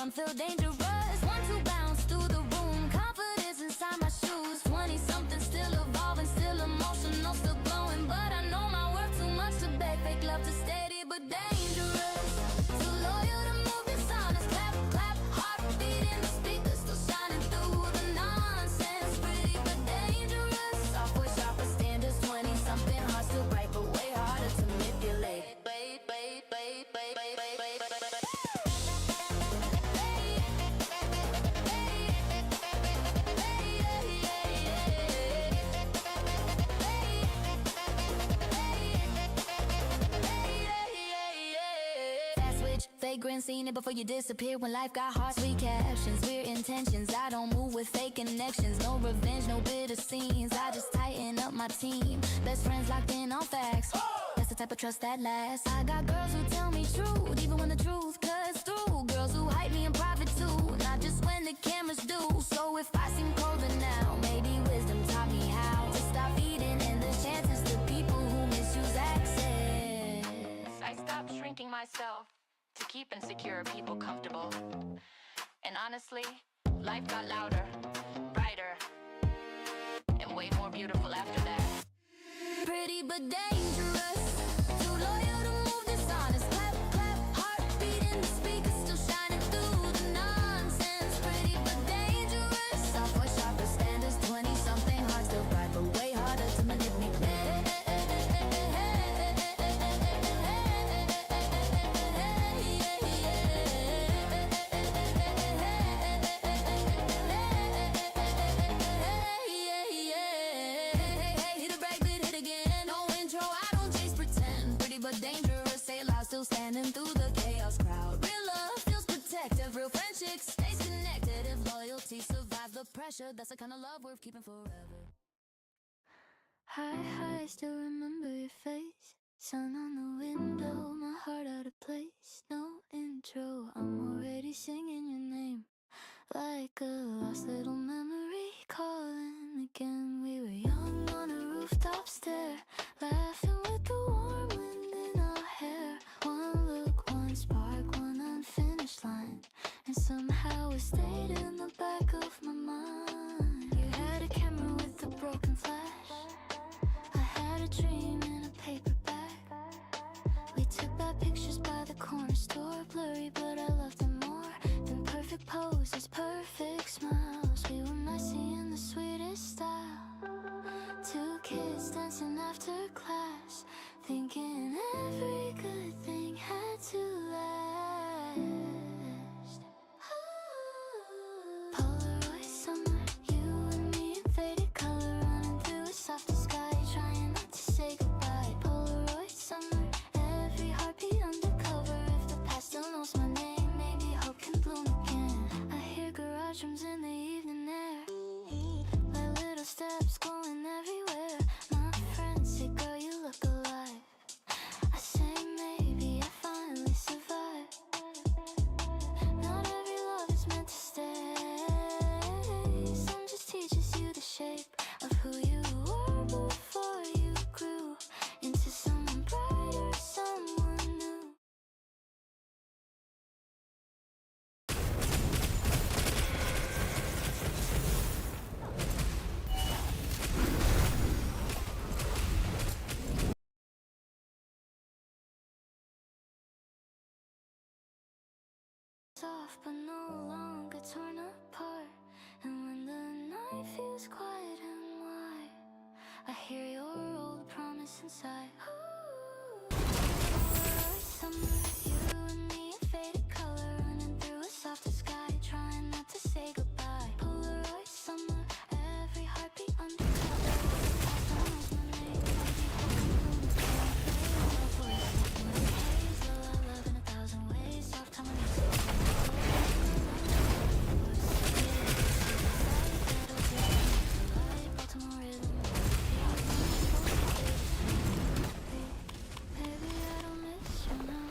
rhythm feel dangerous. 1-2 bounce through the room, confidence inside my shoes. 20-something, still evolving, still emotional, still glowing. But I know my worth too much to beg. Fake love to steady, but dangerous. Too loyal to move dishonest. Clap, clap, heart beating, the speakers still shining through the nonsense. Pretty but dangerous. Soft voice, sharper standards. 20-something, heart still bright, but way harder to manipulate. Vagrant, seen it before you disappear. When life got hard, sweet captions, weird intentions. I don't move with fake connections. No revenge, no bitter scenes. I just tighten up my team. Best friends locked in on facts. That's the type of trust that lasts. I got girls who tell me truth, even when the truth cuts through. Girls who hype me in private too, not just when the cameras do. So if I seem colder now, maybe wisdom taught me how to stop feeding in the chances to people who misuse access. I stopped shrinking myself to keep insecure people comfortable. And honestly, life got louder, brighter, and way more beautiful after that. Pretty but dangerous. Too loyal to move dishonest. Clap, clap, heart beating, the speakers still shining through the nonsense. Pretty but dangerous. Soft voice, sharper standards. 20-something, heart still bright, but way harder to manipulate. Dangerous, say loud, still standing through the chaos crowd. Real love feels protective, real friendship stays connected. If loyalty survives the pressure, that's the kind of love worth keeping forever. Hi, still remember your face. Sun on the window, my heart out of place. No intro, I'm already singing your name. Like a lost little memory calling again. We were young on a rooftop stair, laughing with the warm wind in our hair. One look, one spark, one unfinished line, and somehow it stayed in the back of my mind. You had a camera with a broken flash, I had a dream in a paper bag. We took back pictures by the corner store, blurry but I loved them more than perfect poses, perfect smiles. We were messy in the sweetest style. Two kids dancing after class, thinking every good thing had to last. Polaroid summer, you and me in faded color, running through a softer sky, trying not to say goodbye. Polaroid summer, every heartbeat undercover. If the past still knows my name, maybe hope can bloom again. I hear garage drums in the evening air, like little steps going everywhere. My friends say, girl, you look alive. I say, maybe I finally survived. Not every love is meant to stay. Some just teaches you the shape of who you were before you grew into someone brighter, someone new. Soft but no longer torn apart, and when the night feels quiet and wide, I hear your old promise inside. Polaroid summer, you and me in faded color, running through a softer sky, trying not to say goodbye. Polaroid summer, every heartbeat undercover. Past knows my name, maybe hope can bloom again. Haze, I love in 1,000 ways. Soft time when you Baltimore rhythm. Baby, I don't miss you now.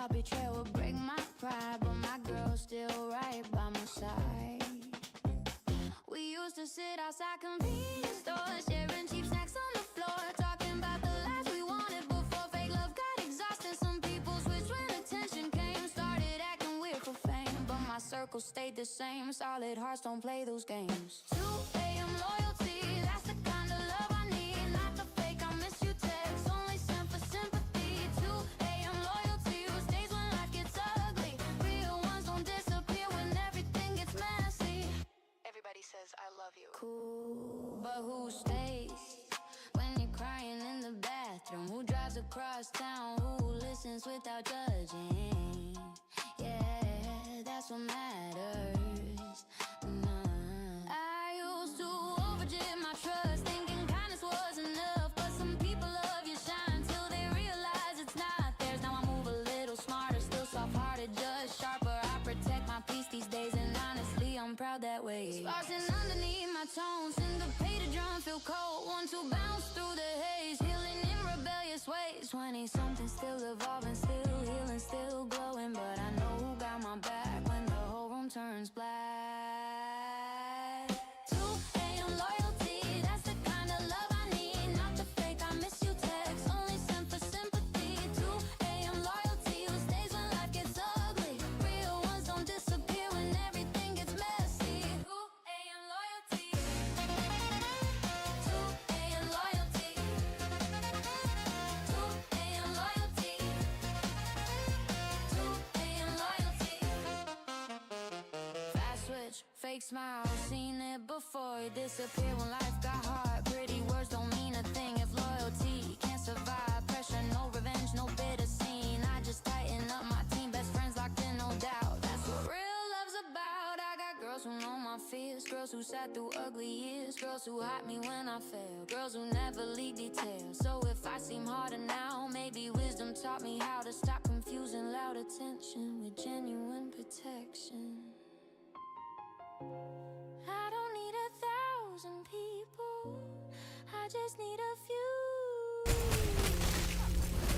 thought betrayal would break my pride, but my girl's still right by my side. We used to sit outside convenience stores, sharing cheap snacks on the floor, talking about the lives we wanted before fake love got exhausting. Some people switched when attention came, started acting weird for fame, but my circle stayed the same. Solid hearts don't play those games. 2 a.m. loyalty, that's the kind of love I need. Not the fake I miss you text, only sent for sympathy. 2 a.m. loyalty, who stays when life gets ugly. Real ones don't disappear when everything gets messy. Everybody says I love you. Cool, but who stays when you're crying in the bathroom? Who drives across town? Who listens without judging? Yeah, that's what matters. I used to overgive my trust, thinking kindness was enough, but some people love you shine till they realize it's not theirs. Now I move a little smarter, still soft-hearted, just sharper. I protect my peace these days, and honestly, I'm proud that way. Sparking underneath my tones, syncopated drum feel cold. One to bounce through the haze, healing in rebellious ways. 20-something, still evolving, still healing, still glowing, but I know who got my back when the whole room turns black. 2 a.m. loyalty, that's the kind of love I need. Not the fake I miss you text, only sent for sympathy. 2 a.m. loyalty, who stays when life gets ugly. Real ones don't disappear when everything gets messy. 2 a.m. loyalty. 2 a.m. loyalty. 2 a.m. loyalty. 2 a.m. loyalty. Fast switch, fake smile, seen it before. You disappear when life got hard. Pretty words don't mean a thing if loyalty can't survive. Pressure, no revenge, no bitter scene. I just tighten up my team, best friends locked in, no doubt. That's what real love's about. I got girls who know my fears, girls who sat through ugly years, girls who hype me when I fail, girls who never leak details. So if I seem harder now, maybe wisdom taught me how to stop confusing loud attention with genuine protection. I don't need 1,000 people, I just need a few.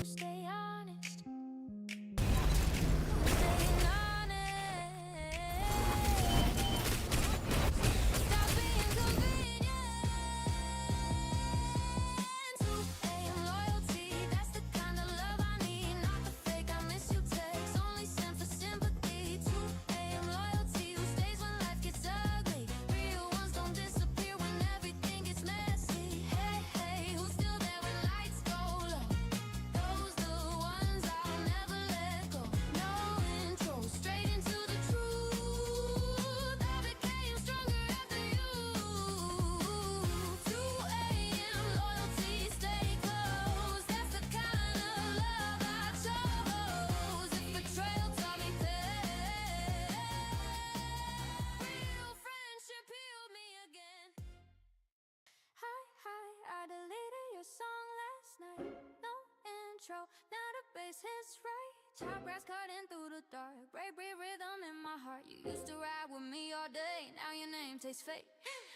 Stay honest, staying honest. Stop being convenient. 2 a.m. loyalty, that's the kind of love I need. Not the fake I miss you text, only sent for sympathy. 2 a.m. loyalty, who stays when life gets ugly. Real ones don't disappear when everything gets messy. Hey, hey, who's still there when lights go low? Those the ones I'll never let go. No intro, straight into the truth. I became stronger after you. 2 a.m. loyalty, stay close. That's the kind of love I chose. If betrayal taught me pain, real friendship healed me again. Hi, I deleted your song last night. No intro, now the bass hits right. Top brass cutting through the dark. Break rhythm in my heart. You used to ride with me all day, now your name tastes fake.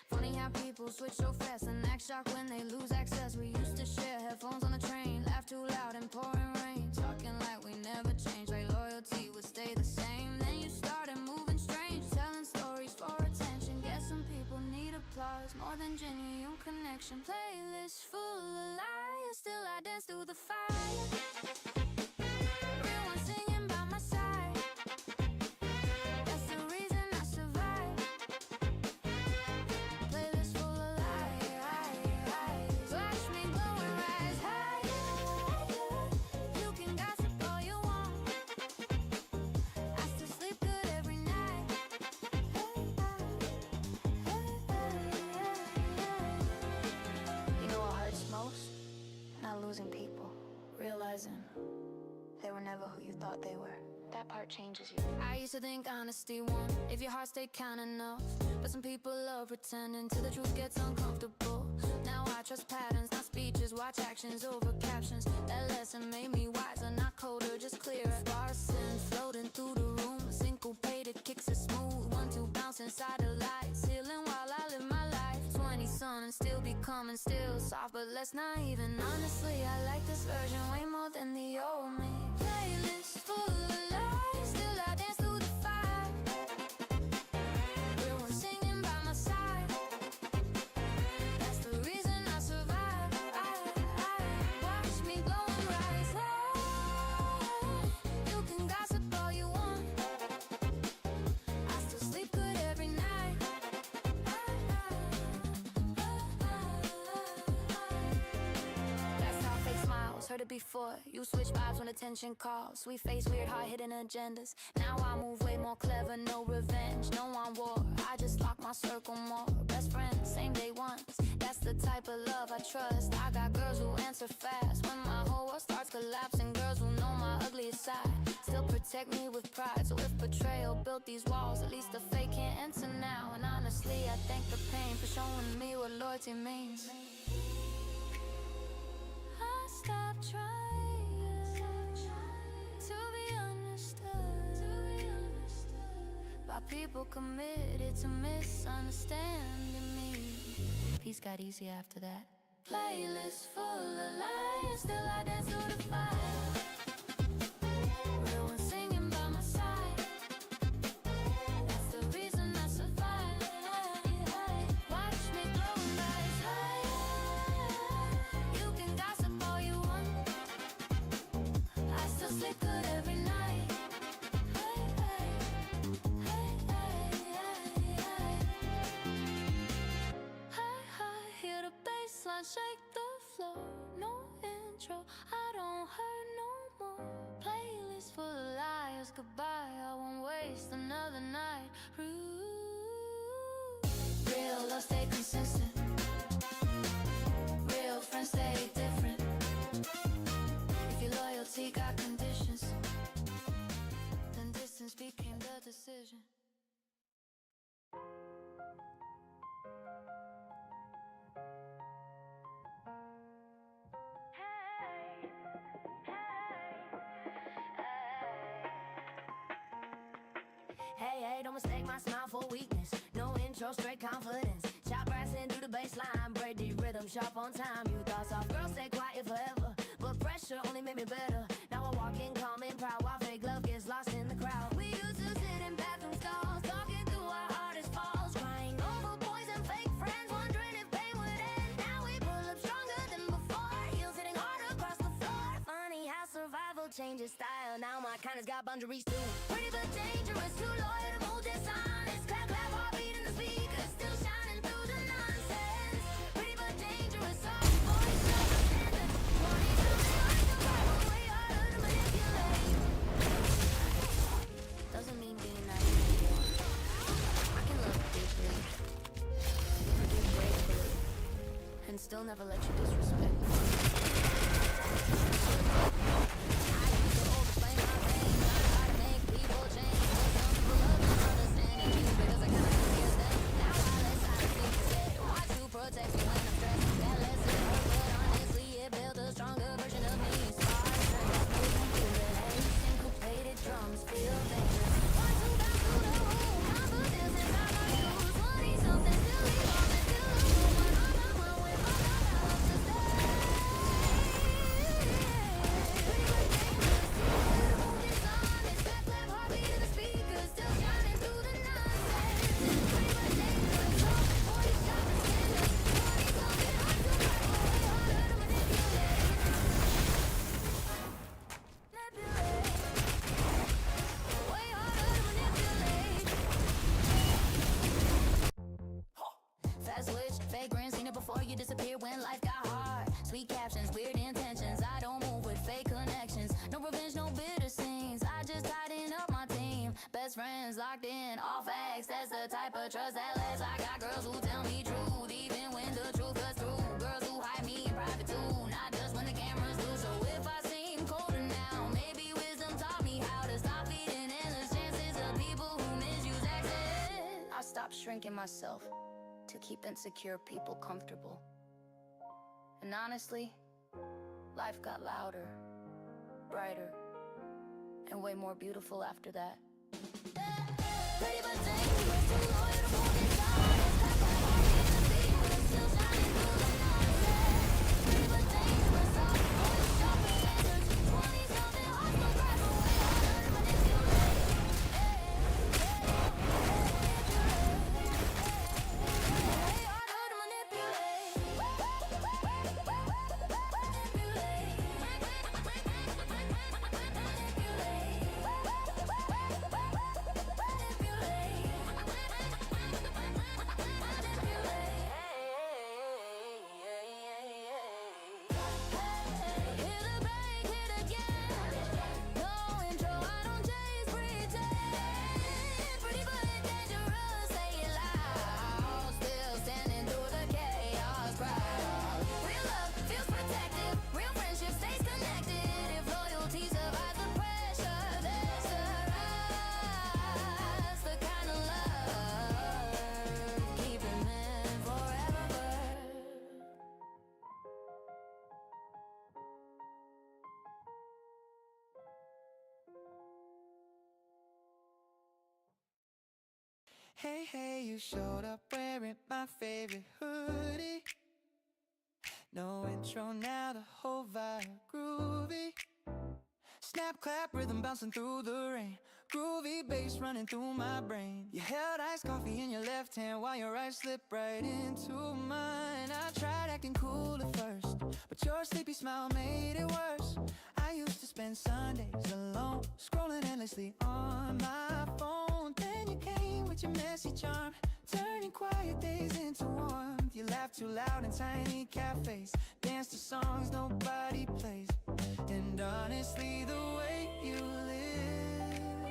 Funny how people switch so fast and act shocked when they lose access. We used to share headphones on the train, laugh too loud in pouring rain, talking like we never changed, like loyalty would stay the same. Then you started moving strange, telling stories for attention. Guess some people need applause more than genuine connection. Playlist full of liars, still I dance through the fire. Real one singing by my side. That's the reason I survive. Playlist full of lies. Watch me glow and rise higher. You can gossip all you want. I still sleep good every night. You know what hurts most? Not losing people, realizing they were never who you thought they were. That part changes you. I used to think honesty won if your heart stayed kind enough, but some people love pretending till the truth gets uncomfortable. Now I trust patterns, not speeches. Watch actions over captions. That lesson made me wiser, not colder, just clearer. Sparsen floating through the room, syncopated kicks are smooth. 1-2 bounce inside the lights, healing while I live my life. 20-something and still becoming, still soft but less naive. And honestly, I like this version way more than the old me. Playlist full heard it before. You switch vibes when attention calls. Sweet face, weird, hard hidden agendas. Now I move way more clever, no revenge, no on war. I just lock my circle more. Best friends, same day once. That's the type of love I trust. I got girls who answer fast when my whole world starts collapsing. Girls who know my ugliest side, still protect me with pride. So if betrayal built these walls, at least the fake can't enter now. And honestly, I thank the pain for showing me what loyalty means. I stopped trying to be understood by people committed to misunderstanding me. Peace got easy after that. Playlist full of lies, still I dance to the fire. Real one singing by my side. That's the reason I survive. Watch me glowing by his light. You can gossip all you want. I still sleep good every night. Hear the bassline shake the floor. No intro, I don't hurt no more. Playlist full of liars, goodbye. I won't waste another night. Real love stay consistent. Real friends stay different. If your loyalty got conditions, then distance became the decision. Hey, don't mistake my smile for weakness. No intro, straight confidence. Chop brass in through the baseline. Break the rhythm, sharp on time. You thought soft girls stay quiet forever, but pressure only made me better. Now I walk in calm and proud while fake love gets lost in the crowd. We used to sit in bathroom stalls, talking through our hardest falls, crying over boys and fake friends, wondering if pain would end. Now we pull up stronger than before, heels hitting hard across the floor. Funny how survival changes style. Now my kindness got boundaries too. Pretty but dangerous, too loyal to move dishonest. Clap, clap, heartbeat in the speakers, still shining through the nonsense. Pretty but dangerous, soft voice, double standard. 20-something like the Bible, way harder to manipulate. Doesn't mean being naive. I can love deeply, forgive gratefully, and still never let you disrespect me. Protect me when I'm stressed. That lesson hurt, but honestly it built a stronger version of me. Spark strength, syncopated drums feel dangerous. Want to bounce through the room, confidence inside my shoes. 20-something still evolving, still losing my mind with my love to stay. Pretty much dangerous, little moon dishonest. Clap, clap, heartbeat in the speakers, still shining through the nonsense. Pretty much dangerous, soft voice, chopping standards. Fast switch, vagrant, seen it before you disappear when life got hard. Sweet captions, weird intentions. I don't move with fake connections. No revenge, no bitter scenes. I just tighten up my team. Best friends locked in, all facts. That's the type of trust that lasts. I got girls who tell me truth, even when the truth cuts through. Girls who hide me in private too, not just when the cameras do. So if I seem colder now, maybe wisdom taught me how to stop feeding endless chances of people who misuse access. I stopped shrinking myself to keep insecure people comfortable. And honestly, life got louder, brighter, and way more beautiful after that. Pretty but dangerous, too loyal to move dishonest. Clap, clap, heartbeat in the speakers, still shining through the nonsense. Pretty but dangerous, soft voice, sharper standards. 20-something hearts go cry, but way harder to manipulate. Way harder to manipulate. Manipulate. Hey, hey, you showed up wearing my favorite hoodie. No intro, now the whole vibe groovy. Snap, clap, rhythm bouncing through the rain. Groovy bass running through my brain. You held iced coffee in your left hand while your right slipped right into mine. I tried acting cool at first, but your sleepy smile made it worse. I used to spend Sundays alone, scrolling endlessly on my phone. Then you came with your messy charm, turning quiet days into warmth. You laugh too loud in tiny cafes, dance to songs nobody plays. And honestly, the way you live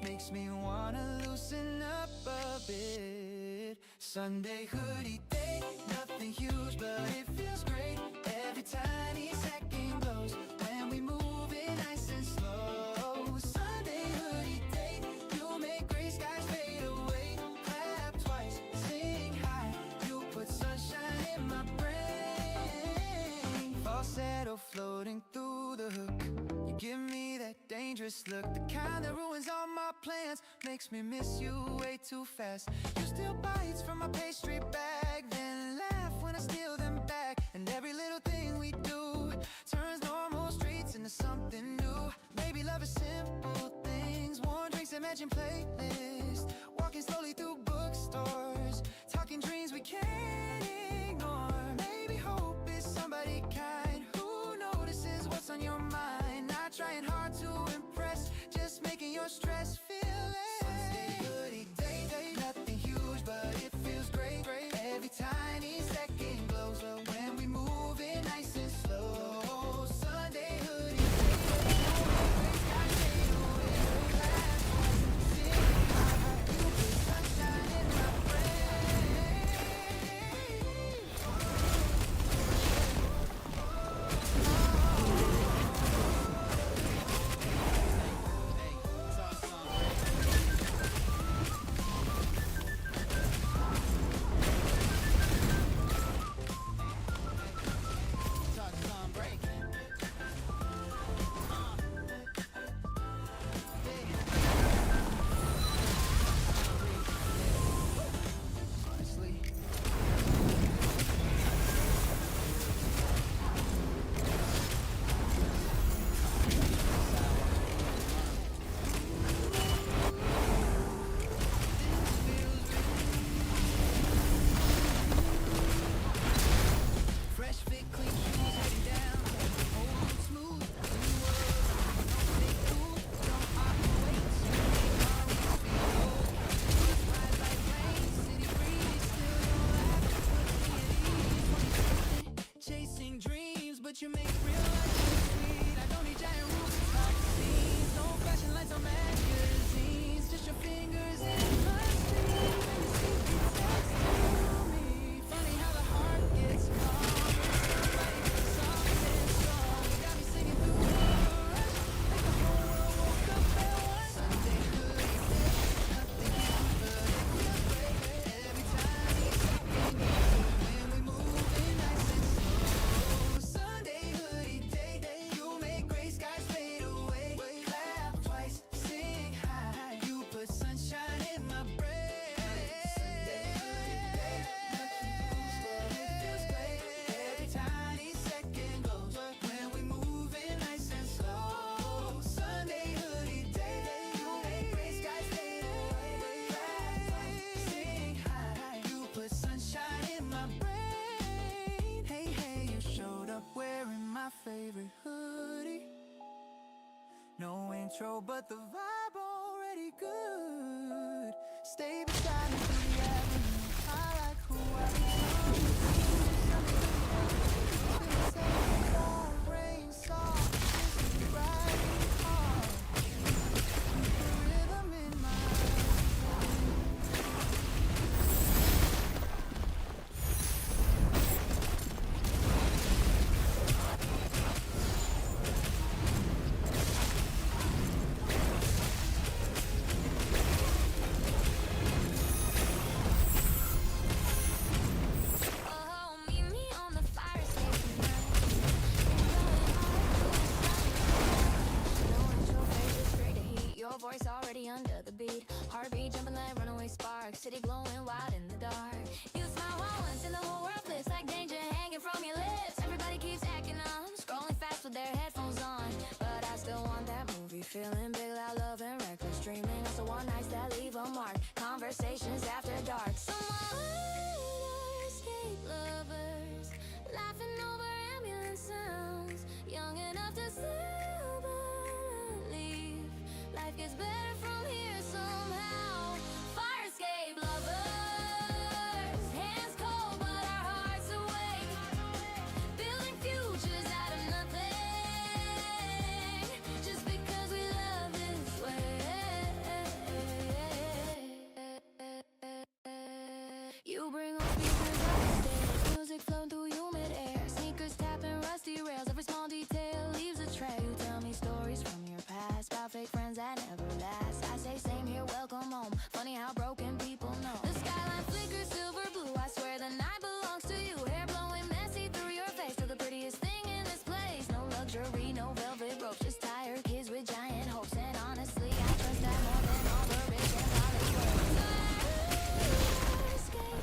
makes me wanna loosen up a bit. Sunday hoodie day, nothing huge, but it feels great. Every tiny second glows when we move it nice and slow. Sunday hoodie day, you make gray skies fade away. Clap twice, sing high, you put sunshine in my brain. Falsetto floating through the hook, you give me that dangerous look, the kind that ruins all my plans, makes me miss you way too fast. You steal bites from my pastry bag, then laugh when I steal them back. And every little thing we do turns normal streets into something new. Baby, love is simple things, warm drinks and matching playlists, walking slowly through bookstores, talking dreams we can't ignore. Maybe hope is somebody kind who notices what's on your mind. Not trying hard to impress, just making your stress feel less. Sunday hoodie day, nothing huge, but it feels great. Every tiny second glows up when we move it nice and slow. Sunday hoodie day, gray skies fade away. Clap twice, sing high, you put sunshine in my brain. Fresh fit, clean shoes, heading down. Hold it smooth, new world. Don't stay cool, don't operate. Make our wings feel old. Just ride like rain, city breeze. Still don't laugh, puts me at ease. 20-something, chasing dreams, but you make real life so sweet. I don't need giant rules to talk scenes. No flashing lights on magazines. Just your fingers in my sleeve. And the secret text to me. Funny how the heart gets caught. Favorite hoodie, no intro, but the vibe already good. Stay beside me through the avenue. I like who I become. Rain, soft, riding hard. The rhythm in my voice already under the beat. Heartbeat jumping like runaway sparks. spark, city glowing wild in the dark. You smile once and the whole world flips like danger hanging from your lips. Everybody keeps acting on, scrolling fast with their headphones on. But I still want that movie, feeling big, loud, love, and reckless. Dreaming of the one nights that leave a mark. Conversations after dark. Some escape lovers, laughing over ambulance sounds. Young enough to still believe life gets better from here somehow. Fire escape lovers, hands cold but our hearts awake. Building futures out of nothing, just because we love this way. You bring on speakers on stage, music flowing through humid air. Sneakers tapping rusty rails, every small detail leaves a trail. You tell me stories from your past about fake friends that never last. I say same here, welcome home. Funny how broken people know. The skyline flickers silver blue, I swear the night belongs to you. Hair blowing messy through your face, you're the prettiest thing in this place. No luxury, no velvet ropes, just tired kids with giant hopes. And honestly, I trust that more than all the rich and Hollywood. Escape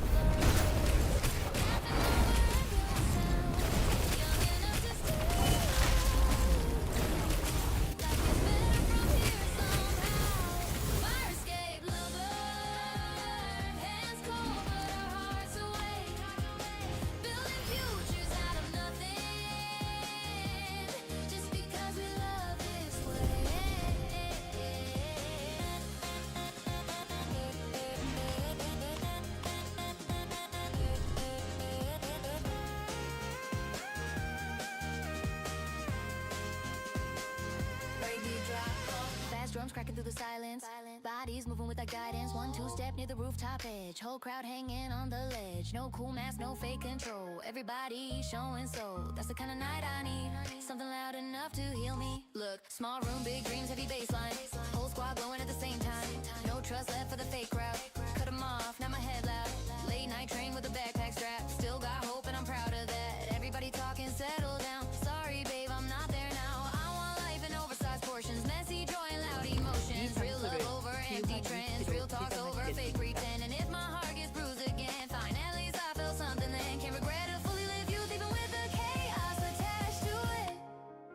drums cracking through the silence. Bodies moving with that guidance. 1-2 step near the rooftop edge. Whole crowd hanging on the ledge. No cool mask, no fake control. Everybody showing soul. That's the kind of night I need. Something loud enough to heal me. Look, small room, big dreams, heavy baseline. Whole squad glowing at the same time. No trust left for the fake crowd. Cut them off, now my head loud. Late night train with a backpack strap. Still got hope and I'm proud of that. Everybody talking, settle down. Sorry babe, I'm not there now. I want life in oversized portions. Messy joy and loud emotions. Real love over empty trends. Real talk over fake pretend. And if my heart gets bruised again, fine, at least I felt something then. Can't regret a fully lived youth even with the chaos attached to it.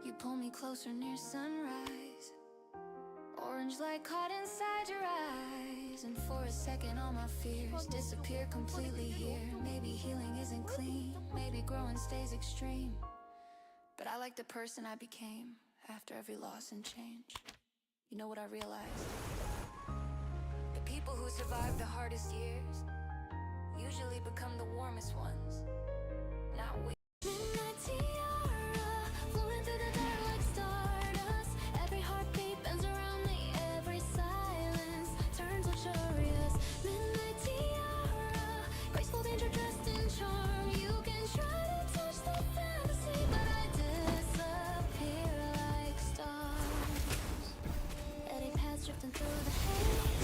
You pull me closer near sunrise. Orange light caught inside your eyes. And for a second all my fears disappear completely here. Maybe healing isn't clean. Maybe growing stays extreme. But I like the person I became after every loss and change. You know what I realized? The people who survive the hardest years usually become the warmest ones. Not we. Midnight tiara, flowing through the dark like stardust. Every heartbeat bends around me, every silence turns luxurious. Midnight tiara, graceful danger dressed in charm. You can try to touch the fantasy, but I disappear like stars. Eddy paths drifting through the haze,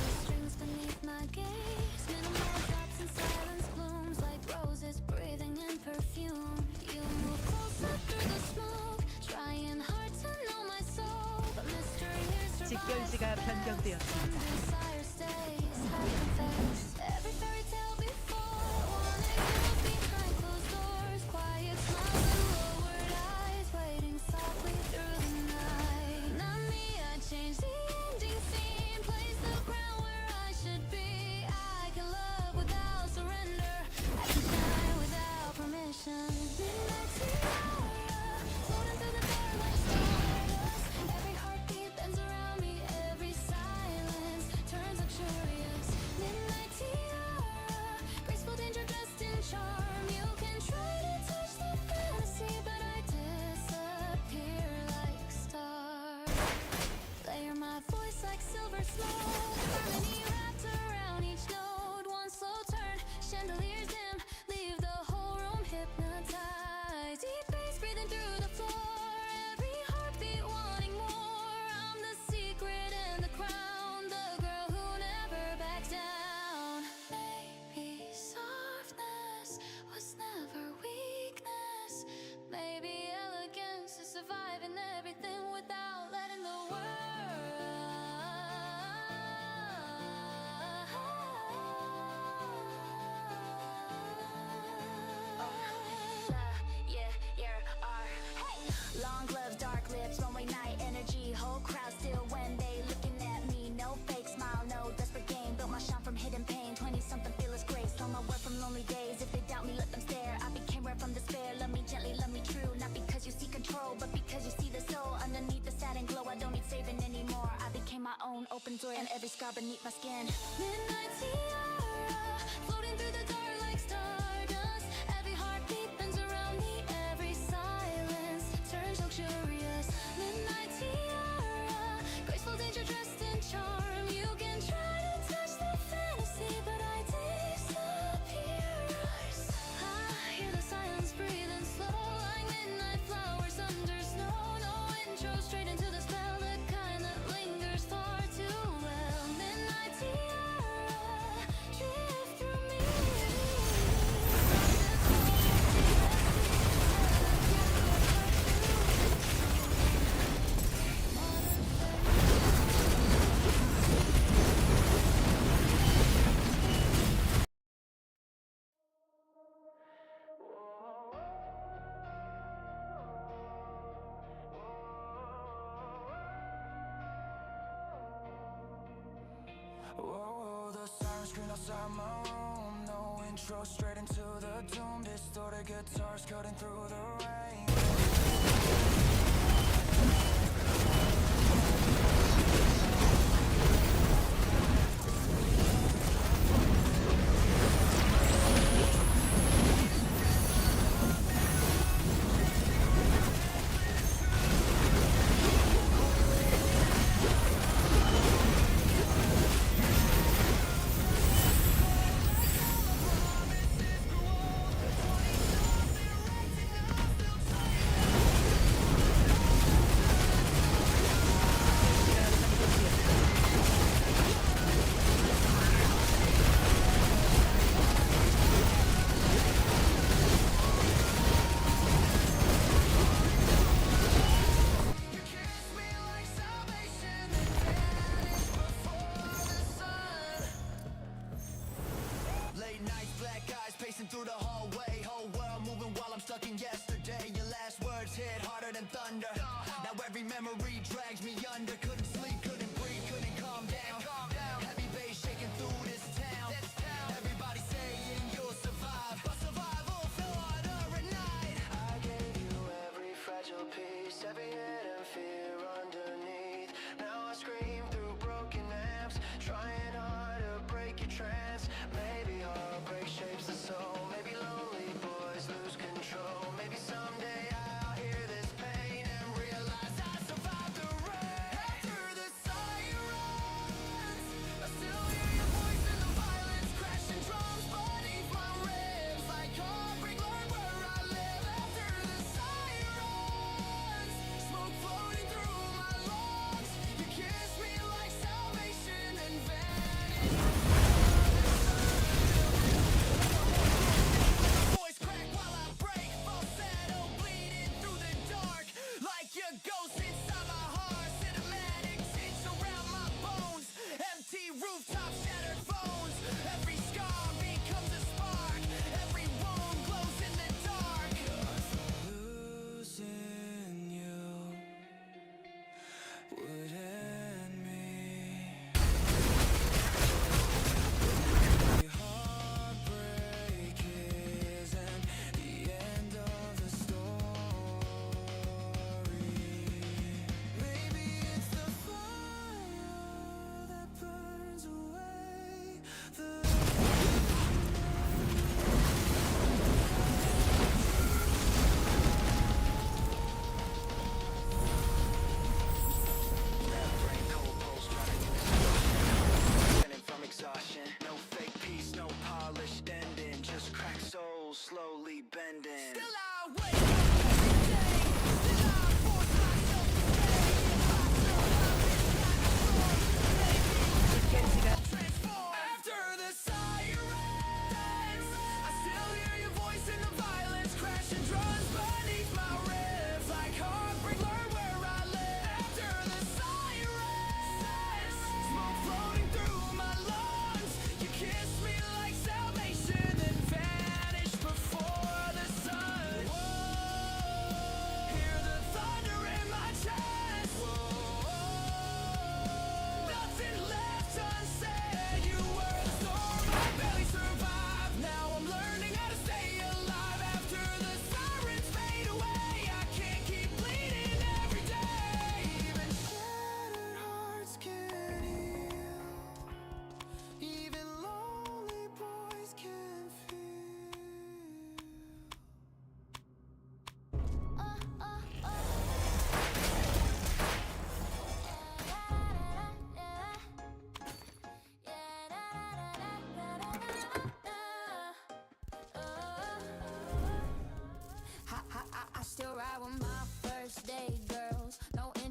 the strings beneath my gaze. Minimal drops and silence blooms like roses breathing in perfume. You move closer through the smoke, trying hard to know my soul, but mystery here survives. 직결지가 변경되었습니다. Desire stays, I confess. Every fairy tale before, wanting to look behind closed doors. Quiet smiles and lowered eyes, waiting softly through the night. Not me, I changed the ending scene, placed the ground where I should be. I can love without surrender, I can shine without permission. Midnight tiara, floating through the dark like stardust. Every heartbeat bends around me, every silence turns luxurious. Midnight tiara, graceful danger dressed in charm. You can try to touch the fantasy, but I disappear like stars. Layer my voice like silver smoke, harmony wrapped around each note. One slow turn, chandeliers dim, leave the whole room hypnotized. Deep bass breathing through the floor, every heartbeat wanting more. I'm the secret and the crown, the girl who never backs down. Maybe softness was never weakness. Maybe elegance is surviving everything without letting the world Long gloves, dark lips, runway night energy. Whole crowd still when they looking at me. No fake smile, no desperate game. Built my shine from hidden pain. 20-something fearless grace. Saw my worth from lonely days. If they doubt me, let them stare. I became rare from despair. Love me gently, love me true. Not because you see control, but because you see the soul underneath the satin glow. I don't need saving anymore. I became my own open door, and every scar beneath my skin. Midnight tiara, floating through the dark like stardust. Every heartbeat bends around me, every silence turns luxurious. Midnight tiara, graceful danger dressed in charm. You can try to touch the fantasy, but I disappear. I hear the silence breathing slow, like midnight flowers under snow. No intro, straight into the spell, the kind that lingers far too well. Midnight tiara, drift through me. Whoa, the siren screen outside my room. No intro, straight into the doom. Distorted guitars cutting through the rain. Late nights, black eyes, pacing through the hallway. Whole world moving while I'm stuck in yesterday. Your last words hit harder than thunder. Now every memory drags me under. Couldn't sleep, couldn't breathe, couldn't calm down. Heavy bass shaking through this town. Everybody saying you'll survive, but survival fell harder at night. I gave you every fragile piece, every hidden fear underneath. Now I scream through broken amps, trying hard to break your trance. Maybe heartbreak shapes the soul. Maybe lonely boys lose control. Maybe someday I'll hear this pain and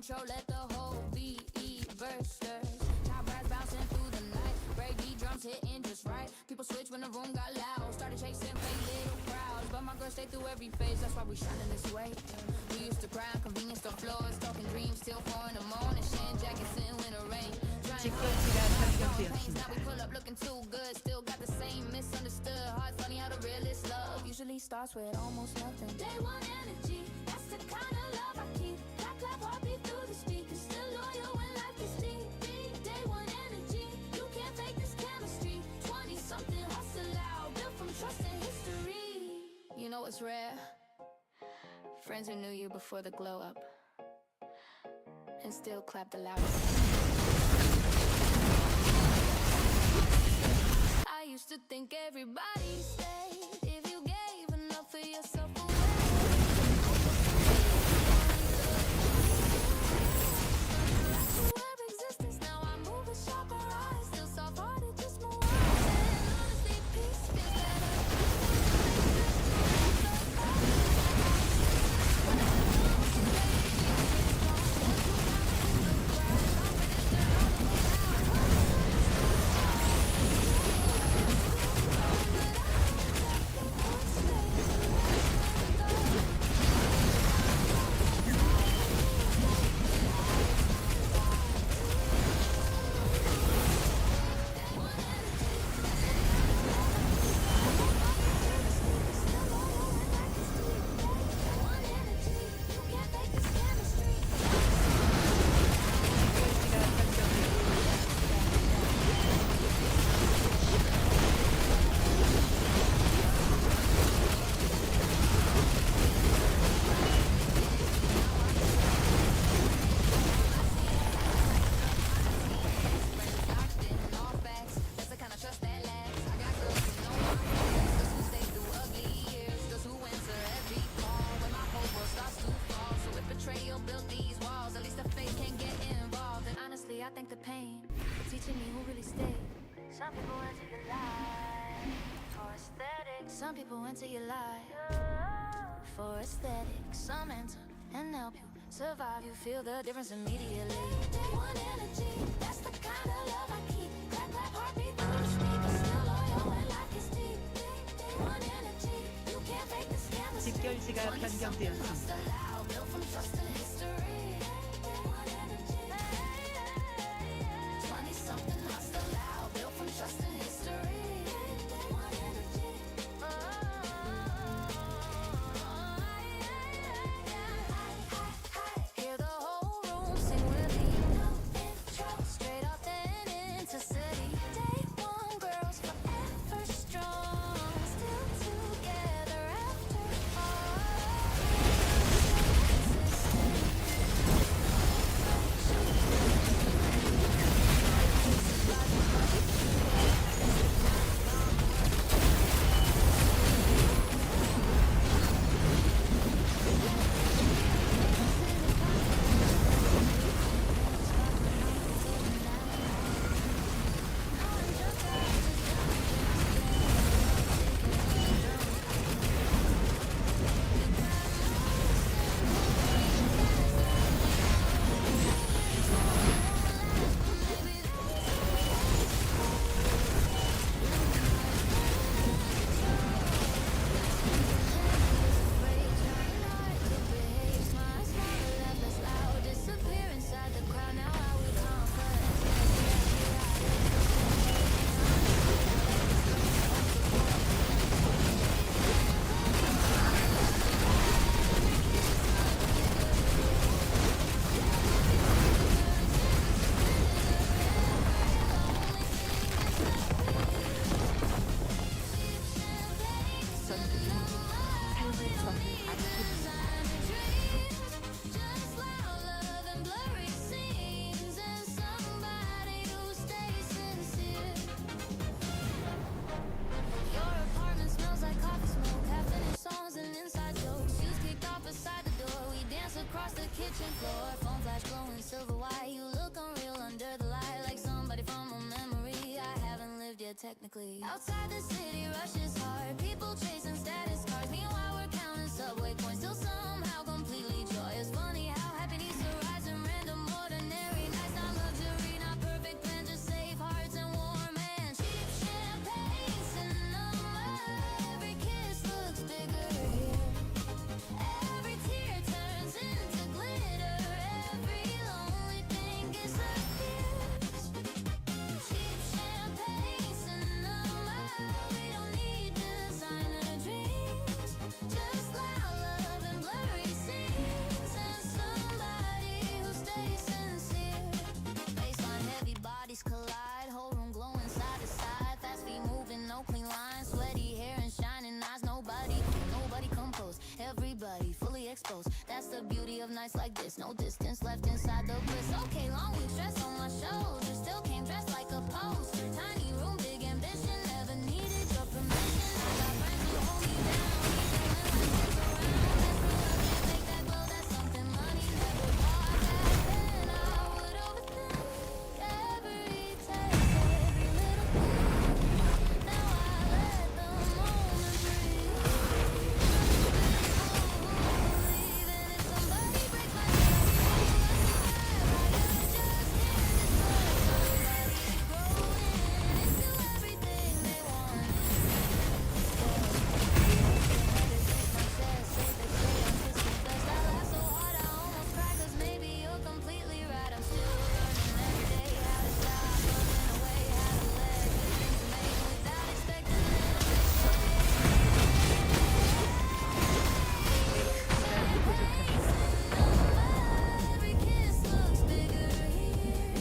intro, let the whole beat bursters. Top brass bouncing through the night, breakbeat drums hitting just right. People switch when the room got loud, started chasing fake little crowds, but my girl stayed through every phase. That's why we shining this way. We used to cry on convenience store floors, talking dreams till 4 in the morning. Shin jackets in winter rain. 직권지가 변경되었습니다. Now we pull up looking too good, still got the same misunderstood heart. Funny how the realest love usually starts with almost nothing. Day one energy, that's the kind of love I keep. Clap, clap, heartbeat through the speakers. Still loyal when life gets deep. Day one energy, you can't fake this chemistry. 20-something hustle out, built from trust and history. You know what's rare? Friends who knew you before the glow up and still clap the loudest. I used to think everybody stayed if you gave enough of yourself away. Web existence, now I move with sharper eyes. Still soft-hearted, just move on. And honestly, peace feels I thank the pain for teaching me who really stayed. Some people enter your life for aesthetics. Some people enter your life For aesthetics. some enter and help you survive. You feel the difference immediately. Day one energy, that's the kind of love I keep. Clap, clap, heartbeat through the speakers. Still loyal when life gets deep. Day one energy, you can't fake this chemistry. 직결지가 변경되었습니다. Loud, built from trust and history. Day one energy. 20-something hostile loud, built from trust and history. Day one energy. Hear the whole room sing with me. No intro, straight up and into city. Day one girls forever strong, still together after just loud love and blurry scenes and somebody who stays sincere. Your apartment smells like coffee smoke, half finished songs and inside jokes. Shoes kicked off beside the door. We dance across the kitchen floor. Phone flash glowing silver white. You look unreal under the light, like somebody from a memory I haven't lived yet technically. Outside the city rushes hard, people chasing status cars. Meanwhile we're counting subway points, still somehow completely joyous. Funny how happy needs to rise and ran clothes. That's the beauty of nights like this. No distance left inside the bliss. Okay, long week stress on my shoulders. Still came dressed like a poster. Tiny room, big ambition. Never needed your permission. I got friends who hold me down. Even when life is around. That's real, I can't take that glow. That's something money never bought. Back then I would overthink every taste, every little thing. Now I let the moment breathe. Even if somebody breaks my trust, I just can't decide. Somebody growing into everything they want. Maybe you're completely right. I'm still learning every day how to stop, pulling away, how to let good things remain without expecting every kiss looks bigger here.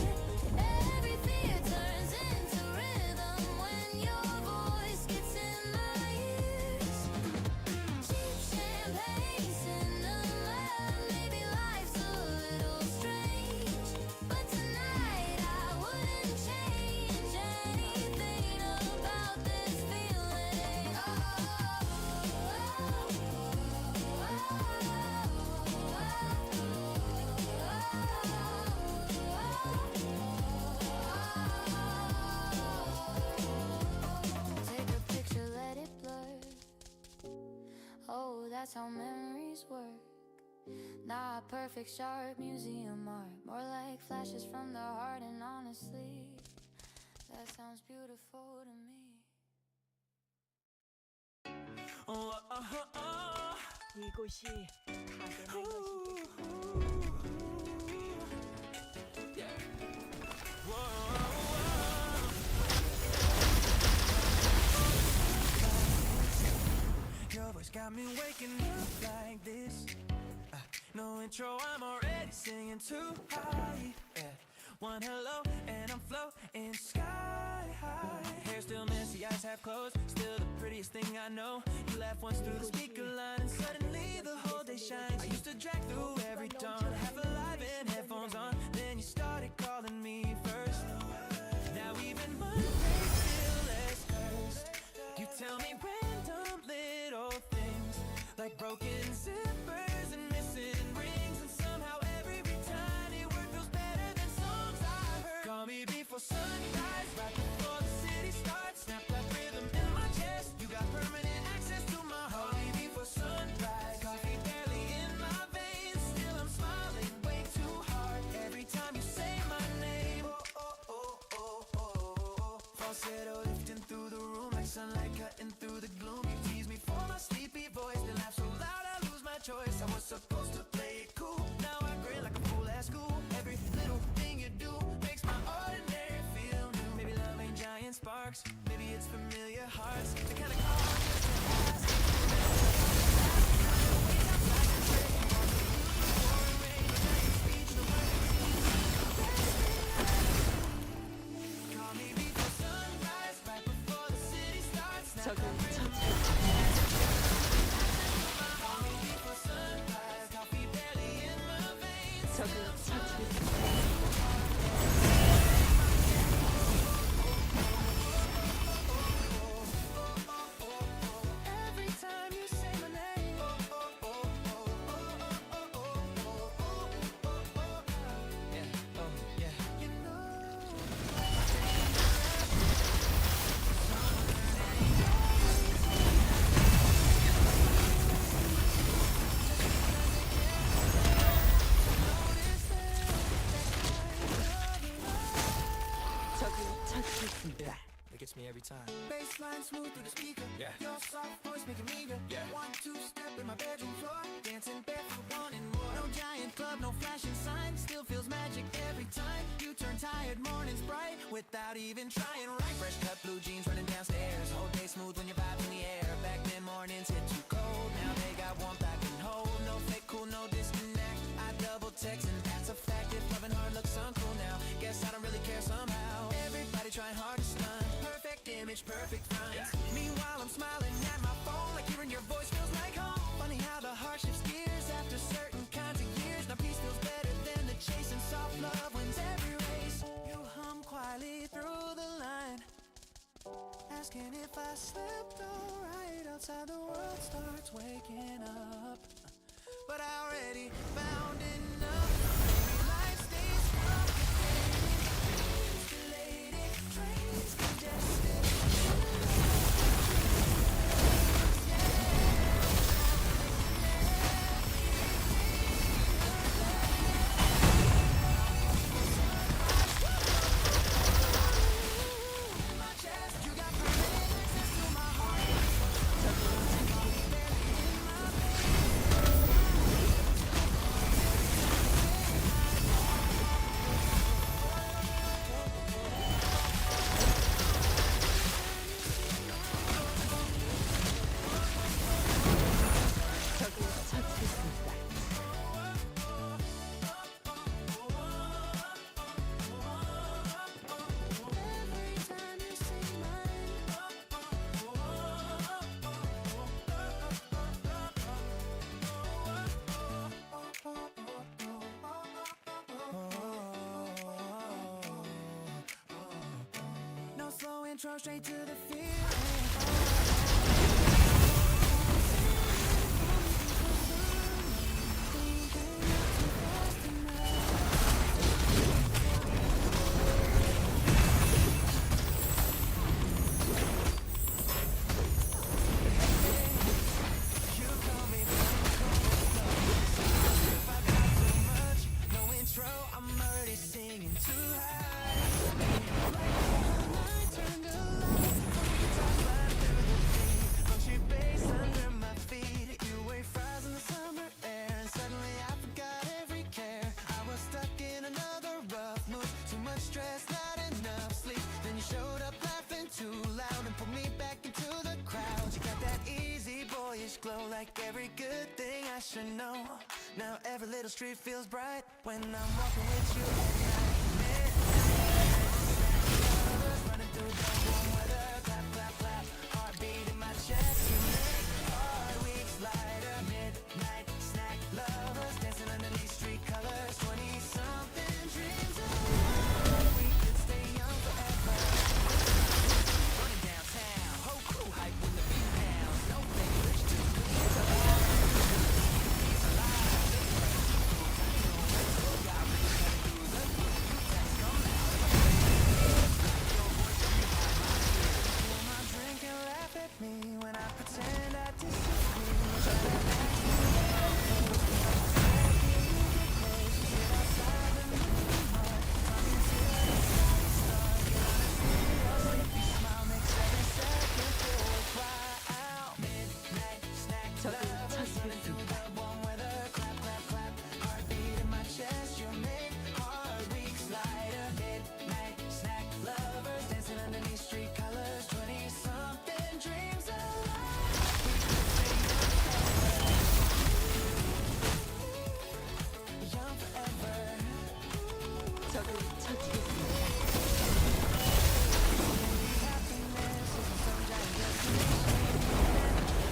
Every fear turns into rhythm when your voice gets in my ears. Cheap champagne, cinema, maybe life's a little strange, but tonight I wouldn't change anything about this feeling. Take a picture, let it blur. Oh, that's how memories work. Not perfect, sharp museum art. More like flashes from the heart, and honestly, that sounds beautiful to me. 이곳이 가게의 것이겠지. Your voice got me waking up like this. No intro, I'm already singing too high. Yeah. One hello, and I'm floating sky high. Hair still messy, eyes half closed. Still the prettiest thing I know. You laugh once through the speaker line, and suddenly the whole day shines. I used to drag through every dawn, half alive and headphones on. Then you started calling me first. Now even Mondays feel less cursed. You tell me random little things, like broken zippers and missing rings, and somehow every tiny word feels better than songs I heard. Call me before sunrise, right before the city starts. Snap that rhythm in my chest. You got permanent access to my heart. Call me before sunrise. Coffee barely in my veins, still I'm smiling way too hard every time you say my name. Falsetto lifting through the room like sunlight cutting through the gloom. You tease me for my sleepy voice, then laugh so loud I lose my choice. I was supposed to play it cool, now I grin like a fool at school. Every little thing you do makes my ordinary feel new. Maybe love ain't giant sparks, maybe it's familiar hearts. The kind of call just to ask. Call me before sunrise, right before the city starts. Now 적은 처치. call me before sunrise. Coffee barely in my veins. 적은 처치. Every time you say my name. Yeah, oh yeah. You 적은 처치했습니다. That gets me every time. Bassline smooth through the speaker. Yeah. Your soft voice making me go. Yeah. 1-2 step in my bedroom floor. Dancing barefoot, wanting more. No giant club, no flashing sign. Still feels magic every time. You turn tired mornings bright without even trying. Right. Fresh cut blue jeans running downstairs. Whole day smooth when your vibe in the air. Back then mornings hit too cold. Now they got warmth I can hold. No fake cool, no disconnect. I double text and that's a fact. If loving hard looks uncool now, guess I don't really care somehow. Everybody trying hard to stun. Perfect image, perfect front. Meanwhile I'm smiling at my phone, like hearing your voice feels like home. Funny how the heart shifts gears after Chasing soft love wins every race. You hum quietly through the line, asking if I slept alright. Outside the world starts waking up, but I already found enough. Maybe life stays complicated, delayed, trains congested. 적을 처치했습니다. Every time you say mine, No slow intro, straight to the feeling. No intro, I'm already singing too high. I turned the lights, guitar slide through the beat, punchy bass under my feet. You wave fries in the summer air, and suddenly I forgot every care. I was stuck in another rough mood, too much stress, not enough sleep. Then you showed up laughing too loud and pulled me back into the crowd. You got that easy boyish glow, like every good thing I should know. Now every little street feels bright when I'm walking with you at night. Midnight, running through the warm weather, clap, clap, clap, heartbeat in my chest. You make hard weeks lighter. Midnight snack lovers dancing underneath street colors. 20-something dreams of love. We could stay young forever. Running downtown, whole crew hype when the beat pounds. No favorites, too good. He's alive. Drink and laugh at me when I pretend I disagree. 적을 처치했습니다. Warm weather, clap, clap, clap, heartbeat in my chest. You make hard weeks lighter. Midnight snack lovers dancing underneath street colors. 20-something dreams alive. Young forever. 적을 처치했습니다. Happiness isn't some giant destination.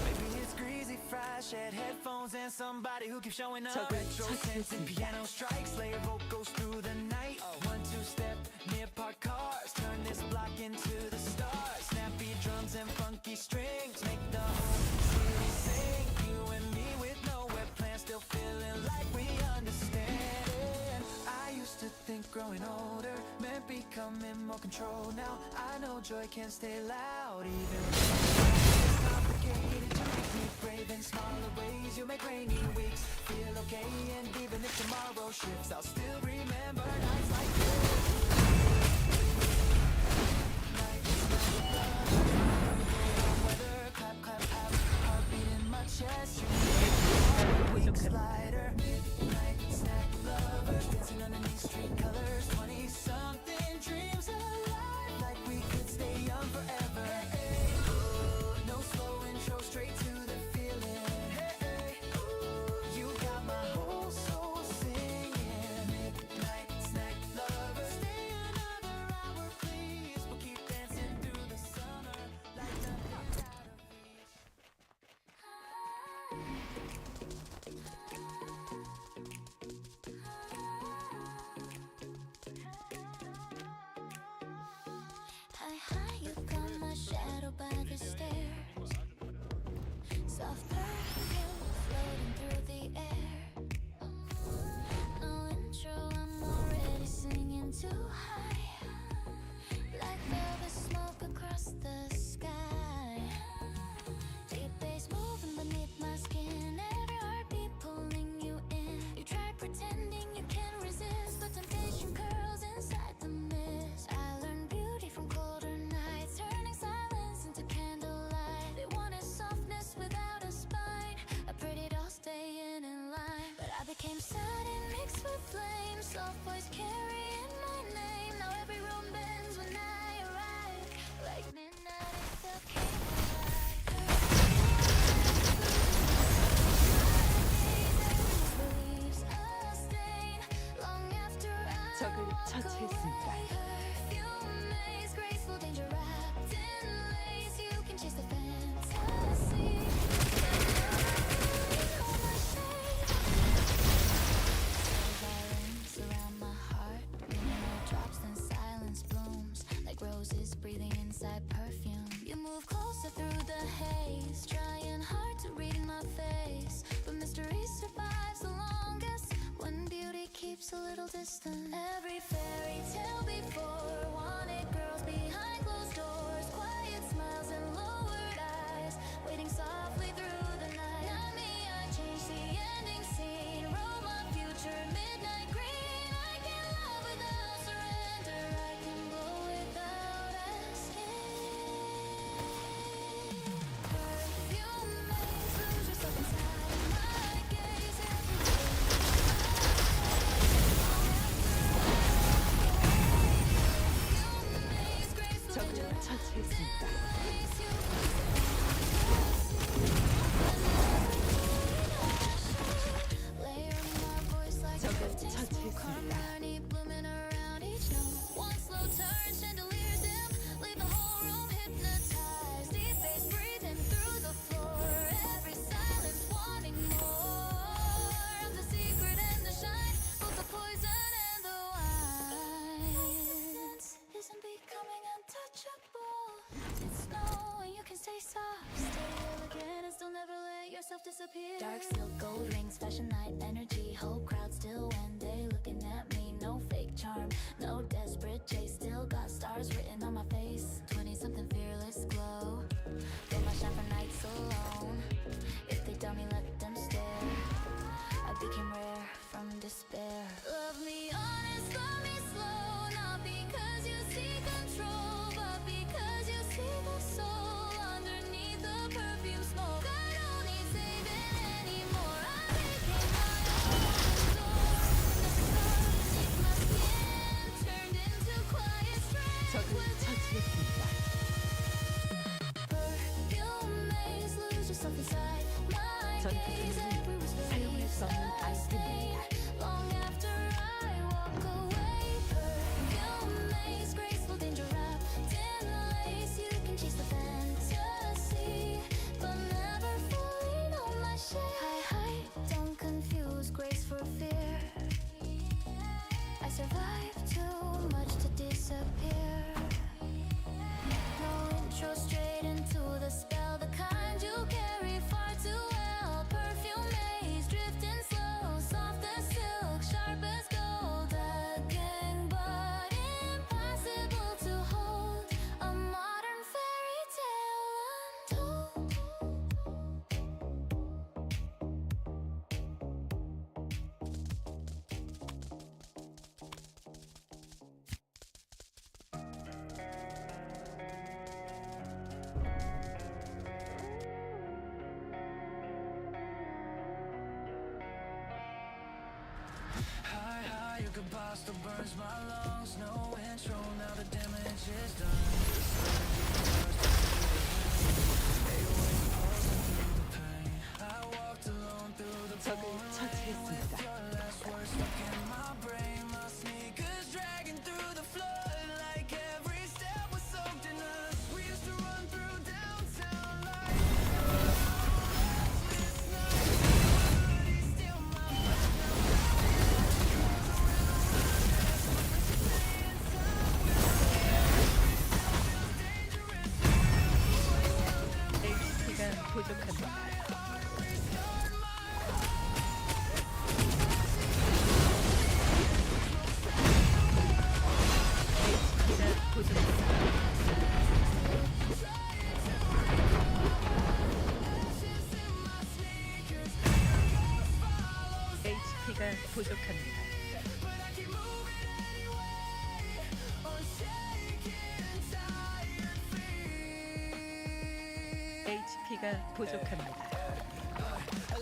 Maybe it's greasy fries, shared headphones, and somebody who keeps showing up. 적을 Retro synths and 처치했습니다. piano strikes, layer vocals through the night. 1-2 step near parked cars, turn this block into the stars. Snappy drums and funky strings make the whole city sing. You and me with nowhere plans, still feeling like we understand. I used to think growing older meant becoming more controlled. Now I know joy can stay loud, even when it's complicated. You make me brave in smaller ways. You make rainy weeks feel okay, and even if tomorrow shifts, I'll still remember nights like this. Weather, clap, clap, clap, heartbeat in my chest. You make my weeks lighter. Midnight snack lovers dancing underneath street colors. 20-something dreams alive, like we could stay young forever. No slow intro, straight to the feeling. You got my whole soul singing. Midnight snack lovers Soft voice carrying my name. Now every room bends when I arrive. Like midnight itself came alive. Leaves a stain long after I 적을 walk 처치했습니다. away. Perfume maze, graceful danger wrapped in lace. You can chase the fantasy. Violence around my heart. Rain drops and silence blooms like roses breathing inside perfume. You move closer through the haze, trying hard to read my face, but mystery survives the longest when beauty keeps a little distance. Every fairy tale before wanted girls behind closed doors, quiet smiles and lowered eyes, waiting softly through the night. Not me, I changed the ending scene, wrote my future midnight green. I can love without surrender, I can glow without asking. Perfume maze, lose yourself inside my gaze. 적을 처치했습니다. 적을 처치했습니다. Isn't becoming untouchable. It's snow and you can stay soft. Stay elegant and still never let yourself disappear. Dark silk, gold rings, fashion night energy. Whole crowd still when they looking at me. No fake charm, no desperate chase. Still got stars written on my face. 20-something fearless glow. Don't my shine for nights alone. If they tell me, let them stare. I became rare from despair. Love me honest, love me slow. Not because you see control, but because you see the soul underneath the perfume smoke. I don't need saving anymore. I became my own door. Beneath my skin turned into quiet strength. 적을 처치했습니다. Perfume maze, lose yourself inside my gaze. Every whisper 사용할 수 없는 아이템입니다. long after I walk away. Perfume maze, graceful danger wrapped in lace. You can chase the fantasy, but never fully know my shape. Hide, don't confuse grace for fear. I survived too much to disappear. No intro, straight into the spell, the kind you carry far too well. Perfume maze, drifting slow, soft as silk, sharp as gold. Again, but impossible to hold. A modern fairy tale untold. High, high, you could pass the burns my lungs. No intro, now the damage is done. I walked alone through the 적을 처치했습니다. last words stuck in my brain. My sneakers dragging through the flood like every step was soaked in us. We used to run through downtown like still my HP가 부족합니다. HP가 부족합니다. HP가 부족합니다. HP가 부족합니다.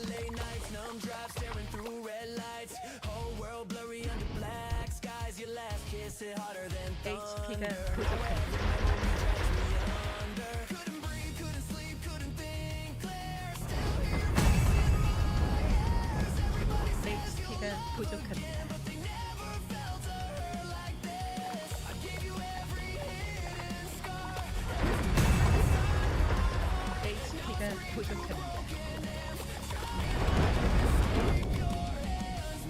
Late nights, numb drive, staring through red lights. Whole world blurry under black. kiss it harder than HP가 thunder. 부족합니다. Couldn't breathe, couldn't sleep, couldn't think clear. Still hear your voice in my ears. Everybody says you'll HP가 부족합니다. but they never felt a hurt like this. I gave you every hidden scar. HP가 부족합니다.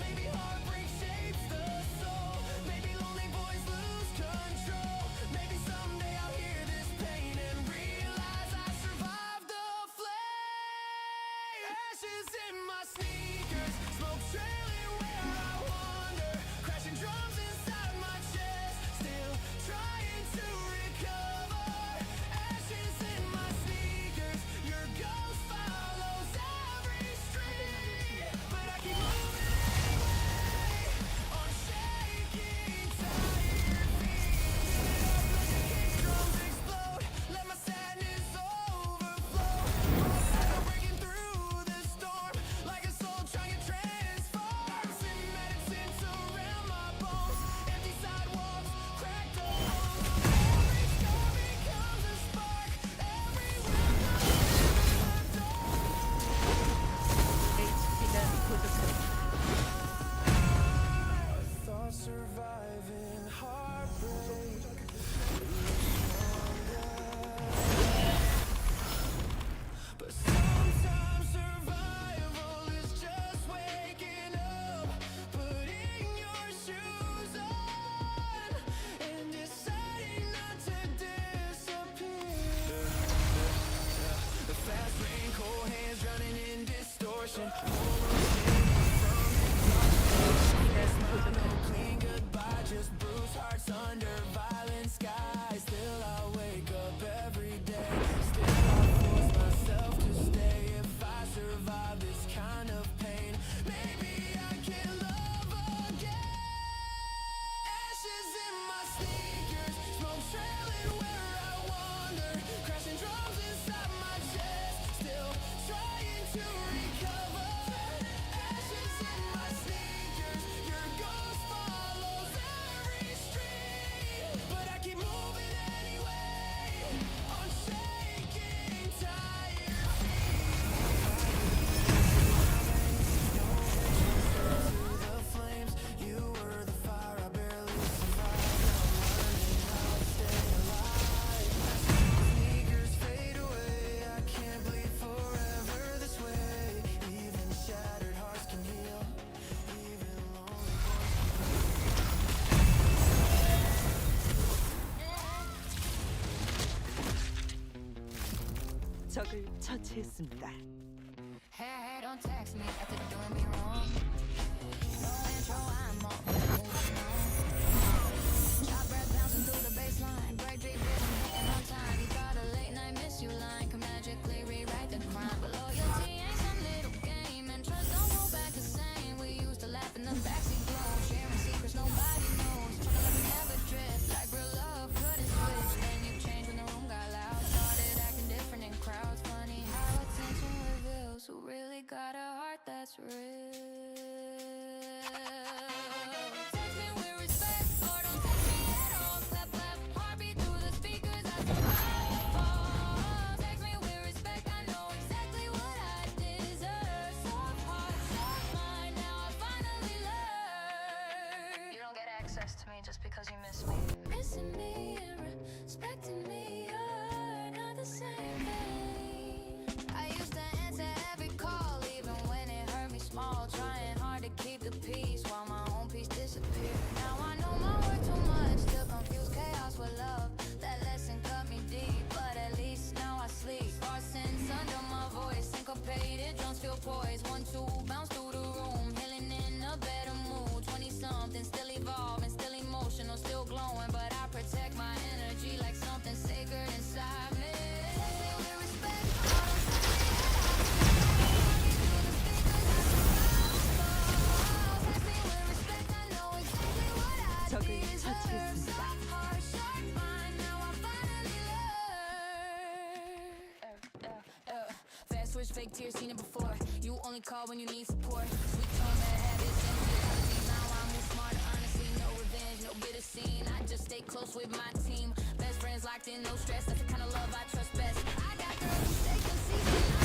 Maybe heartbreak shapes the soul. Maybe lonely boys lose control. Maybe someday I'll hear this pain and realize I survived the flame. Ashes in my sneakers, smoke trailing where I wander. Crashing drums inside my chest, still trying to recover. Ashes in my sneakers, your ghost follows every street. But I keep moving anyway, on shaking, tired feet. Drums explode, let my sadness overflow. I'm breaking through the storm, like a soul trying to transform. Sin medicine surround my bones, empty sidewalks, cracked holes. Every scar becomes a spark, every welcome left HP가 부족합니다. thoughts surviving heartbreak. But sometimes survival is just waking up, putting your shoes on, and deciding not to disappear. The fast rain, cold hands drowning in distortion. Clean goodbye, just bruised hearts under violent skies. Still I wake up every day. Still I force myself to stay. If I survive this kind of pain, maybe I can love again. Ashes in my sneakers, smoke trailing where I wander. Crashing drums inside my chest, still trying to recover. Ashes in my sneakers, your ghost follows every street. But I keep moving anyway, on shaking, tired feet. The flames, you were the fire, I barely survived. Now I'm learning how to stay alive. Sneakers fade away, I can't bleed forever this way. Even shattered hearts can heal, even lonely 적을 처치했습니다. Hey, don't text me after doing me wrong. No intro, I'm on. Chop breath bouncing through the baseline. Breakbeat rhythm hitting on time. You thought a late night miss you line could magically rewrite the crime. But loyalty ain't some little game, and trust don't go back the same. We used to laugh in the backseat glow, sharing secrets nobody knows. Trying to let me never drift like real love couldn't switch. Then you changed when the room got loud. Started acting different in crowds. Funny how attention reveals who really got a heart that's real. Text me with respect, or don't text me at all. Clap, clap, heartbeat through the speakers as the fire falls. Text me with respect, I know exactly what I deserve. Soft heart, soft mind, now I finally learned. You don't get access to me just because you miss me. Missing me and respecting me are not the same thing. I used to answer every call, even when it hurt me small. Trying hard to keep the peace while my own peace disappeared. Now I know my worth too much to confuse chaos with love. That lesson cut me deep, but at least now I sleep. Arsons under my voice, syncopated, drums feel poised. 1, 2, bounce through the room, healing in a better mood. 20-something, still evolving, still emotional, still glowing, but I protect my energy like something sacred inside me. Text me with respect, or don't text me at all. Heartbeat through the speakers as the fire falls. Text me with respect, I know exactly what I 적을 deserve. 처치했습니다. Soft heart, sharp mind, now I finally learn. Fast switch, fake tears, seen it before. You only call when you need support. Sweet tone, bad habits, and reality. Now I move smarter, honestly, no revenge, no bitter scene. I just stay close with my team. Best friends locked in, no stress. That's the kind of love I trust best. I got girls who stay consistent.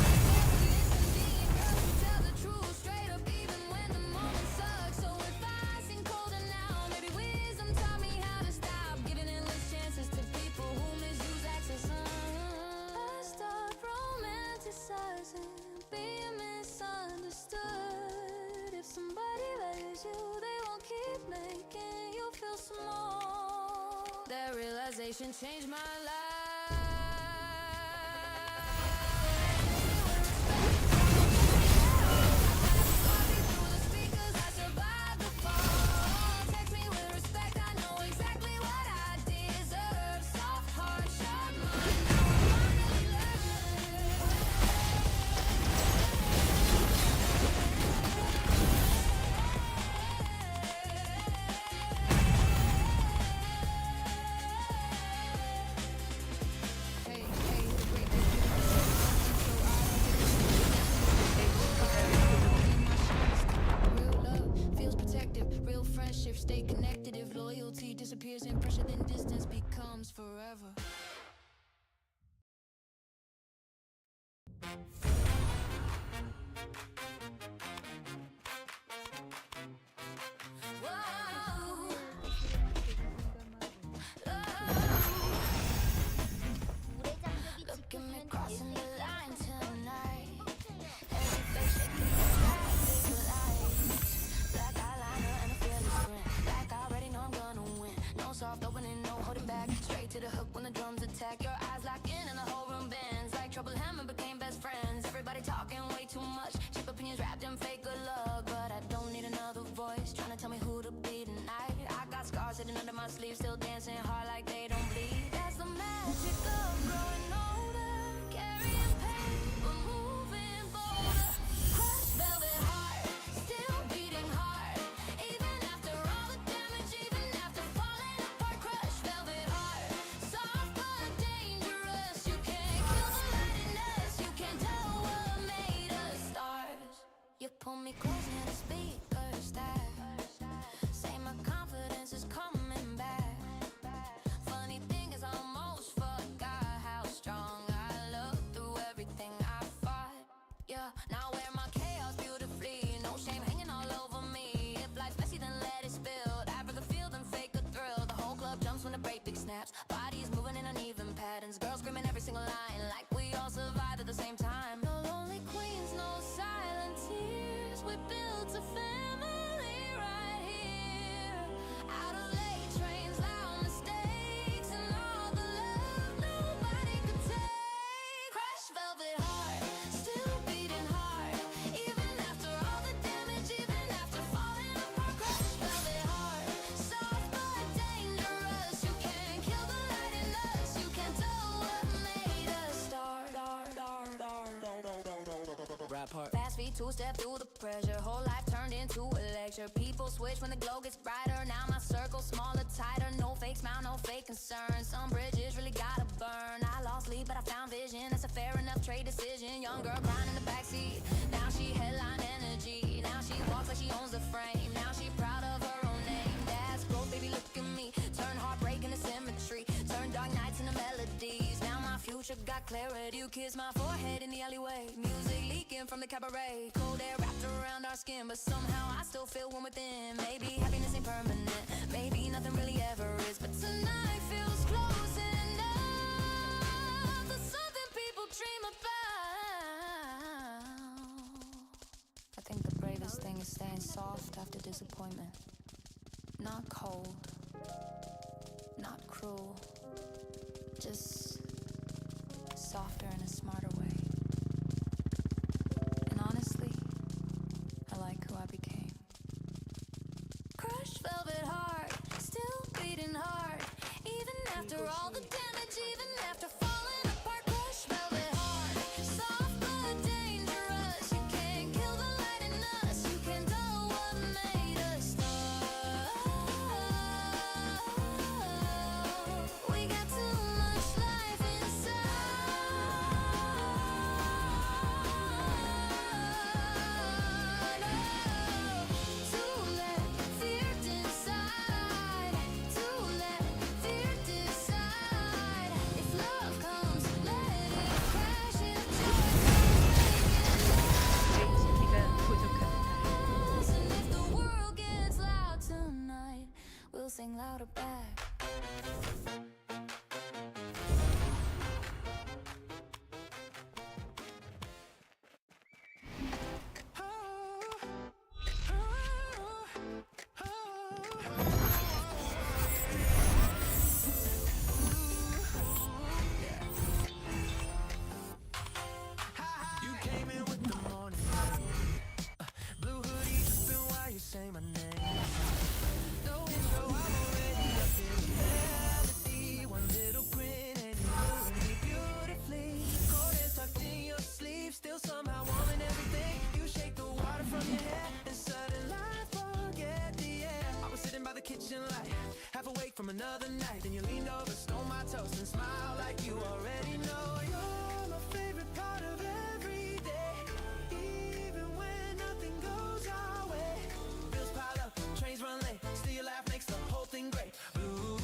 Girls who tell the truth straight up, even when the moment sucks. So if I seem colder now, maybe wisdom taught me how to stop giving endless chances to people who misuse access. I stop romanticizing being misunderstood. If somebody values you, they won't keep making you feel small. That realization changed my life. Stay connected. If loyalty disappears in pressure, then distance becomes forever. Look at me crossing the line tonight. Every face shaking the lights. Black eyeliner and a fearless grin. Like I already know I'm gonna win. No soft opening, no holding back. Straight to the hook when the drums attack. Your eyes lock in and the whole room bends. Like trouble him and became best friends. Everybody talking way too much. Cheap opinions wrapped in fake good luck. But I don't need another voice trying to tell me who to be tonight. I got scars sitting under my sleeve, still dancing hard like they don't bleed. That's the magic of growing older. Carrying pain, but moving bolder. Crushed velvet heart, still beating hard. Even after all the damage, even after falling apart. Crushed velvet heart, soft but dangerous. You can't kill the light in us. You can't tell what made us stars. You pull me close near the speaker stack. Say my confidence is coming back. Funny thing is I almost forgot how strong I look through everything I fought. Yeah, now I wear my chaos beautifully. No shame hanging all over me. If life's messy, then let it spill. I'd rather feel than fake a thrill. The whole club jumps when the breakbeat snaps. Bodies moving in uneven patterns. Girls screaming every single line like we all survived at the same time. No lonely queens, no silent tears. We built a family right here. Out of late trains, loud mistakes, and all the love nobody could take. Crushed velvet heart, still beating hard. Even after all the damage, even after falling apart. Crushed velvet heart, soft but dangerous. You can't kill the light in us. You can't tell what made us start. Rap part. Fast feet, two-step through the pressure. Whole life turned into a lecture. People switch when the glow gets brighter. Now my circle smaller, tighter. No fake smile, no fake concern. Some bridges really gotta burn. I lost sleep, but I found vision. That's a fair enough trade decision. Young girl crying in the backseat. Now she headline energy. Now she walks like she owns the frame. Now she proud of her own name. That's growth, baby, look at me. Turn heartbreak into symmetry. Turn dark nights into melodies. Now my future got clarity. You kiss my forehead in the alleyway. Music leaking from the cabaret. Cold air wrapped around our skin, but somehow I still feel warm within. Maybe happiness ain't permanent. Maybe nothing really ever is. But tonight feels close enough. There's something people dream about. I think the bravest thing is staying soft after disappointment. Not cold, not cruel, just softer in a smarter way. And honestly, I like who I became. Crushed velvet heart, still beating hard. Even after all the damage, even after falling apart. Crushed velvet heart, soft but dangerous. You can't kill the light in us. You can't tell what made us start. We got too much life inside. To let fear inside. To other night, then you leaned over, stole my toast, and smiled like you already know. You're my favorite part of every day, even when nothing goes our way. Bills pile up, trains run late, still your laugh makes the whole thing great. Blue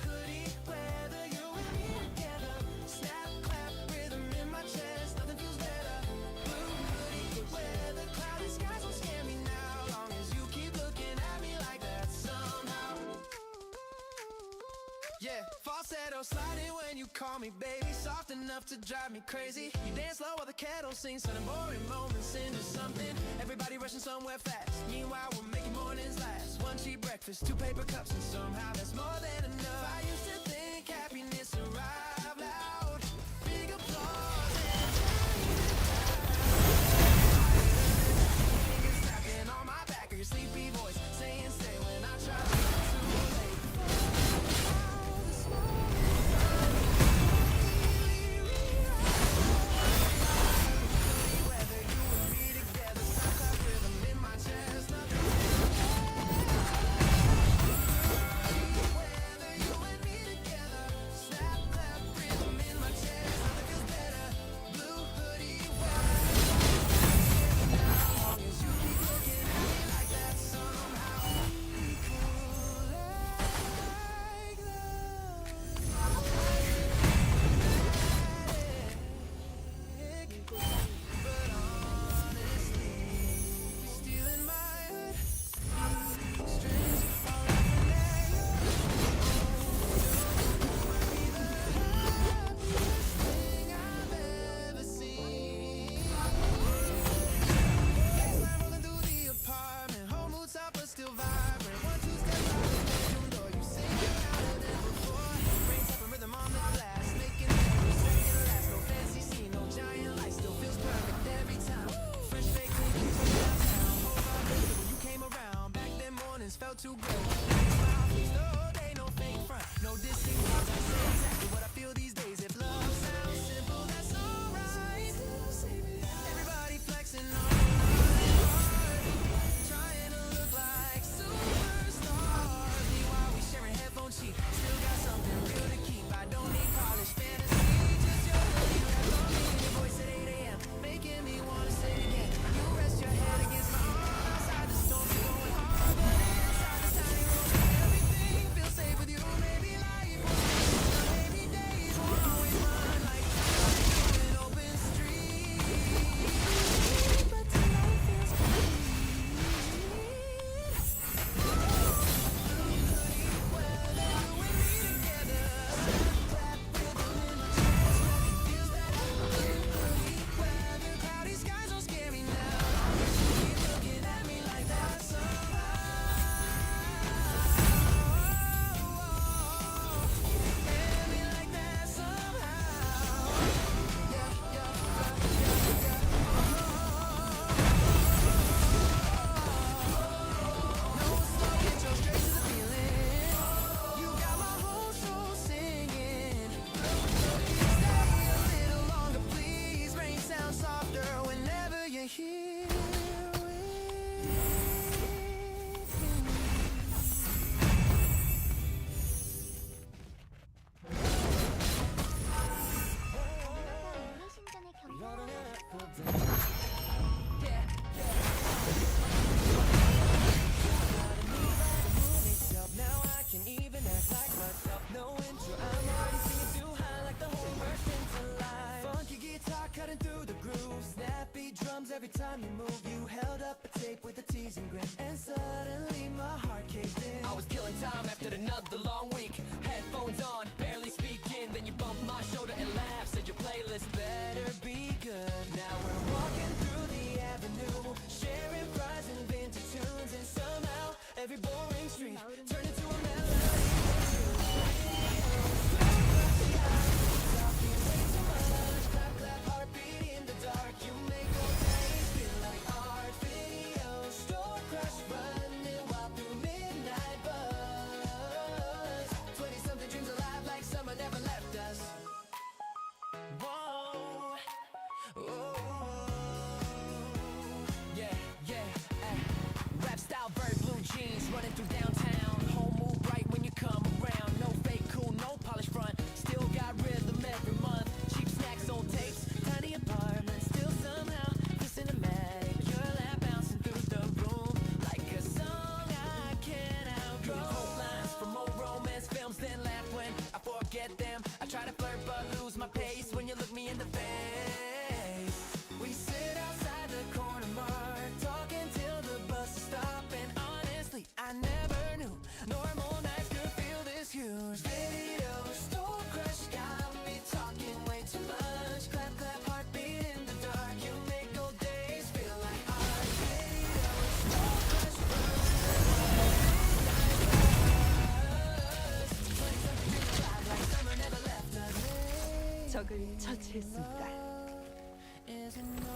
hoodie weather, you and me together. Snap, clap, rhythm in my chest, nothing feels better. Blue hoodie weather, cloudy skies won't scare me now, long as you keep looking at me like that somehow. Yeah, falsetto sliding when you call me baby, soft enough to drive me crazy. You dance slow while the kettle sings, turning boring moments into something. Everybody rushing somewhere fast, meanwhile we're making mornings last. One cheap breakfast, 2 paper cups, and somehow that's more than enough. I used to think happiness arrived loud, big applause and fingers tapping on my back, or your sleepy voice saying stay when I try to get too late. Whether you and me together, sound like rhythm in my chest, nothing. Whether you and me together, snap, clap, rhythm in my chest, nothing feels better. Blue hoodie weather, long as you keep looking at me like that somehow. We cool like but honestly, stealing my hood, strings are laughing at you. Might be the happiest thing I've ever seen. Baseline rolling through the apartment, whole mood top but still vibrant. 1, 2 steps out the bedroom door, you sing it louder than before. Brain tapping rhythm on the glass, making memories second last. No fancy scene, no giant light, still feels perfect every time. Fresh fake clean keeps me downtown. Whole vibe lifted when you came around. Back then mornings felt too great. Smile, please, no day, no fake front, no dissing words. I say exactly what I feel these days. If love sounds simple, that's alright. Everybody flexing on trying to look like superstars. Meanwhile, we sharing headphone cheap. Still got something real to keep. I don't need polished fantasy, just your hoodie wrapped on me and your voice at 8 a.m. making me wanna say it again. You rest your head against my arm. Outside the storm, you're going hard, but inside this tiny room, everything feels safe with you. Maybe life will change, maybe days won't always run like an open street. But tonight feels complete. Cloudy skies don't scare me now. Keep looking at me like that somehow. At me like that somehow. No slow intro, straight to the feeling. You got my whole soul singing. Stay a little longer, please. Rain sounds softer whenever you're here with me. Now I can even act like myself. No intro, I'm already singing too high, like the whole burst into life. Funky guitar cutting through the groove, snappy drums every time you move. You held up a tape with a teasing grin, and suddenly my heart caved in. I was killing time after another long week. Headphones on, barely speaking. Then you bumped my shoulder and laughed. Said your playlist better be good. Now we're walking through the avenue, sharing fries and vintage tunes, and somehow every boring street turned into a melody. Talking way too much, clap, clap, heartbeat in the dark. You make old days feel like art videos. Store crush running wild through midnight buzz. 20-something dreams alive get them. I try to flirt but lose my pace when you look me in the face. We sit outside the corner mart, talking till the bus stop. And honestly, I never knew normal nights could feel this huge. Video store crush got me talking way too much. Clap, clap, heartbeat in the dark. You make old days feel like art. Video store crush burns like summer never left us. 적을 처치했습니다. Isn't no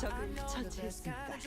적을 처치했습니다.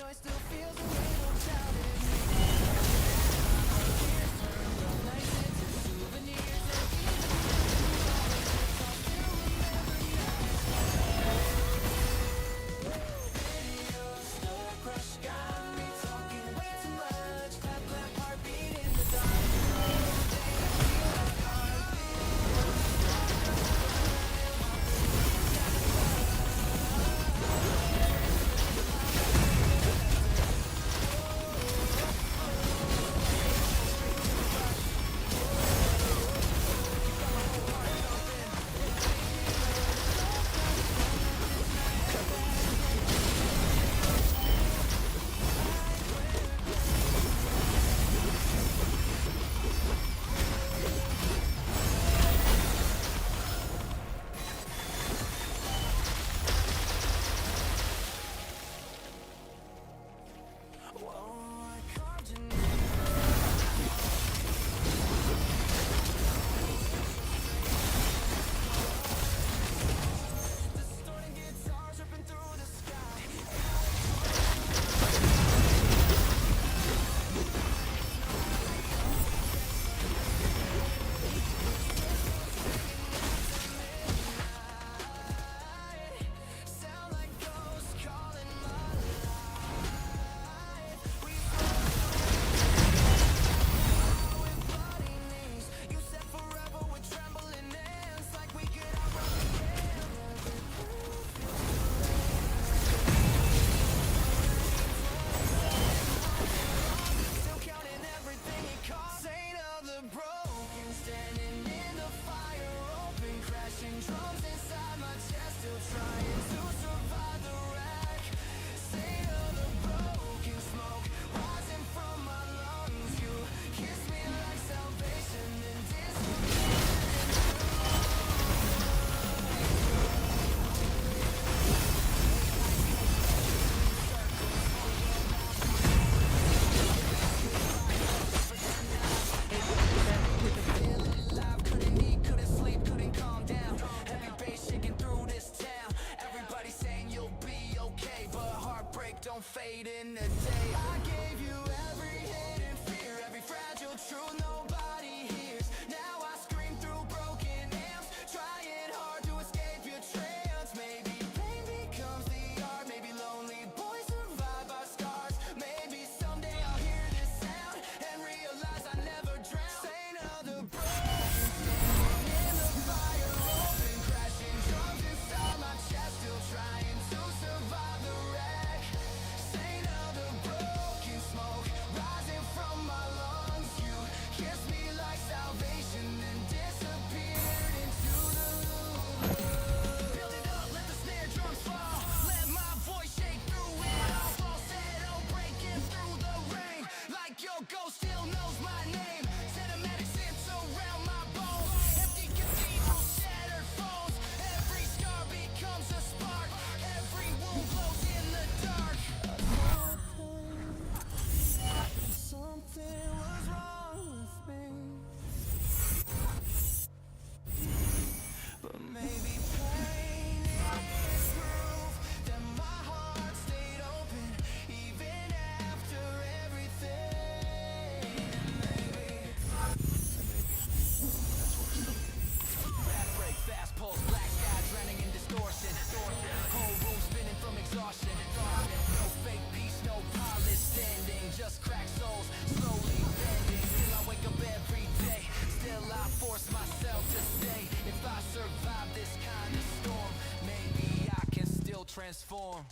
form.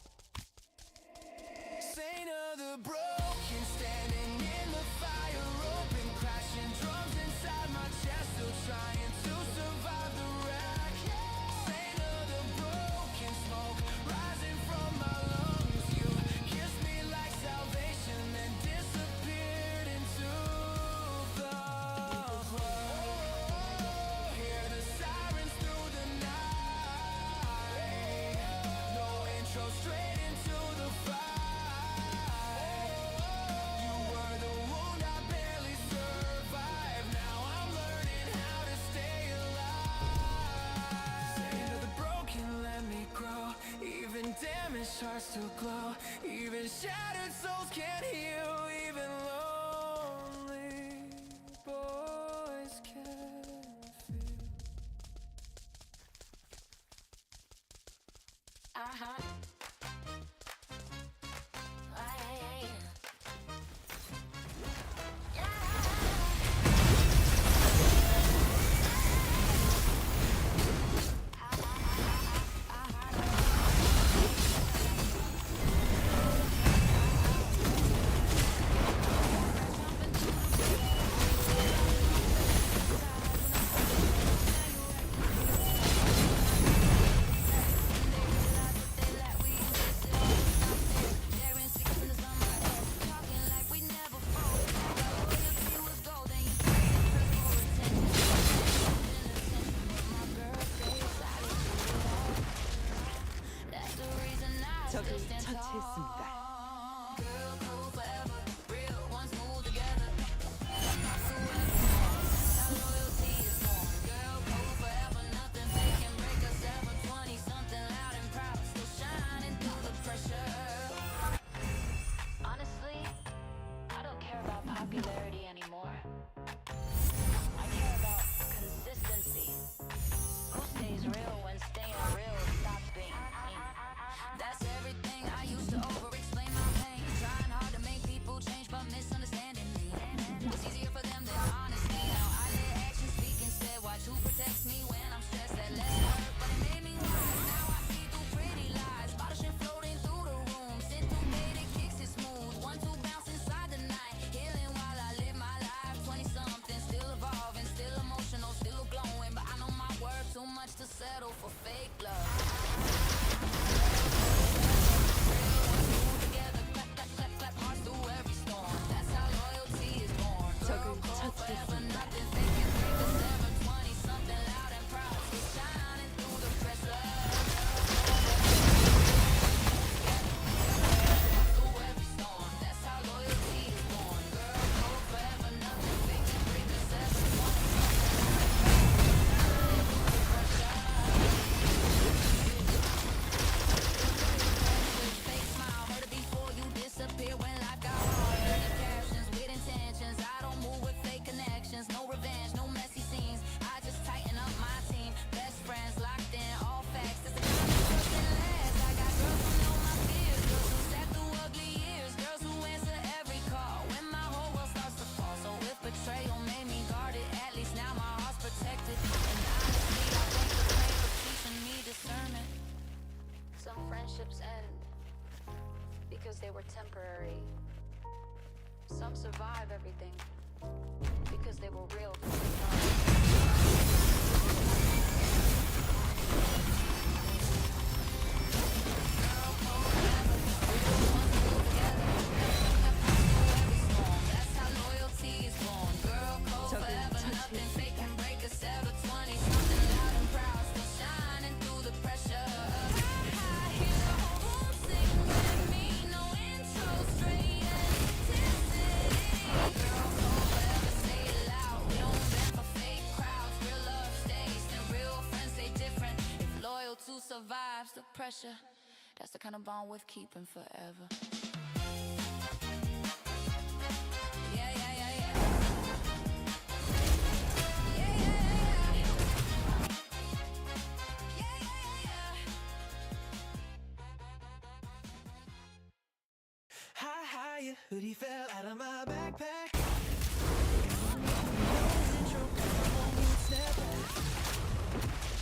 Saint of the broken, standing in the fire, open, crashing drums inside my chest, still trying to survive the wreck. Saint of the broken, smoke rising from my lungs. You kissed me like salvation, then disappeared into the flood. Hear the sirens through the night. No intro, straight into the fight. You were the wound I barely survived. Now I'm learning how to stay alive. Saint of the broken, let me grow. Even damaged hearts still glow. Even shattered souls can't heal. Even lonely boys can feel. 적을 처치했습니다. Honestly, I don't care about popularity anymore. I care about consistency. Who stays real when staying real stops being me? That's everything I used to over-explain my pain. Trying hard to make people change but misunderstanding me. Was easier for them than honesty. Now I let actions speak instead. Watch who protects me when I'm stressed. That less hurt, but it made me wise. Now I see through pretty lies. Polishing floating through the room. Sit through faded kicks it smooth. 1-2 bounce inside the night. Healing while I live my life. 20-something, still evolving, still emotional, still glowing. But I know my worth too much to settle for fake love. 적을 처치했습니다. No revenge, no messy scenes. I just tighten up my team. Best friends locked in, all facts. It's the kind of trust that lasts. I got girls who know my fears, girls who sat through ugly years, girls who answer every call when my whole world starts to fall. So if betrayal made me guarded, at least now my heart's protected. And honestly, I thank the pain for teaching me discernment. Some friendships end because they were temporary. Some survive everything because they were real. That's how loyalty is born. Girl, cold 적을 forever, nothing 처치했습니다. fake can break us ever. 20-something loud and proud, still shining through the pressure. I hear the whole room sing with me, no intro, straight authenticity. Girl, cold forever, say it loud. We don't bend for fake crowds. Real love stays, and real friends stay different. If loyalty survives the pressure, that's the kind of bond worth keeping forever. Yeah, yeah, yeah, yeah. Yeah, yeah, yeah, yeah. Yeah, yeah, yeah, yeah. Hi, your hoodie fell out of my backpack.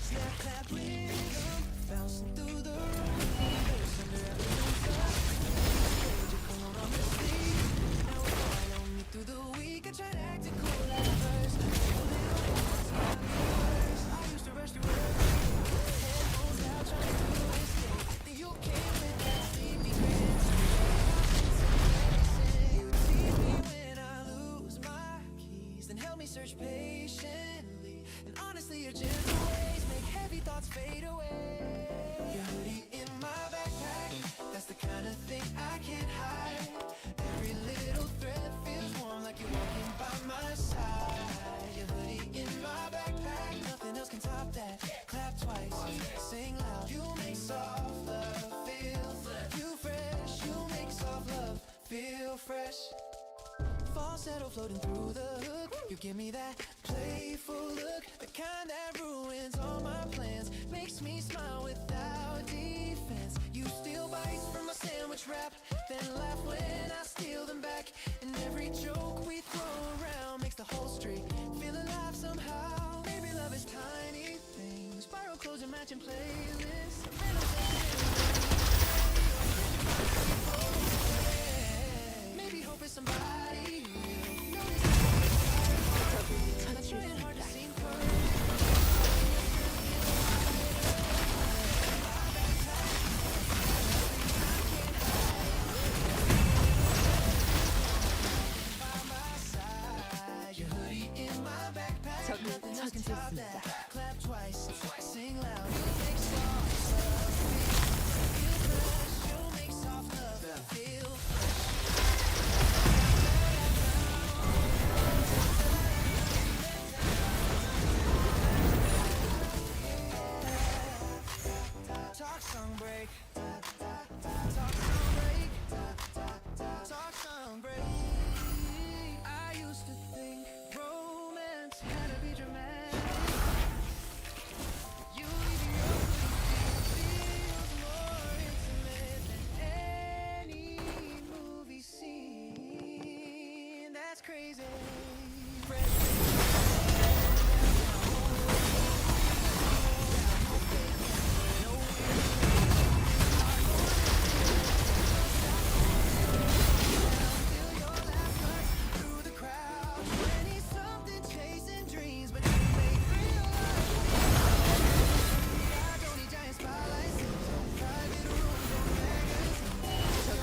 Snap, clap, rhythm, bouncing through the room. There's some Through the week I tried acting cool at first. I used to rush to work, headphones out trying to escape. Then you came with that sleepy grin. You tease me when I lose my keys, then help me search patiently. And honestly, your gentle ways make heavy thoughts fade away. Your hoodie in my backpack, that's the kind of thing I can't hide. Every little thread feels warm like you're walking by my side. Your hoodie in my backpack, nothing else can top that. Clap twice, sing loud. You make soft love feel you fresh. You make soft love feel fresh. Falsetto floating through the hook. You give me that playful look, the kind that ruins all my plans, makes me smile without defense. You steal bites from my sandwich wrap, then laugh when I steal them back. And every joke we throw around makes the whole street feel alive somehow. Baby, love is tiny things, borrow clothes and matching playlists. Maybe hope it's somebody new. Notice I'm trying hard to seem perfect. 적을 처치했습니다. Clap twice, sing loud. You make soft love feel fresh. You make soft love feel talk song break. Talk song break. Talk song break. I used to think romance had to be dramatic. You leaving your feels more intimate than any movie scene. That's crazy. Through the crowd, 20-something chasing dreams, but you make real life. I don't need giant spotlights, private rooms or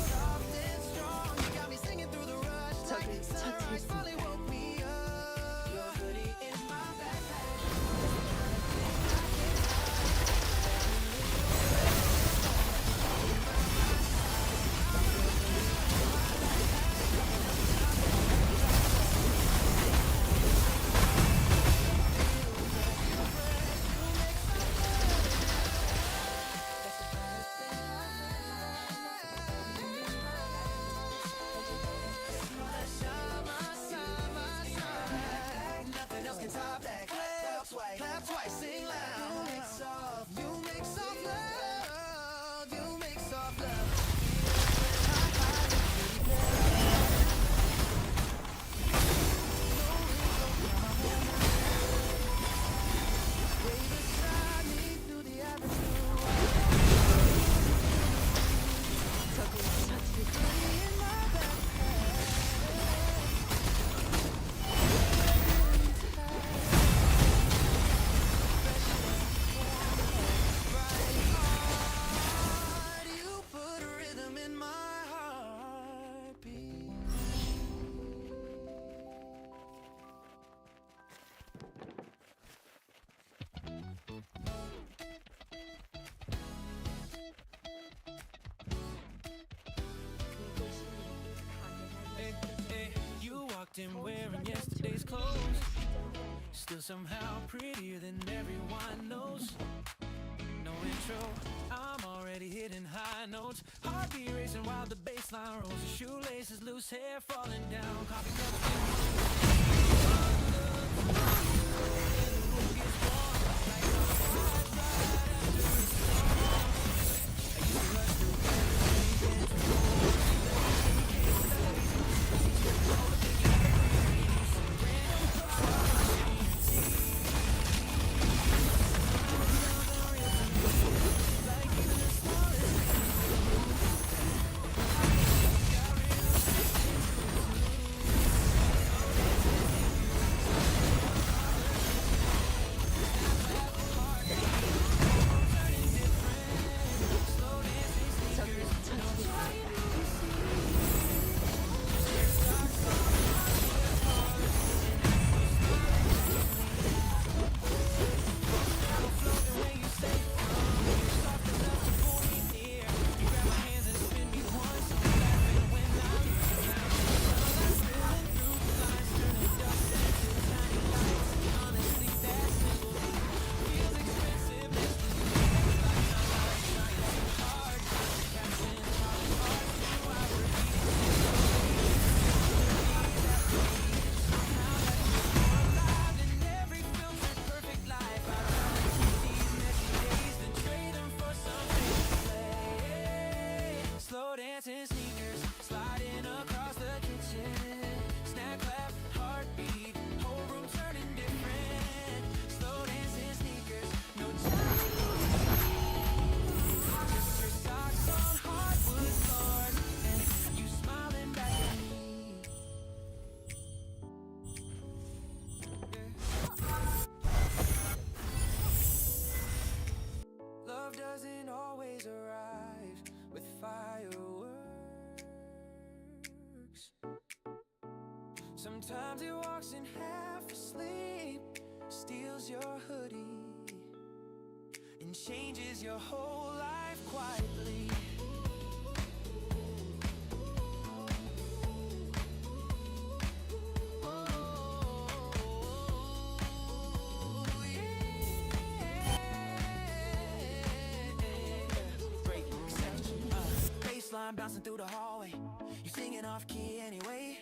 soft and strong. You got me singing through the rush like 적을 sunrise finally 처치했습니다. woke me up. Your hoodie in my backpack. Nothing else can top that. Clap twice, sing loud. You make soft love. You make soft love. Way beside me through the avenue. 적을 처치했습니다. In my backpack. You put a rhythm in my heartbeat. Hey, you walked in wearing yesterday's clothes, still somehow prettier than everyone knows. No intro, I'm already hitting high notes. Heartbeat racing while the bassline rolls. Shoelaces loose, hair falling down. Coffee cups. Sometimes it walks in half asleep, steals your hoodie, and changes your whole life quietly. Baseline bouncing through the hallway, you singing off key anyway.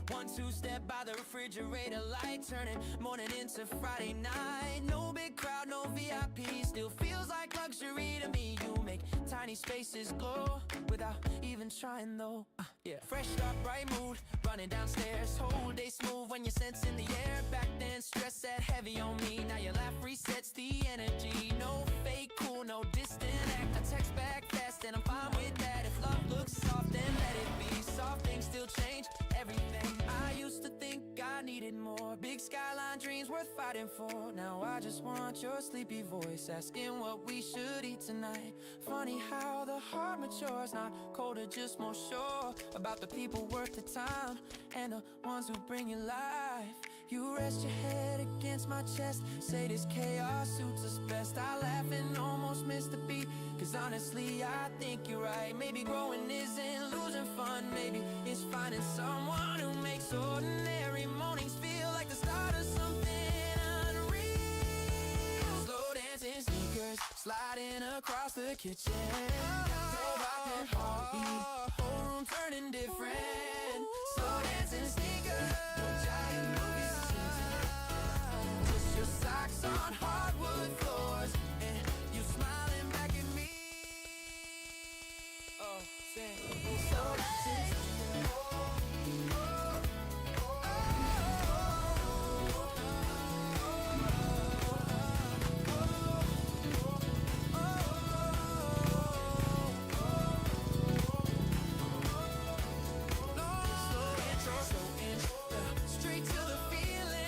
1-2 step by the refrigerator, light turning morning into Friday night. No big crowd, no VIP, still feels like luxury to me. You make tiny spaces glow without even trying though. Yeah, fresh start, bright mood, running downstairs, whole day smooth when you're sensing the air. Back then stress sat heavy on me, now your laugh resets the energy. No fake cool, no distant act, I text back fast and I'm fine with that. If love looks soft, then let it be. Soft things still change everything. I used to think I needed more, big skyline dreams worth fighting for. Now I just want your sleepy voice asking what we should eat tonight. Funny how the heart matures, not colder, just more sure about the people worth the time and the ones who bring you life. You rest your head against my chest, say this chaos suits us best. I laugh and almost miss the beat, cause honestly I think you're right. Maybe growing isn't losing fun, maybe it's finding someone who makes ordinary mornings feel like the start of something unreal. Slow dancing sneakers, sliding across the kitchen, robot and heartbeat, whole room turning different. Slow dancing sneakers, no giant movie scenes, just your socks on hardwood floors and you smiling back at me. Oh, sing. Slow dancing. Straight to the feeling.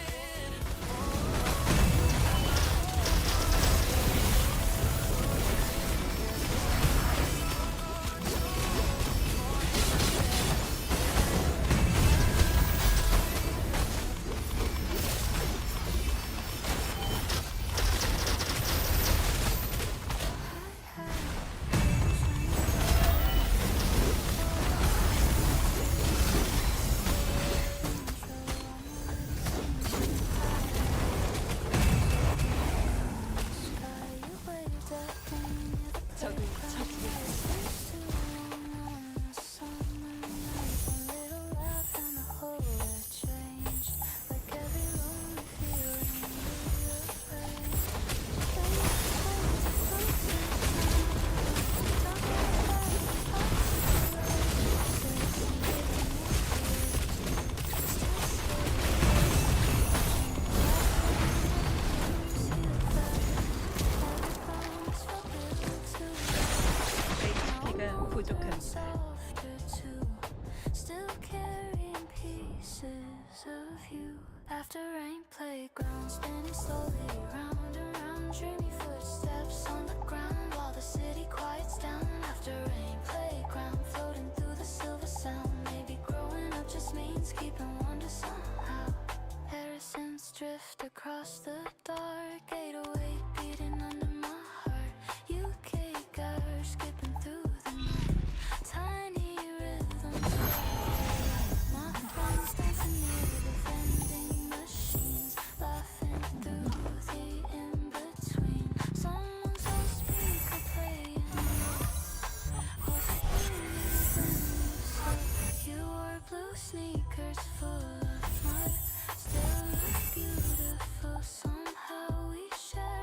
적을 처치했습니다. AIT가 부족합니다. Still carrying pieces of you. After rain, playground, spinning slowly round and round. Dreamy footsteps on the ground while the city quiets down. After rain, playground, floating through the silver sound. Maybe growing up just means keeping wonder somehow. Harrisons drift across the dark, 808 beating under my heart. UK girls skipping through the night, tiny rhythms. My friends dancing near the vending machines, laughing through the in-between. Someone's on speaker playing. Was it you wore blue sneakers full of mud? Still look beautiful, somehow we share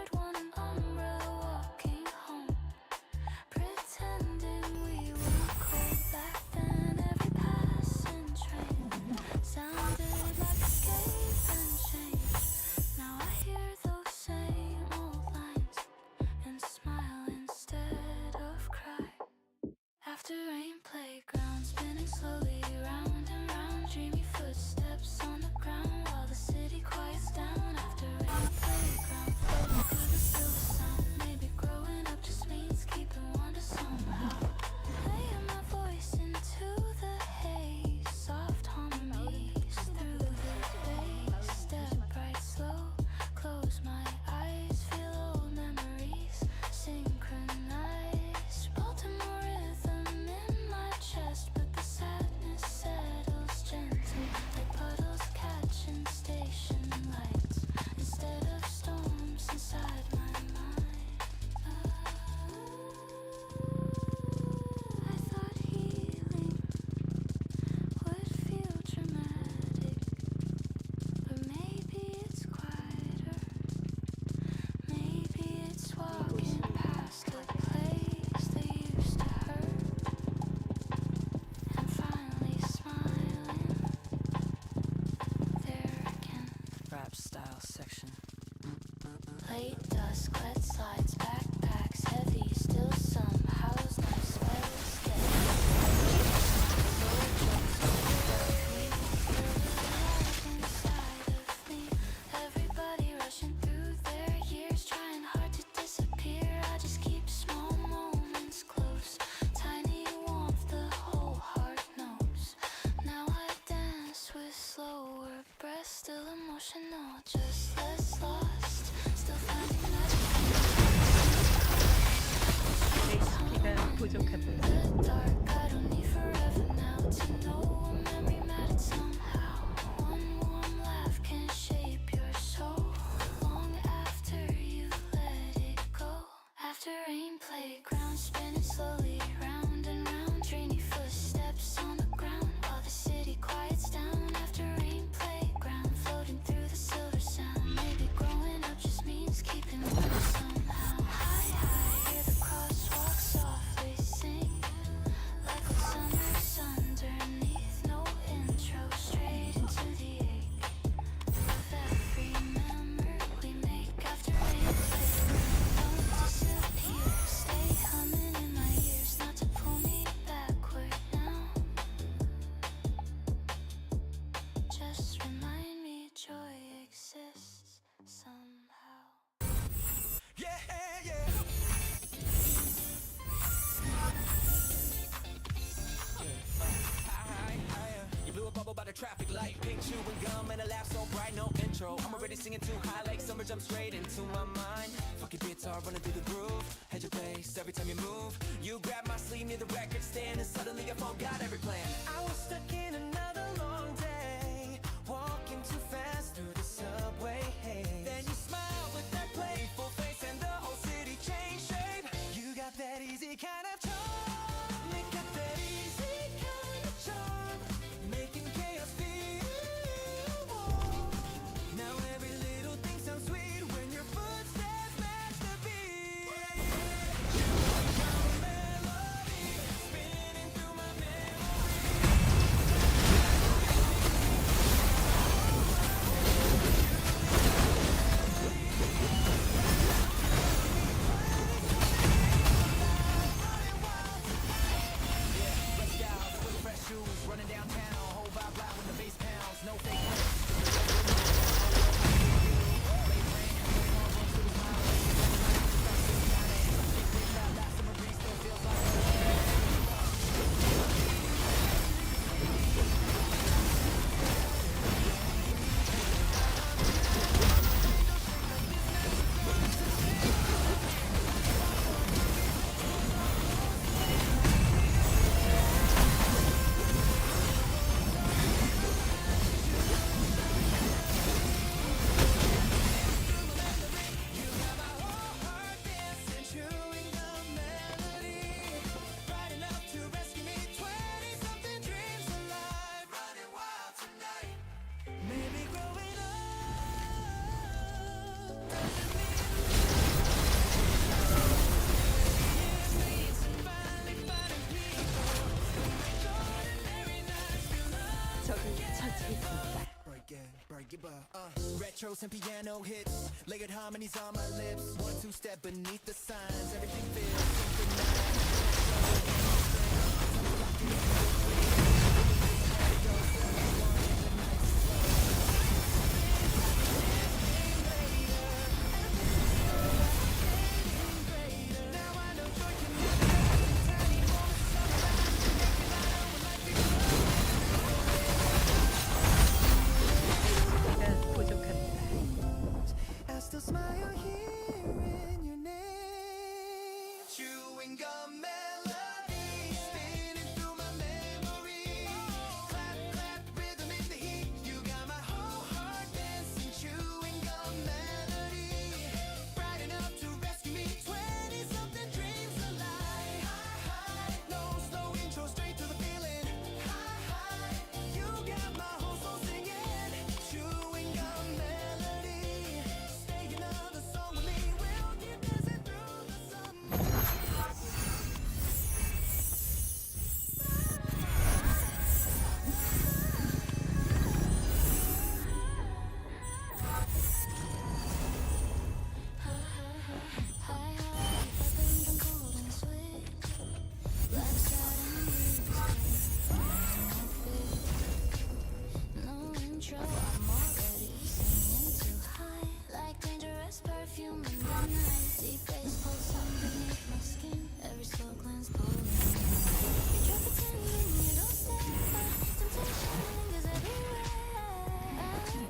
after rain, playground spinning slowly round and round. Trainy footsteps on the ground while the city quiets down. After rain, playground floating through the silver sound. Maybe growing up just means keeping warm somehow. High, high, hear the crosswalk softly sing like a summer's underneath. No intro, straight into the ache of every memory we make after rain. Don't disappear, stay humming in my ears, not to pull me backward now. Just remind me joy exists somehow. Yeah, yeah. You blew a bubble by the traffic light. Pink chewing gum and a laugh so bright, no intro. I'm already singing too high like summer jump straight into my mind. Fucking guitar running through the groove. Head your bass every time you move. You grab my sleeve near the record stand and suddenly I forgot every plan. I was stuck in another long day, walking too fast through the subway haze. Then you smiled with that playful face and the whole city changed shape. You got that easy kind of charm. You got that easy kind of charm, making chaos feel warm. Now every little thing sounds sweet when your footsteps match the beat. You become a melody, spinning through my fresh shoes, running downtown, whole vibe loud when the bass pounds, no fake. 저도 찾겠습니다. Retros and piano hits, layered harmonies on my lips. 1-2 step beneath the signs, everything feels synchronized. 제가 부족합니다. I still smile hearing your name. Chewing gum melody, spinning through my memory. Clap, clap, rhythm in the heat. You got my whole heart dancing. Chewing gum melody, bright enough to rescue me. 20-something dreams alive. High, high, no slow intro, straight to the feeling. High, high, you got my whole soul singing. Chewing gum melody, stay another song with me. We'll keep dancing through the sun. High, high, feathers and cold and sweet. Black satin music, no intro, I'm already singing too high, like dangerous perfume in the night. Deep bass pulse underneath my skin, every slow glance pulling me. You drop a 10 and you don't stare. Temptation lingers everywhere.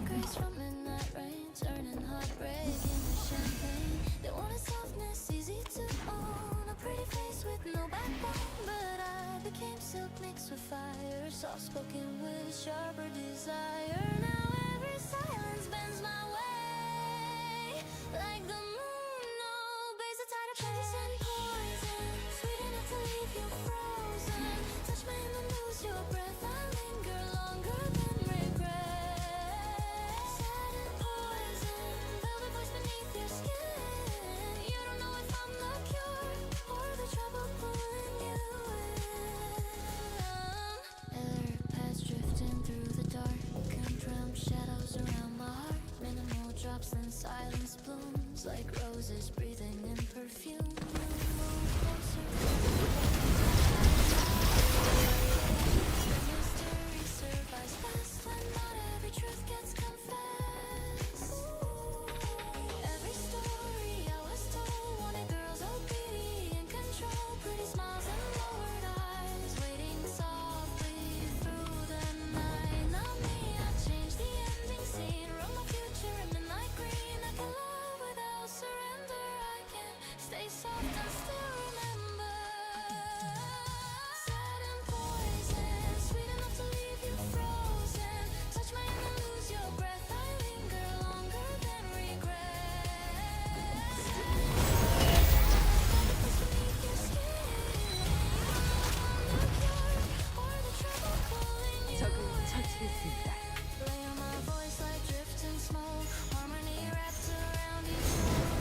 Grace from midnight rain, turning heartbreak into champagne. They wanted softness, easy to own. A pretty face with no backbone, but I became silk mixed with fire. Soft spoken with sharper desire. Now every silence bends my way, like the moon obeys the tide of Poison, sweet enough to leave you frozen. Touch my hand and lose your breath. I linger longer than regret. Sad and poison, velvet voice beneath your skin. You don't know if I'm the cure or the trouble pulling you in. Air paths drifting through the dark, and drown shadows around my heart. Minimal drops and silence blooms like roses breathing in perfume. You move closer. Mystery survives best when not every truth gets confessed. Every story I was told wanted girls obedient, control, pretty smiles and lowered eyes, waiting softly through the night. Not me, I changed the ending scene, wrote my future in midnight green. I can love without surrender. I can stay soft and still remember. Sad and poison, sweet enough to leave you frozen. Touch my hand and lose your breath. I linger longer than regret. Beneath your skin, the cure or the trouble pulling you 적을 in. 처치했습니다. Lay on my voice like drifting smoke, harmony wrapped around each note.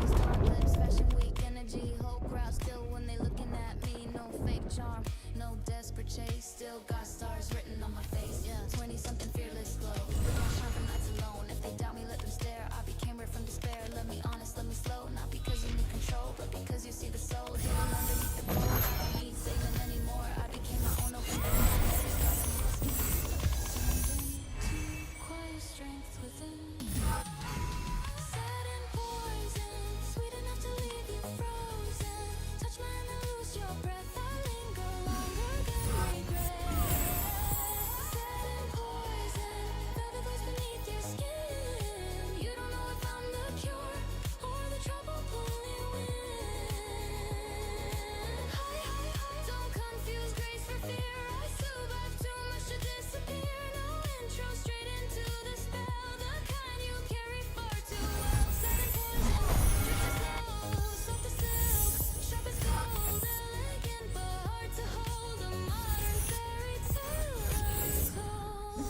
So lips, fashion week energy, whole crowd still when they looking at me. No fake charm, no desperate chase, still got stars written on my face. Yeah, 20-something fearless glow. I shine for nights alone. If they doubt me, let them stare. I became rid from despair. Let me honest, let me slow. Not because you need control, but because you see the soul hidden underneath the gold. I don't need saving anymore. I became my own open door. Every scar beneath the skin turned into quiet strength within. Sad and poison, sweet enough to leave you frozen. Touch my hand and lose your breath. I linger longer than regret. Sad and poison, velvet voice beneath your skin. You don't know if I'm the cure or the trouble pulling you in. Don't confuse grace for fear. I survived too much to disappear. No intro, straight into the spell, the kind you carry far too well. Sad and poison, drift as slow, soft as silk, sharp as gold, elegant but hard to hold. A modern fairy tale untold.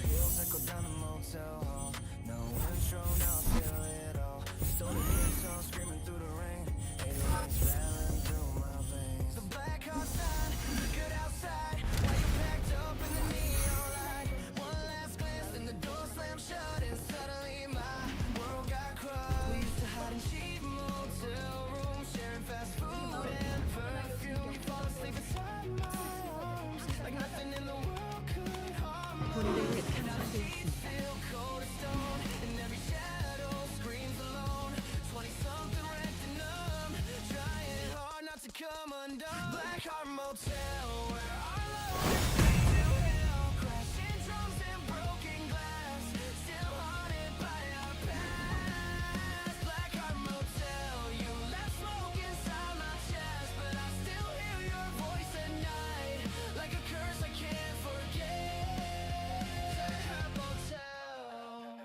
Heels echo down the motel hall. No intro, now I feel it all. Stolen hit song screaming through the rain. 808s rattling through my veins. The black heart sign, look good outside. While you packed up in the neon light. One last glance, then the door slammed shut, and suddenly my world got crushed. We used to hide in cheap motel rooms, sharing fast food and perfume. You fall asleep inside my arms, like nothing in the world could harm me. 본대에 탐사되었습니다. Feel cold as stone, and every shadow screams alone. 20-something wrecked and numb, trying hard not to come undone. Black Heart Motel, where our love is straight to hell. Crashing drums and broken glass, still haunted by our past. Black Heart Motel, you left smoke inside my chest, but I still hear your voice at night, like a curse I can't forget. Black Heart Motel.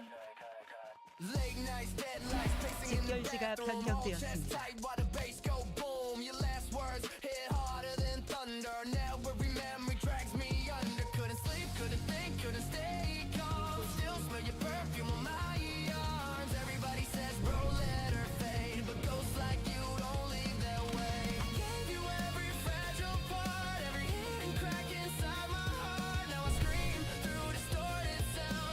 Late nights, deadlights, pacing in the 집결지가 bathroom, 변경되었습니다. chest tight while the bass go boom. Your last words hit harder than thunder. Now every memory drags me under. Couldn't sleep, couldn't think, couldn't stay calm. Still smell your perfume on my arms. Everybody says, bro, let her fade, but ghosts like you don't leave that way. Gave you every fragile part, every hidden crack inside my heart. Now I scream through distorted sound.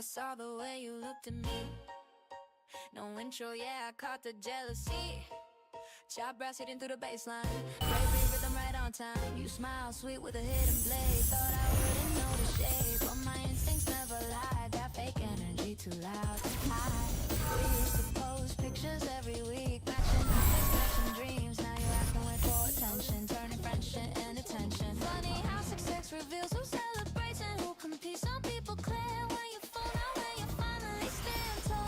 I saw the way you looked at me. No intro, yeah, I caught the jealousy. Chop brass hitting through the baseline. Bravery rhythm right on time. You smile sweet with a hidden blade. Thought I wouldn't know the shade, but my instincts never lie. That fake energy too loud to hide. We used to post pictures every week, matching eyes, matching dreams. Now you're asking way for attention, turning friendship into tension. Funny how success reveals who celebrates and who competes. Some people clear when you fall out, when you finally stand tall.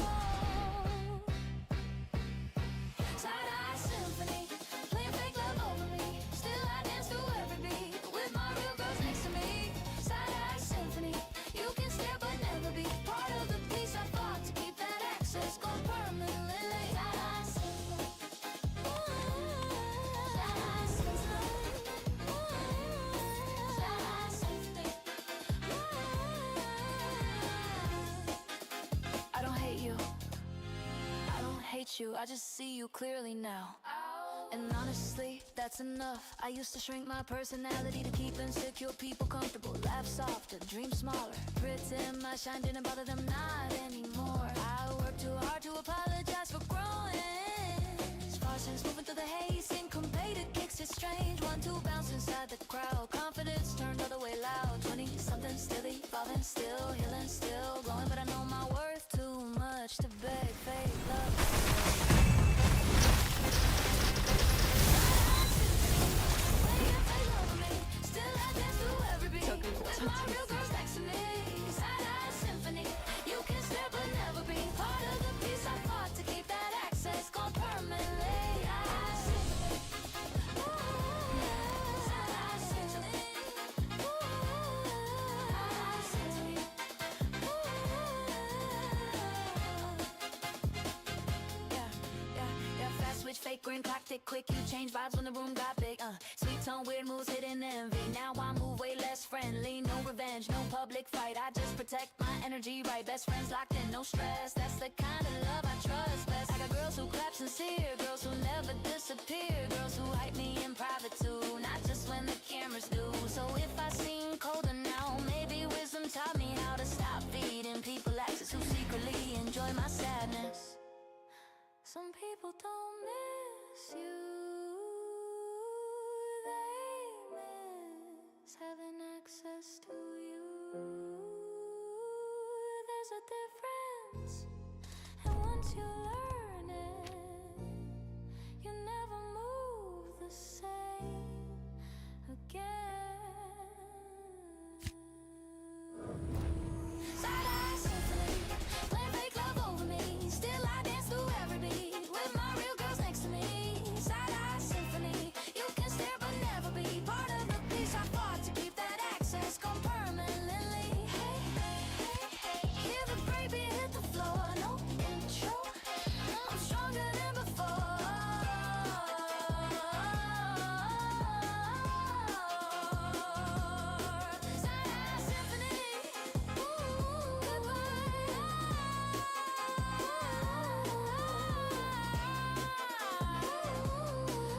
Side-eye symphony, playing fake love over me. Still I dance to every beat with my real girls next to me. Side-eye symphony, you can stare but never be part of the piece I fought to keep that access going permanently. Side-eye symphony, side-eye symphony, side-eye symphony. I don't hate you, I don't hate you, I just see you clearly now. And honestly, that's enough. I used to shrink my personality to keep insecure people comfortable. Laugh softer, dream smaller. Pretend my shine didn't bother them, not anymore. I work too hard to apologize for growing. Far since moving through the haze, syncopated kicks, it's strange. 1-2 bounce inside the crowd. Confidence turned all the way loud. 20-something, still evolving, still healing, still glowing. But I know my worth too much to beg fake love. Fake green tactic, quick you change vibes when the room got big. Sweet tone, weird moves, hidden envy. Now I move way less friendly. No revenge, no public fight. I just protect my energy right. Best friends locked in, no stress. That's the kind of love I trust best. I got girls who clap sincere, girls who never disappear, girls who hype me in private too, not just when the cameras do. So if I seem colder now, maybe wisdom taught me how to stop feeding people access who secretly enjoy my sadness. Some people don't miss you, they miss having access to you. There's a difference, and once you learn it, you never move the same again. Side-eye symphony, playing fake love over me. Still I dance through every beat with my real girls next to me. Side-eye symphony, you can stare but never be part of the piece I fought to keep that access going permanently. Hey, hey, hey, hey, hear the breakbeat hit the floor. No intro, I'm stronger than before. Side-eye symphony, ooh, goodbye.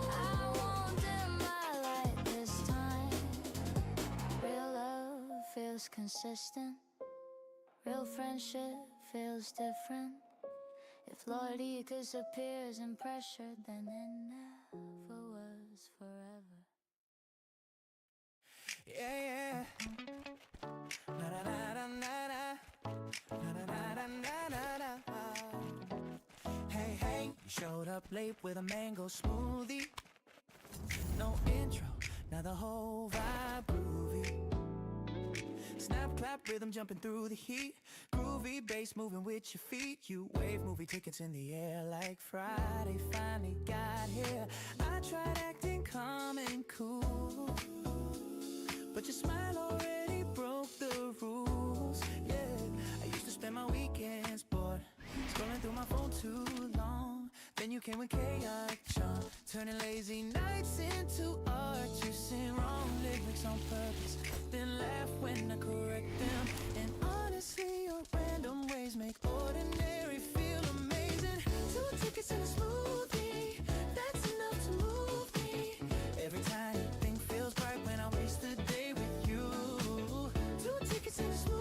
I won't dim my light this time. Real love feels consistent. Real friendship feels different. If loyalty disappears in pressure, then it never was forever. Yeah, yeah. Na na na na na na. Na na na na na na na. Hey, hey, you showed up late with a mango smoothie. No intro, now the whole vibe groovy. Snap, clap, rhythm jumping through the heat. Groovy bass moving with your feet. You wave movie tickets in the air like Friday finally got here. I tried acting calm and cool, but your smile already broke the rules. Yeah, I used to spend my weekends bored, scrolling through my phone too long. Then you came with chaotic charm, turning lazy nights into art. You sing wrong lyrics on purpose, then laugh when I correct them. And honestly, your random ways make ordinary feel amazing. 2 tickets and a smoothie, that's enough to move me. Every time you think feels bright when I waste the day with you. 2 tickets and a smoothie.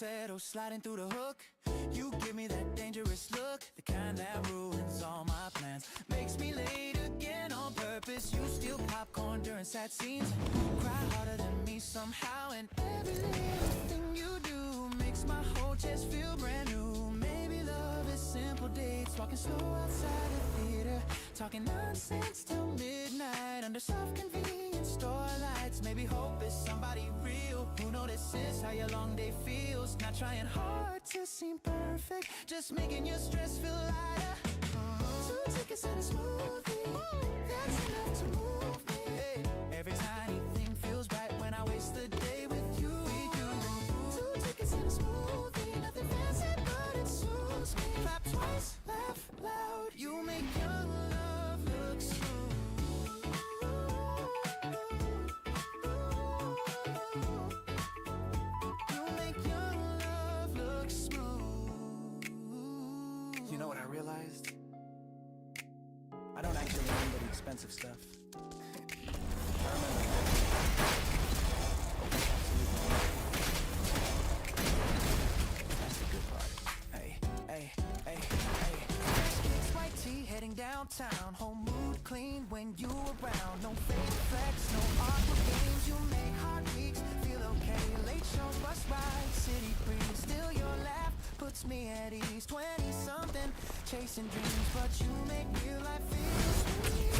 falsetto sliding through the hook. You give me that dangerous look, the kind that ruins all my plans. Makes me late again on purpose. You steal popcorn during sad scenes, cry harder than me somehow. And every little thing you do makes my whole chest feel brand new. Maybe love is simple dates, walking slow outside the theater, talking nonsense till midnight under soft convenience store lights. Maybe hope is somebody real who notices how your long day feels. Not trying hard to seem perfect, just making your stress feel lighter. 2 tickets and a smoothie, that's enough to move me. Hey, every tiny thing feels right when I waste the day with you. 2 tickets and a smoothie, nothing fancy but it suits me. Clap twice, laugh loud, you make young love look smooth. You make young love look smooth. You know what I realized? I don't actually remember the expensive stuff. I remember that's the good part. Hey, hey, hey, hey. Kicks, white tee, heading downtown. Whole mood clean when you around. No fake flex, no awkward games. You make hard weeks feel okay. Late shows, bus ride, city breeze. Still your laugh puts me at ease. 20-something, chasing dreams, but you make real life feel sweet.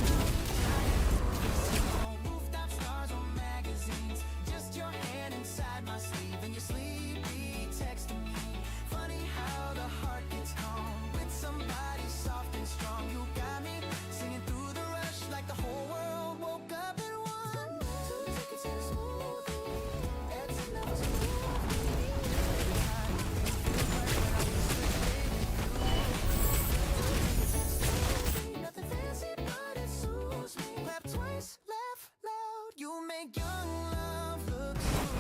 No rooftop stars or magazines, just your hand inside my sleeve, and your sleepy texting me. Funny how the heart gets calm with somebody soft and strong. You got me singing through the rush like the whole world woke up and won. 2 tickets and a smoothie, it's enough to move me. Every time you feel right when I was the day with you. 2 tickets and a smoothie, nothing fancy but it suits me. Clap twice, laugh loud, you make young love look smooth.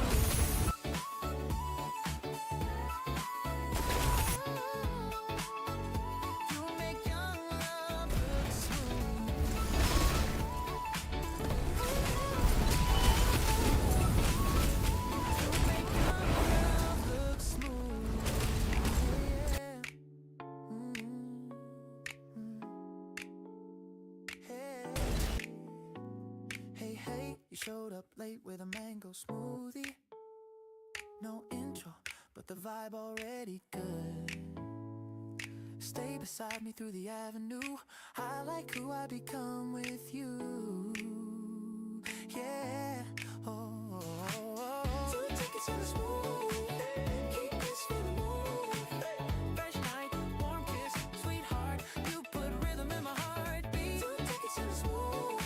You make young love look smooth. You make young love look smooth. Yeah. Hey, hey, hey, you showed up late with a mango smoothie. No intro, but the vibe already good. Stay beside me through the avenue. I like who I become with you. Yeah. Oh, oh, oh. 2 tickets and a smooth. Keep this for the move. Fresh night, warm kiss, sweetheart. You put rhythm in my heartbeat. 2 tickets and a smooth.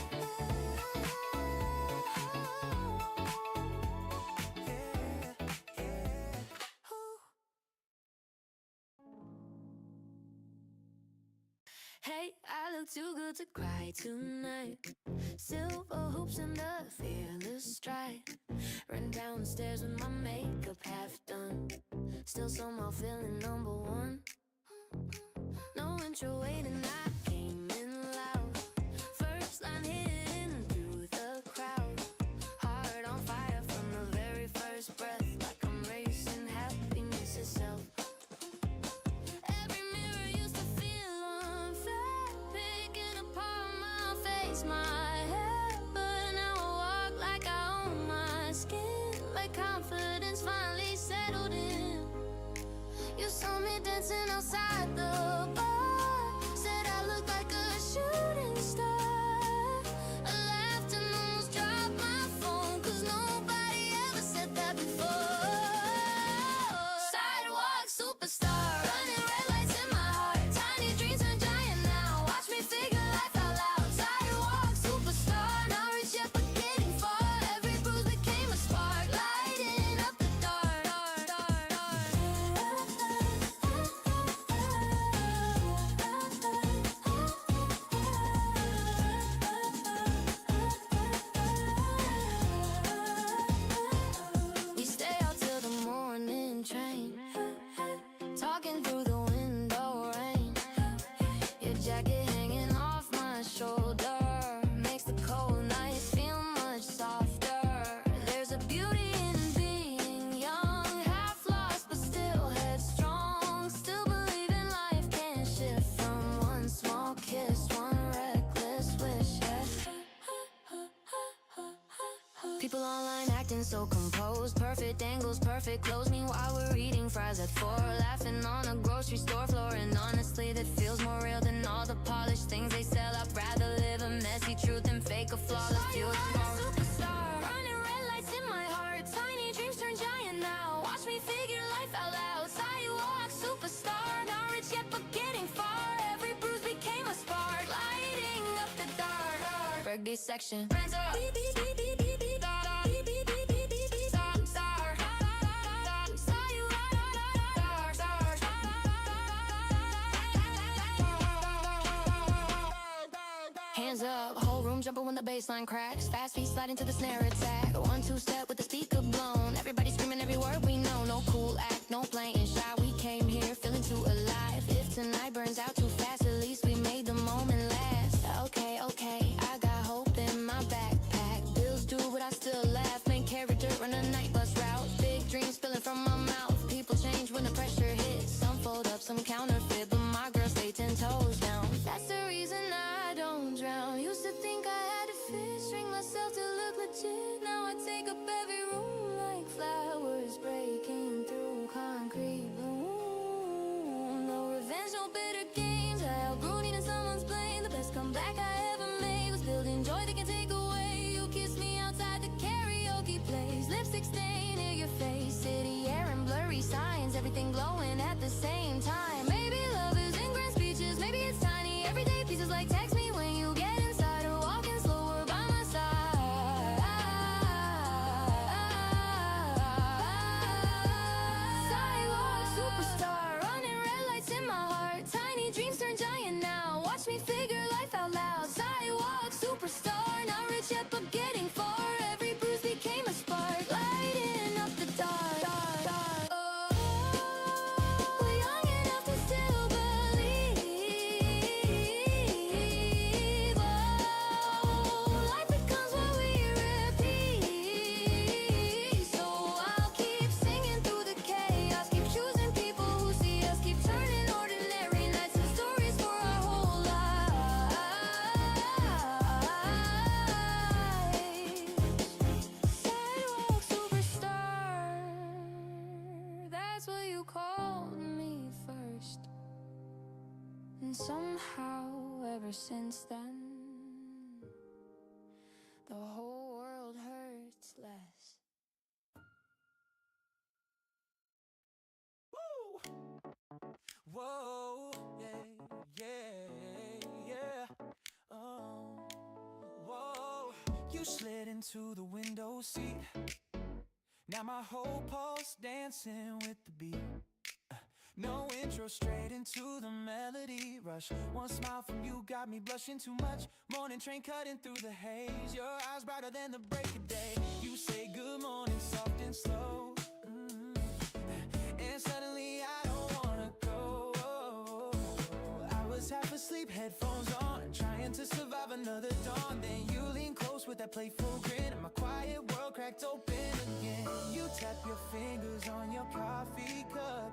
Yeah, yeah. Ooh. Hey, I look too good to cry tonight. Silver hoops and a fearless stride. Run down the stairs with my makeup half done. Still somehow feeling number one. No intro waiting, I came in loud. First line hitting through the crowd. Heart on fire from the very first breath. Like I'm racing happiness itself. Every mirror used to feel unfair, picking apart my face, my hair. But now I walk like I own my skin. My confidence finally settled in. You saw me dancing outside the bar. Said I look like a shooting star. I laughed and almost dropped my phone, 'cause nobody ever said that before. Sidewalk superstar, running red lights in my heart. Tiny dreams are giant now. Watch me figure life out loud. Sidewalk superstar, not rich yet but getting far. Every bruise became a spark, lighting up the dark. People online acting so composed, perfect angles, perfect clothes. Meanwhile we're eating fries at 4, laughing on a grocery store floor. And honestly that feels more real than all the polished things they sell. I'd rather live a messy truth than fake a flawless view. Superstar, running red lights in my heart. Tiny dreams turn giant now. Watch me figure life out loud. Sidewalk superstar, not rich yet but getting far. Every bruise became a spark, lighting up the dark. Reggae section, friends up. Hands up, whole room jumping when the bassline cracks. Fast feet sliding to the snare attack. 1-2 step with the speaker blown. Everybody screaming every word we know. No cool act, no playing shy. We came here feeling too alive. If tonight burns out too fast, at least we made the moment last. Okay, okay, I got hope in my backpack. Bills due, but I still laugh. Main character on a night bus route. Big dreams spilling from my mouth. People change when the pressure hits. Some fold up, some counterfeit, but my girl stay 10 toes down. That's the reason I don't drown. Used to think I had to fit, string myself to look legit. Now I take up every room like flowers breaking through concrete bloom. No revenge, no bitter games. I outgrew needing someone's blame. The best comeback I ever made was building joy they can take away. You kiss me outside the karaoke place. Lipstick stain near your face. City air and blurry signs. Everything glowing at the same time. Maybe love is in grand speeches. Maybe it's tiny everyday pieces like text me when you get inside or walking slower by my side. Sidewalk superstar, running red lights in my heart. Tiny dreams turn giant now. Watch me figure life out loud. Sidewalk superstar, not rich yet but getting far. Every bruise became a spark, lighting up the dark. Oh, we're young enough to still believe. Oh, life becomes what we repeat. So I'll keep singing through the chaos. Keep choosing people who see us. Keep turning ordinary nights into stories for our whole lives. Sidewalk superstar, that's what you called me first. And somehow ever since then, the whole world hurts less. Whoa, yeah. Whoa. You slid into the window seat. Now my whole pulse dancing with the beat. No intro, straight into the melody rush. One smile from you got me blushing too much. Morning train cutting through the haze. Your eyes brighter than the break of day. You say good morning soft and slow. And suddenly I don't wanna go. I was half asleep, headphones on, trying to survive another dawn. Then you lean close with that playful grin, and my quiet world cracked open again. You tap your fingers on your coffee cup.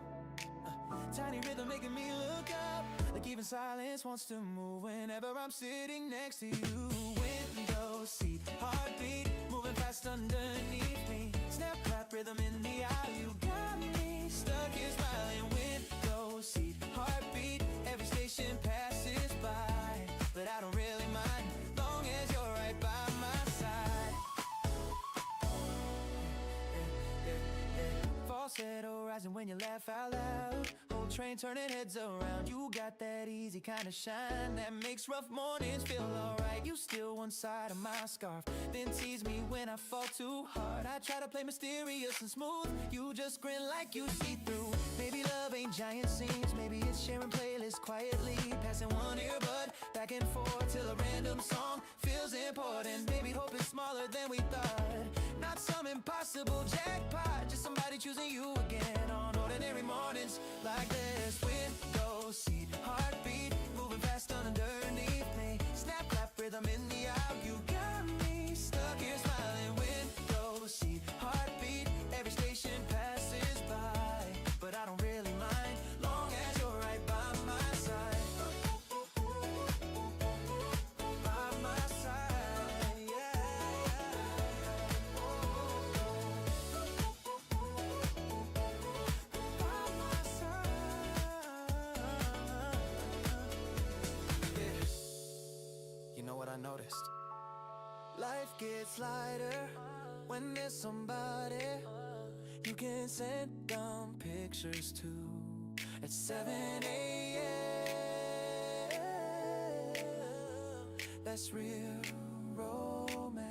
Tiny rhythm making me look up, like even silence wants to move whenever I'm sitting next to you. Window seat, heartbeat moving fast underneath me. Snap, clap, rhythm in the eye. You got me stuck here smiling. Window seat, heartbeat. Every station passes by, but I don't really mind, long as you're right by my side. Falsetto rising when you laugh out loud. Whole train turning heads around. You got that easy kind of shine that makes rough mornings feel alright. You steal one side of my scarf, then tease me when I fall too hard. I try to play mysterious and smooth, you just grin like you see through. Maybe love ain't giant scenes, maybe it's sharing playlists quietly, passing one earbud back and forth till a random song feels important. Maybe hope is smaller than we thought, not some impossible jackpot, just somebody choosing you again on ordinary mornings like this. Window seat, heartbeat moving fast underneath me. Snap, clap, rhythm in the aisle. You got me stuck here smiling. Window seat, heartbeat. Every station passes by, but I don't really mind, long as you're right by my side. By my side, yeah. when there's somebody you can send them pictures to at 7 a.m. That's real romance.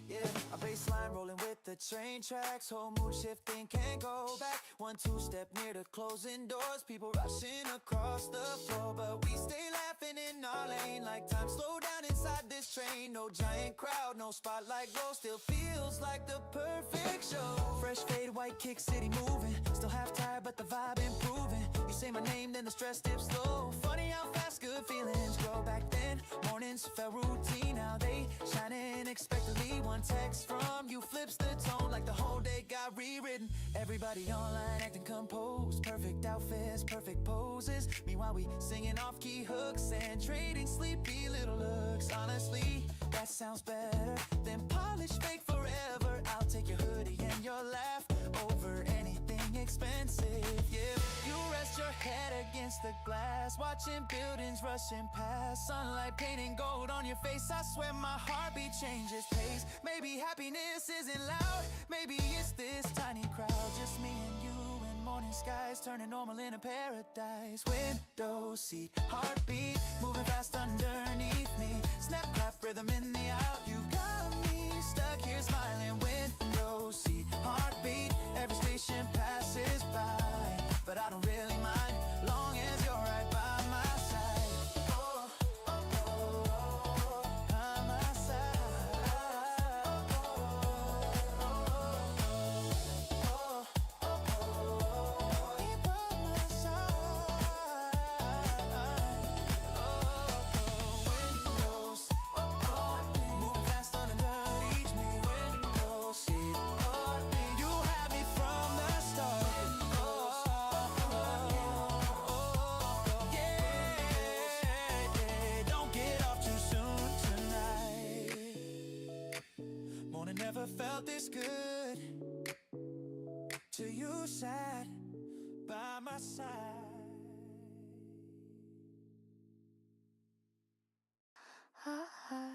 Yeah, a baseline rolling with the train tracks. Whole mood shifting, can't go back. 1 2 step near the closing doors. People rushing across the floor, but we stay laughing in our lane. Like time slowed down inside this train. No giant crowd, no spotlight glow. Still feels like the perfect show. Fresh fade, white kick, city moving. Still half tired, but the vibe improving. You say my name, then the stress dips slow. Funny how fast good feelings grow. Back then, mornings felt routine. Now they shining unexpectedly. One text from you flips the tone, like the whole day got rewritten. Everybody online acting composed. Perfect outfits, perfect poses. Meanwhile we singing off-key hooks and trading sleepy little looks. Honestly, that sounds better than polished fake forever. I'll take your hoodie and your laugh over anything expensive. Yeah, you rest your head against the glass, watching buildings rushing past. Sunlight painting gold on your face. I swear my heartbeat changes pace. Maybe happiness isn't loud. Maybe it's this tiny crowd, just me and you and morning skies turning normal into paradise. Window seat, heartbeat moving fast underneath me. Snap clap rhythm in the out. You got me stuck here smiling. Window seat, heartbeat. Every station passes by, but I don't really mind, long as you're right by my side. Oh, oh, oh, oh, by my side. Oh, oh, oh, oh, oh, by my side. Windows, moving fast underneath me. Window seat, heartbeat. You had me from the start. Yeah, don't get off too soon tonight. Morning never felt this good till you sat by my side.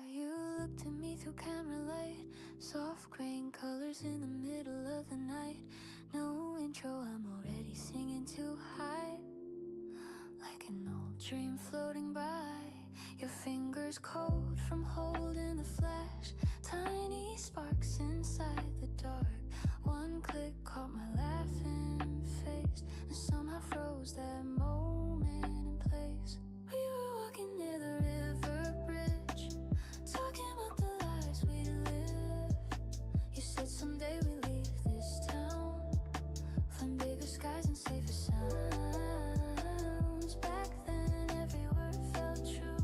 You looked at me through camera light. Soft green colors in the middle of the night. No intro, I'm already singing too high. Like an old dream floating by. Your fingers cold from holding the flash. Tiny sparks inside the dark. One click caught my laughing face and somehow froze that moment in place. We were walking near the river bridge, talking about the lives we live. You said someday we leave this town, find bigger skies and safer sounds. Back then every word felt true,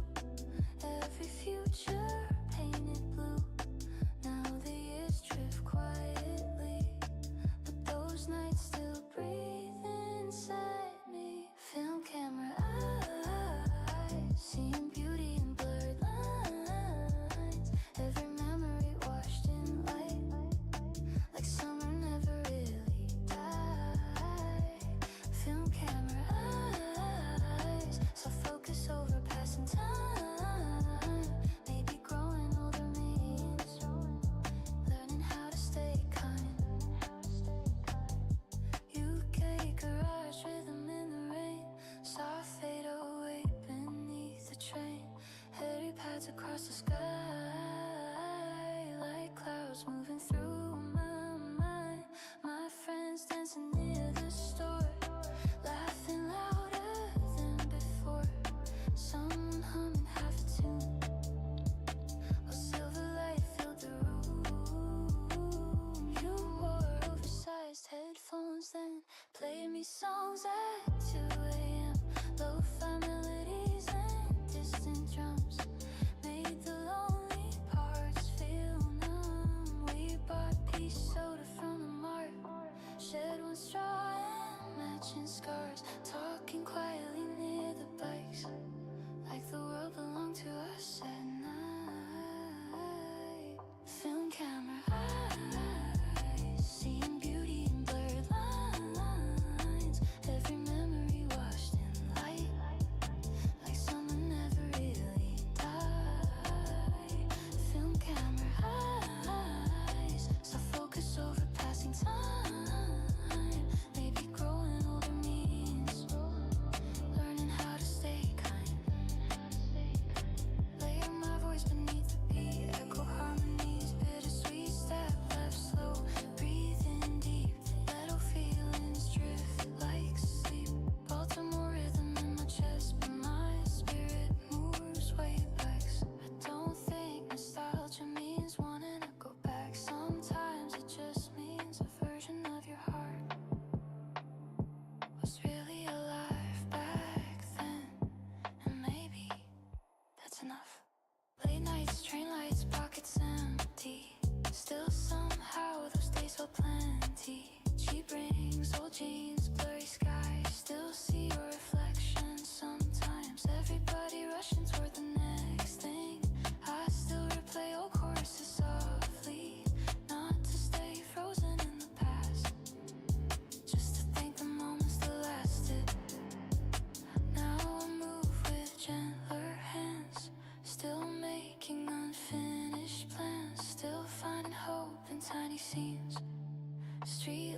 every future painted blue. Now the years drift quietly, but those nights still breathe inside me. Film camera eyes, seeing beauty in blurred lines. Every memory washed in light, like summer never really died. Film camera eyes, so focus over passing time. Maybe growing older means learning how to stay kind. UK garage rhythm in the rain, saw fade away beneath the train. Heavy pads across the sky, like clouds moving through my mind. My friends dancing near the store, laughing louder than before. Someone humming half a tune, while silver light filled the room. You wore oversized headphones, then played me songs at 2 a.m. Lo-fi melodies and distant drums made the lonely parts feel numb. We bought peach soda from the mart, shed one straw and matching scars. Talking quietly near the bikes, like the world belonged to us at night. Film camera eyes, seeing beauty in blurred lines. Every memory washed in light, like summer never really died. Film camera eyes,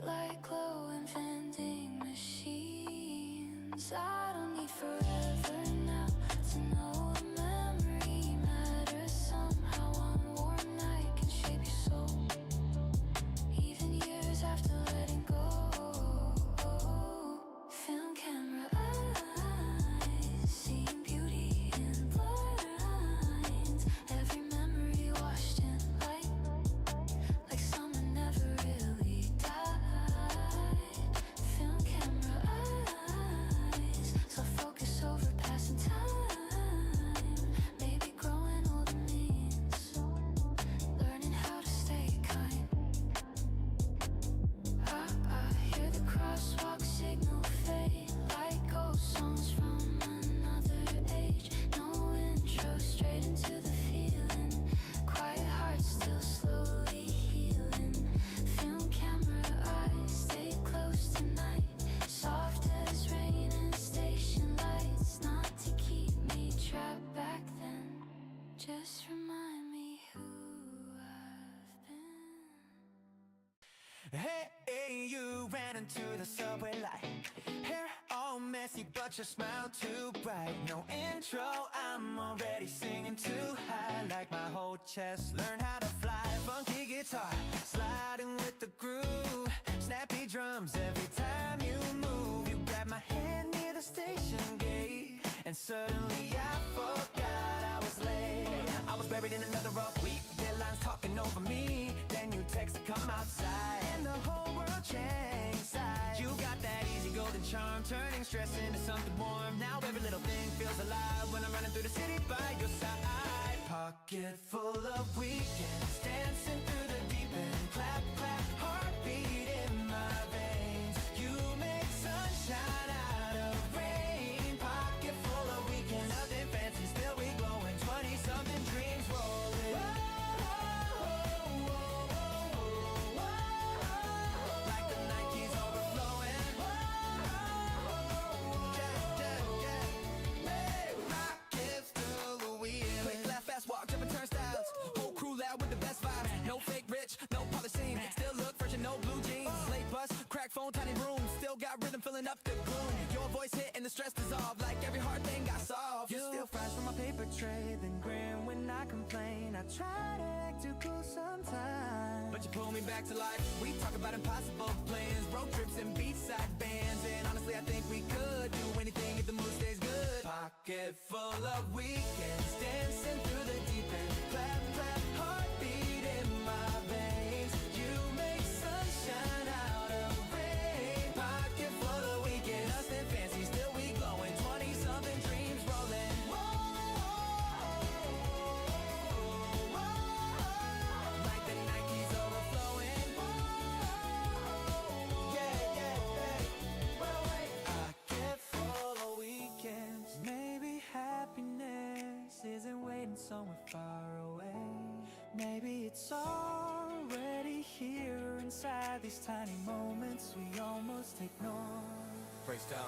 like glowing vending machines. I don't need forever now to know a memory matters somehow. One warm night can shape your soul, even years after letting go. Film camera eyes, seeing beauty in blurred lines. Every memory washed in light, like someone never really died. Film camera eyes, so focus over passing time. Maybe growing older means learning how to stay kind. I hear the crosswalk signal fade like ghost songs from another age. No intro, straight into the feeling. Quiet heart still slowly healing. Film camera eyes, stay close tonight. Soft as rain and station lights. Not to keep me trapped back then, just remind me who I've been. Hey, you ran into the subway light. Hair all messy, but your smile too bright. No intro, I'm already singing too high. Like my whole chest, learn how to fly. Funky guitar, sliding with the groove. Snappy drums every time you move. You grab my hand near the station gate, and suddenly I forgot I was late. I was buried in another rough week. Deadlines talking over me. Then you text to come outside, and the whole world changed sides. You got that easy golden charm, turning stress into something warm. Now every little thing feels alive when I'm running through the city by your side. Pocket full of weekends, dancing through the deep end. Clap, clap, heartbeat in my veins. You make sunshine out of rain. Pocket full of weekends, nothing fancy, still we glowing. 20-something dreams rolling. Like the Nike's overflowing. Pockets full of weekends. Quick laugh, fast walk, jumping turnstiles. Whole crew loud with the best vibes. No fake rich, no polished scene. Still look fresh and no blue jeans. Late bus, crack phone, tiny room. Still got rhythm filling up the gloom. Your voice hit and the stress dissolved. Like every hard thing got solved. You steal fries from my paper tray, then grin when I complain. I try to act too cool sometimes, but you pull me back to life. We talk about impossible plans, road trips and beachside bands. And honestly, I think we could do anything if the mood stays good. Pocket full of weekends, dancing through the deep end. Clap, clap, heartbeat in my veins. You make sunshine out of rain. Pocket full of weekends, nothing fancy, still we glowing. 20-something dreams rolling. Like the Nike's overflowing. Yeah, yeah, yeah. Pocket full of weekends. Maybe happiness isn't waiting somewhere far away. Maybe it's already here inside these tiny moments we almost ignore.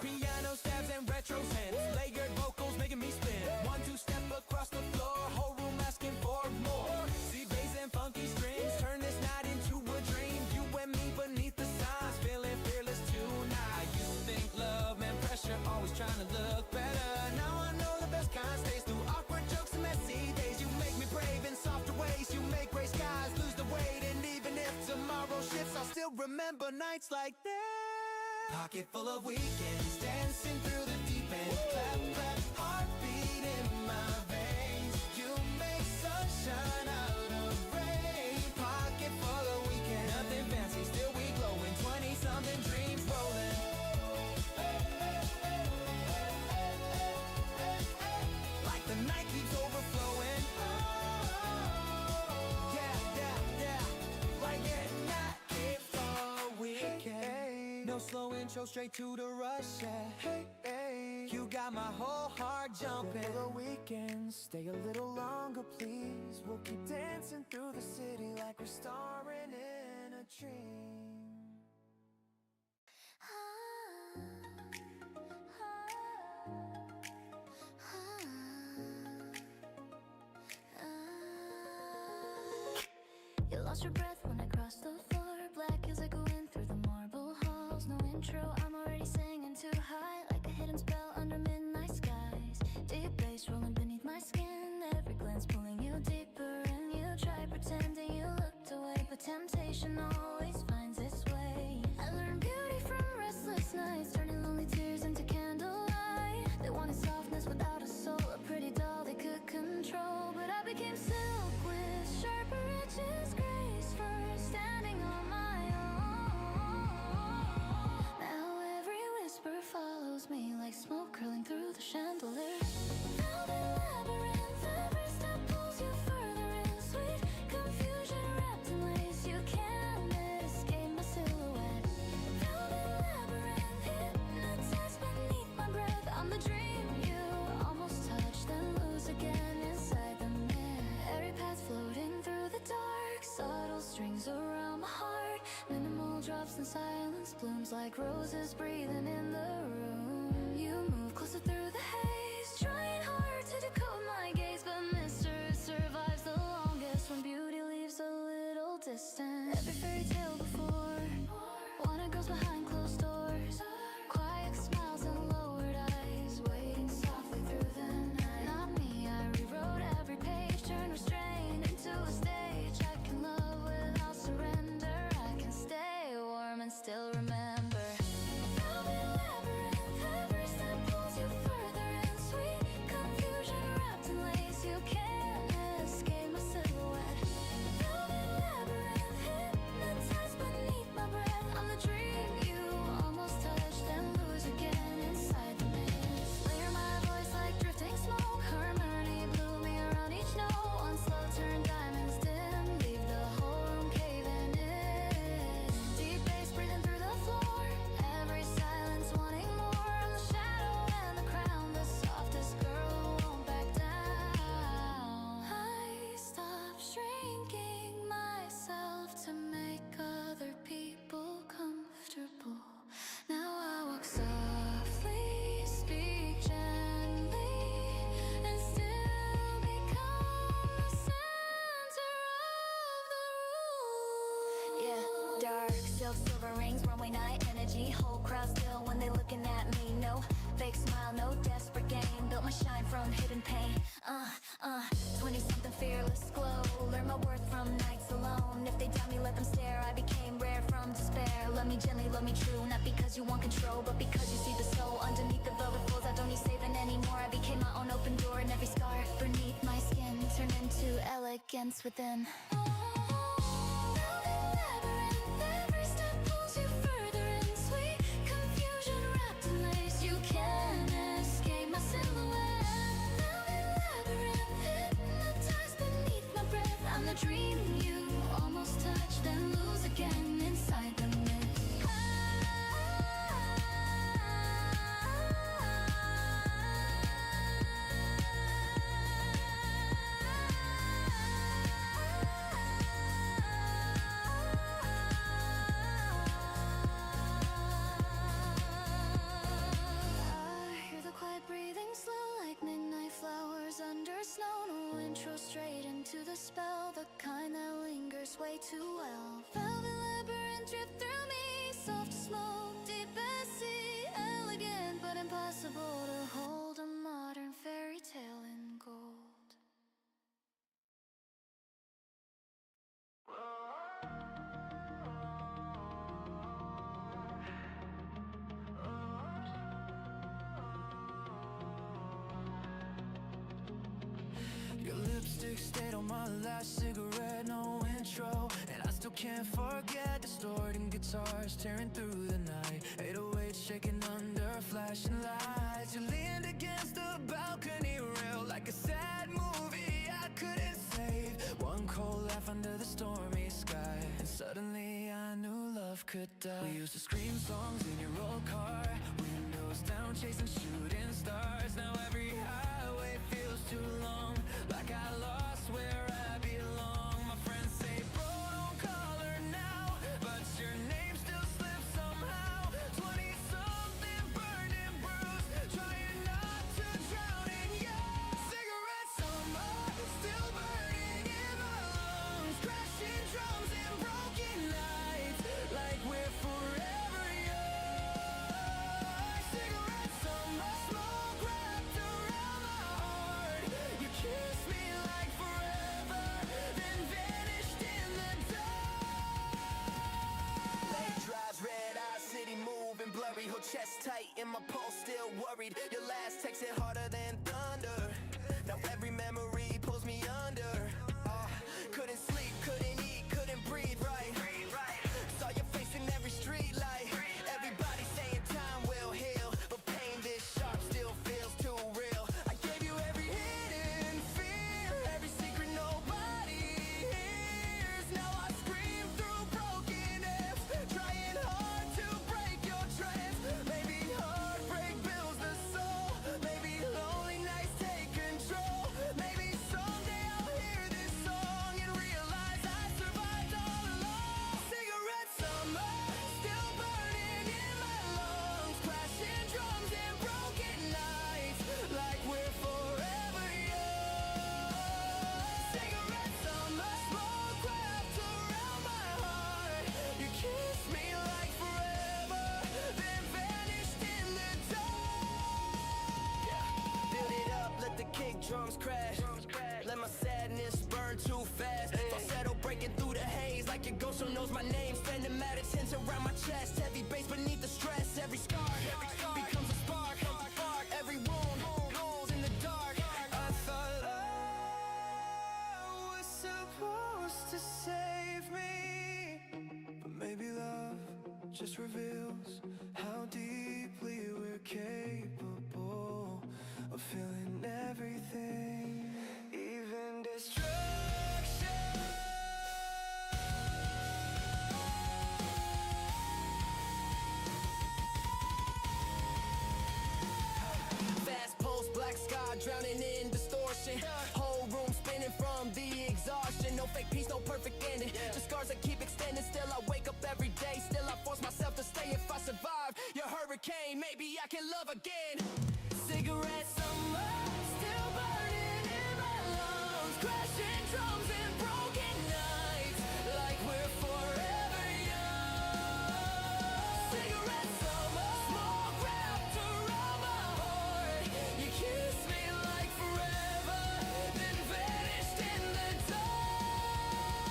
Piano stabs and retro synths, layered vocals making me spin. 1-2 step across the floor, whole room asking for more. See bass and funky strings, turn this night into a dream. You and me beneath the stars, feeling fearless tonight. I used to think love meant pressure, always trying to look better. Now I know the best kind stays through awkward jokes and messy days. You make me brave in softer ways, you make gray skies lose the weight. And even if tomorrow shifts, I'll still remember nights like this. Pocket full of weekends, dancing through the deep end. Clap, clap, heartbeat in my veins. You make sunshine out of rain. Pocket full of weekends, nothing fancy, still we glowing. 20-something dreams rolling. Like the night keeps overflowing. Yeah, yeah, yeah. Like it, not keep for weekend. No slow intro, straight to the rush, yeah. Hey, hey. You got my whole heart jumping. For the weekend, stay a little longer, please. We'll keep dancing through the city like we're starring in a dream. You lost your breath when I crossed the floor. Black as I go in through the marble temptation always finds its way. I learned beauty from restless nights, turning lonely tears into candlelight. They wanted softness without a soul, a pretty doll they could control. But I became silk with sharper edges, grace for standing on my own. Now every whisper follows me like smoke curling through the chandelier. Velvet labyrinth, every step pulls you further in. Sweet confusion wrapped in lace, you can't escape my silhouette. Velvet labyrinth, hypnotized beneath my breath. I'm the dream you almost touch, then lose again inside the mist. Airy path floating through the dark, subtle strings around my heart. Minimal drops in silence, blooms like roses breathing in the room. You move closer through the haze, trying hard to decode my gaze, but mystery survives the longest when beauty leaves a little distant. Every fairy tale before wanted girls behind closed doors, quiet smiles and lowered eyes, waiting softly through the night. Not me, I rewrote every page, turned restraint into a stage. I can love without surrender, I can stay warm and still remember. Velvet labyrinth, every step pulls you further in. Sweet confusion wrapped in lace, you can't escape my silhouette. Velvet labyrinth, hypnotized beneath my breath. I'm the dream you almost touch, then lose again inside the mist. Layer my voice like drifting smoke, harmony blooming around each note. One slow turn, diamonds dim, leave the whole room caving in. Deep bass breathing through the floor, every silence wanting more. I'm the shadow and the crown, the softest girl who won't back down. I stop shrinking myself to make other people comfortable. Now I walk softly, speak gently, and still become the center of the room. Yeah, dark silk, silver rings, runway night energy. Whole crowd still when they looking at me. No fake smile, no desperate game. Built my shine from hidden pain. 20-something fearless glow. Learn my worth from nights alone. If they doubt me, let them stare. I became rare from despair. Love me gently, love me true. Not because you want control, but because you see the soul underneath the velvet folds. I don't need saving anymore. I became my own open door, and every scar beneath my skin turned into elegance within. Velvet labyrinth, every step pulls you further in. Sweet confusion wrapped in lace, you can't escape my silhouette. Velvet labyrinth, hypnotized beneath my breath. I'm the dream you almost touch, then lose again inside the mist. I hear the quiet breathing slow like midnight flowers under snow. No intro, straight into the spell, the kind that lingers way too well. Velvet labyrinth drift through me, soft as smoke, deep as sea. Elegant but impossible to hold, a modern fairy tale in gold. Your lipstick stayed on my last cigarette, no intro, and I still can't forget distorting guitars tearing through the night. 808 shaking under flashing lights. You leaned against the balcony rail like a sad movie I couldn't save. One cold laugh under the stormy sky, and suddenly I knew love could die. We used to scream songs in your old car, windows down chasing shooting stars. Now every highway feels too long, like I lost where I belong. My friends say, bro, don't call her now, but your name still slips somehow. 20-something burned and bruised, trying not to drown in you. Cigarette summer, still burning in my lungs, crashing drums and broken nights, like we're forever young. Cigarette summer. worry, hold chest tight, and my pulse still worried. Your last text hit harder than thunder. Now every memory pulls me under. Couldn't sleep, couldn't eat, couldn't breathe right. Saw your face in every street light. Everybody saying time will heal, but pain this sharp still feels too real. I gave you every hidden fear, every secret nobody hears. Now I scream through broken ears, trying hard to break your trance. Maybe heartbreak builds the soul, maybe lonely nights take control. Maybe someday I'll hear this song and realize I survived all along. Cigarette summer, still burning in my lungs, crashing drums and broken nights, like we're forever young. Cigarette summer, smoke wrapped around my heart. You kissed me like forever, then vanished in the dark. Build it up, let the kick drums crash. Let my sadness burn too fast. Falsetto breaking through the haze like a ghost who knows my name. Spending matter tense around my chest. Heavy bass beneath the stress. Every scar becomes a spark. Every wound glows in the dark. I thought love was supposed to save me, but maybe love just reveals how deeply we're capable of feeling everything, even destruction. Fast pulse, black sky drowning in distortion. Whole room spinning from the exhaustion. No fake peace, no perfect ending. Just scars that keep extending. Still I wake up every day. Still I force myself to stay. If I survive your hurricane, maybe I can love again. Cigarette summer, still burning in my lungs, crashing drums and broken nights, like we're forever young. Cigarette summer, smoke wrapped around my heart. You kissed me like forever, then vanished in the dark.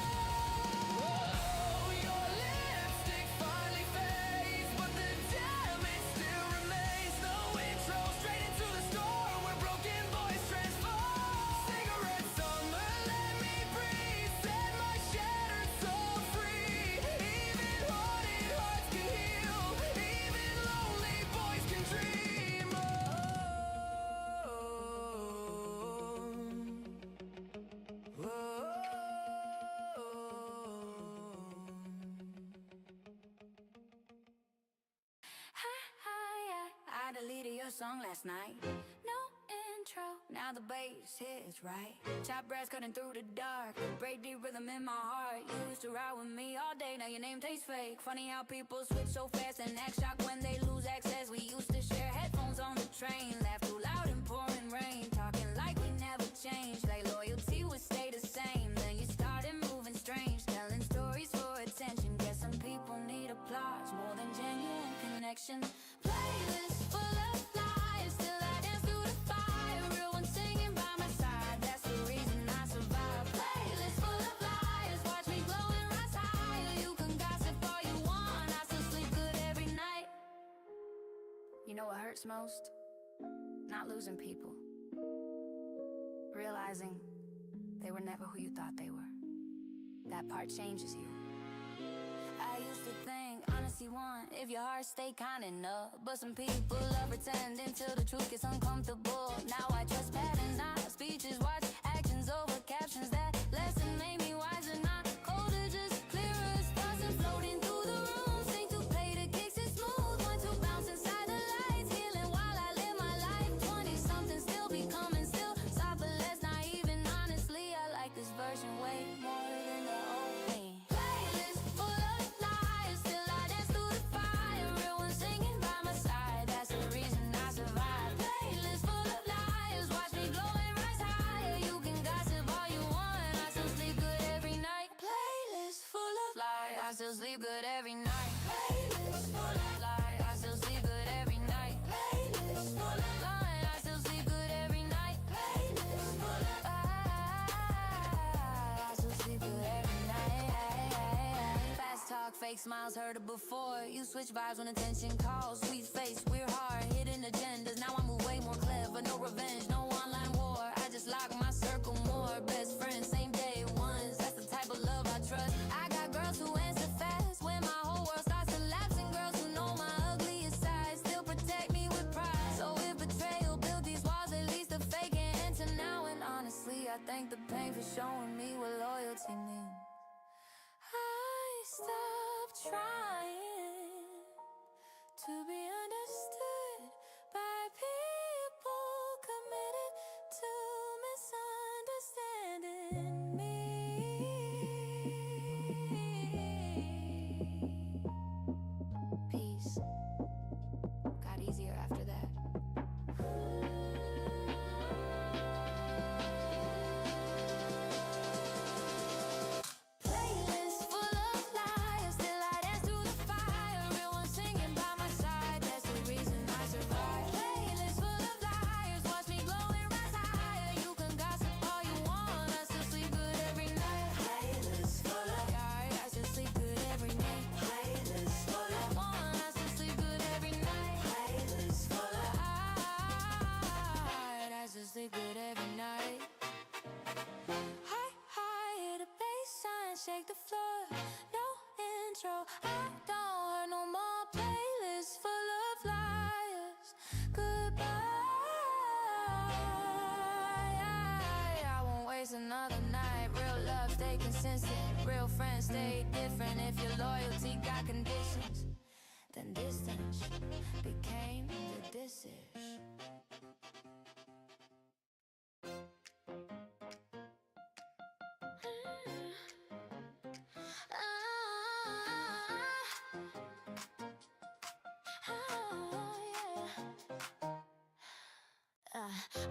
Oh, your lipstick finally fades, but the damage still remains. No intro, straight into the store where broken boys transform. Cigarette summer, let me breathe, set my shattered soul free. Even haunted hearts can heal, even lonely boys can dream. I deleted your song last night. No intro, now the bass hits right. Chop brass cutting through the dark, break deep rhythm in my heart. You used to ride with me all day, now your name tastes fake. Funny how people switch so fast and act shocked when they lose access. We used to share headphones on the train, laugh too loud in pouring rain, talking like we never changed, like loyalty would stay the same. Then you started moving strange, telling stories for attention. Guess some people need applause more than genuine connection. Playlist full of lies, still I dance through the fire. Real one singing by my side, that's the reason I survive. Playlist full of lies, watch me glow and rise higher. You can gossip all you want, I still sleep good every night. You know what hurts most? Not losing people, realizing they were never who you thought they were. That part changes you. I used to think honesty won if your heart stay kind enough, but some people love pretending till the truth gets uncomfortable. Now I trust patterns, not speeches, watch actions over captions. That lesson made me wiser, not colder, just clearer. Stars and floating through the room, sing to play the kicks and smooth. Want to bounce inside the lights, healing while I live my life. 20-something still becoming still soft, but less naive. And honestly, I like this version way more than the old me. Playlist full of lies, still I dance through the fire. Real one singing by my side, that's the reason I survive. Playlist full of lies, watch me glow and rise higher. You can gossip all you want, fake smiles, heard it before. You switch vibes when attention calls. Sweet face, we're hard, hidden agendas. Now I move way more clever, no revenge, no online war. I just lock my circle more. Best friends, same day ones. That's the type of love I trust. I got girls who answer fast when my whole world starts collapsing. Girls who know my ugliest side still protect me with pride. So if betrayal built these walls, at least the fake ain't enter now. And honestly, I thank the pain for showing me what loyalty means. I stopped trying to be understood by people committed to misunderstanding me. Peace got easier after that. Playlist full of liars, still I dance through the fire. Real one singing by my side, that's the reason I survive. Playlist full of liars, watch me glow and rise higher. You can gossip all you want, I still sleep good every night. Playlist full of liars, I still sleep good every night. Playlist full of one, I still sleep good every night. Playlist full of liars, I still sleep good every night. Hi, hit a bass sign, shake the floor. No intro, I don't hear no more. Playlists full of liars. Goodbye. I won't waste another night. Real love, stay consistent. Real friends, stay different. If your loyalty got conditions, then distance became the dish.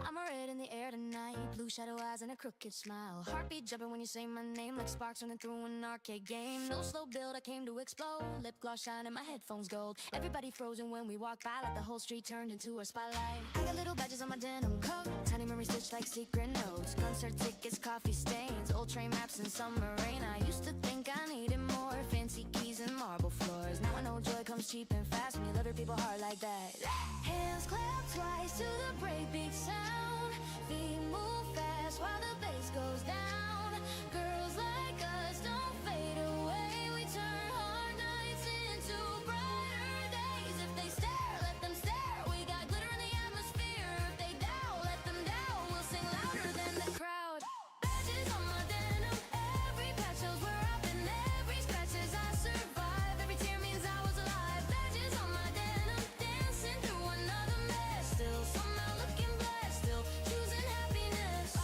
I'm a red in the air tonight, blue shadow eyes and a crooked smile. Heartbeat jumping when you say my name, like sparks running through an arcade game. No slow build, I came to explode. Lip gloss shining, my headphones gold. Everybody frozen when we walk by, like the whole street turned into a spotlight. I got little badges on my denim coat, tiny memories stitched like secret notes. Concert tickets, coffee stains, old train maps and summer rain. I used to think I needed more, fancy keys and marble floors. Now I know joy comes cheap and fast when you love your people hard like that. Hands clap twice to the breakbeat sound. Feet move fast while the bass goes down. Girls like us don't fade away. We turn hard nights into brighter days. If they stare, let them stare. We got glitter in the atmosphere. If they doubt, let them doubt. We'll sing louder than the crowd. Badges on my denim, every patch shows where I've been. Every scratch says I survived. Every tear means I was alive. Badges on my denim, dancing through another mess. Still somehow looking blessed, still choosing happiness.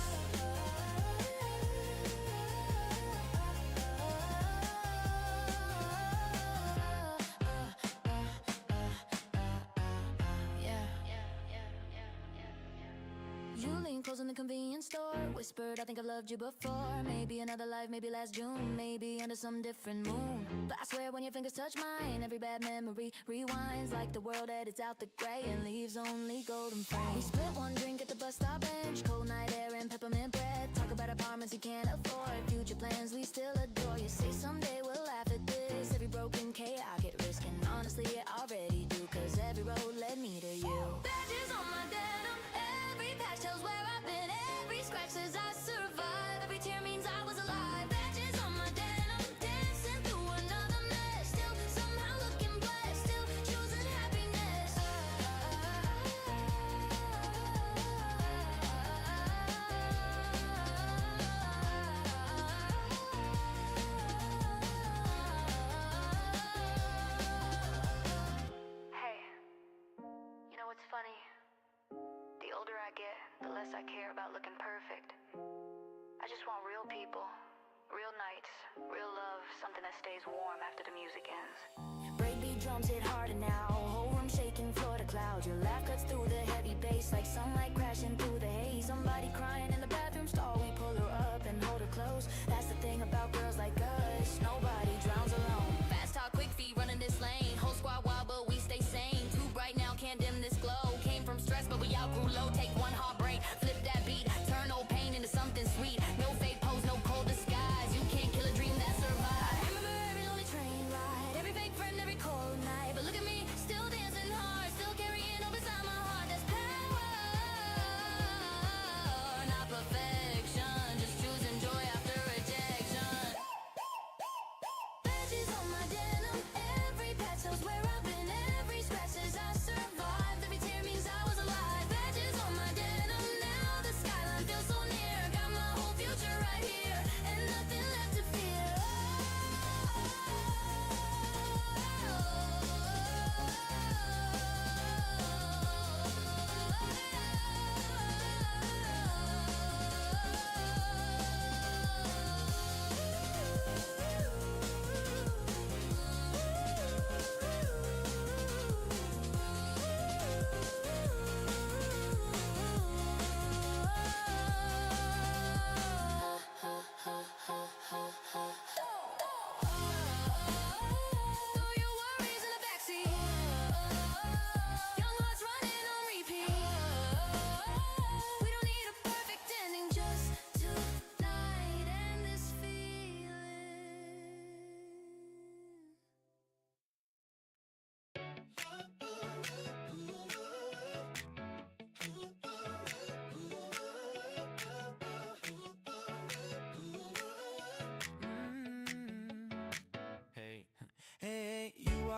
You lean close in the convenience store, whispered, I think I've loved you before. Maybe another life, maybe last June, maybe under some different moon. But I swear when your fingers touch mine, every bad memory rewinds. Like the world edits out the gray and leaves only golden frames. We split one drink at the bus stop bench, cold night air and peppermint bread. Talk about apartments you can't afford, future plans we still adore. You say someday we'll laugh at this, every broken K I get risk. And honestly it already do, cause every road led me to you. Badges on my denim, every patch tells where I've been. Every scratch says I survived. Every tear means I was alive. Badges on my denim, dancing through another mess. Still somehow looking blessed, still choosing happiness. Hey, you know what's funny? The older I get, the less I care about looking perfect. I just want real people, real nights, real love, something that stays warm after the music ends. Breakbeat drums hit harder now, whole room shaking, floor to cloud. Your laugh cuts through the heavy bass like sunlight crashing through the haze. Somebody crying in the bathroom stall, we pull her up and hold her close. That's the thing about girls like us, nobody drowns alone. Fast talk, quick feet running this lane, whole squad wild but we stay sane. Too bright now, can't dim this glow. Came from stress but we outgrew low. Take one hard break, flip that beat, turn old pain into something sweet. No fake pose, no cold disguise, you can't kill a dream that survives. I remember every lonely train ride,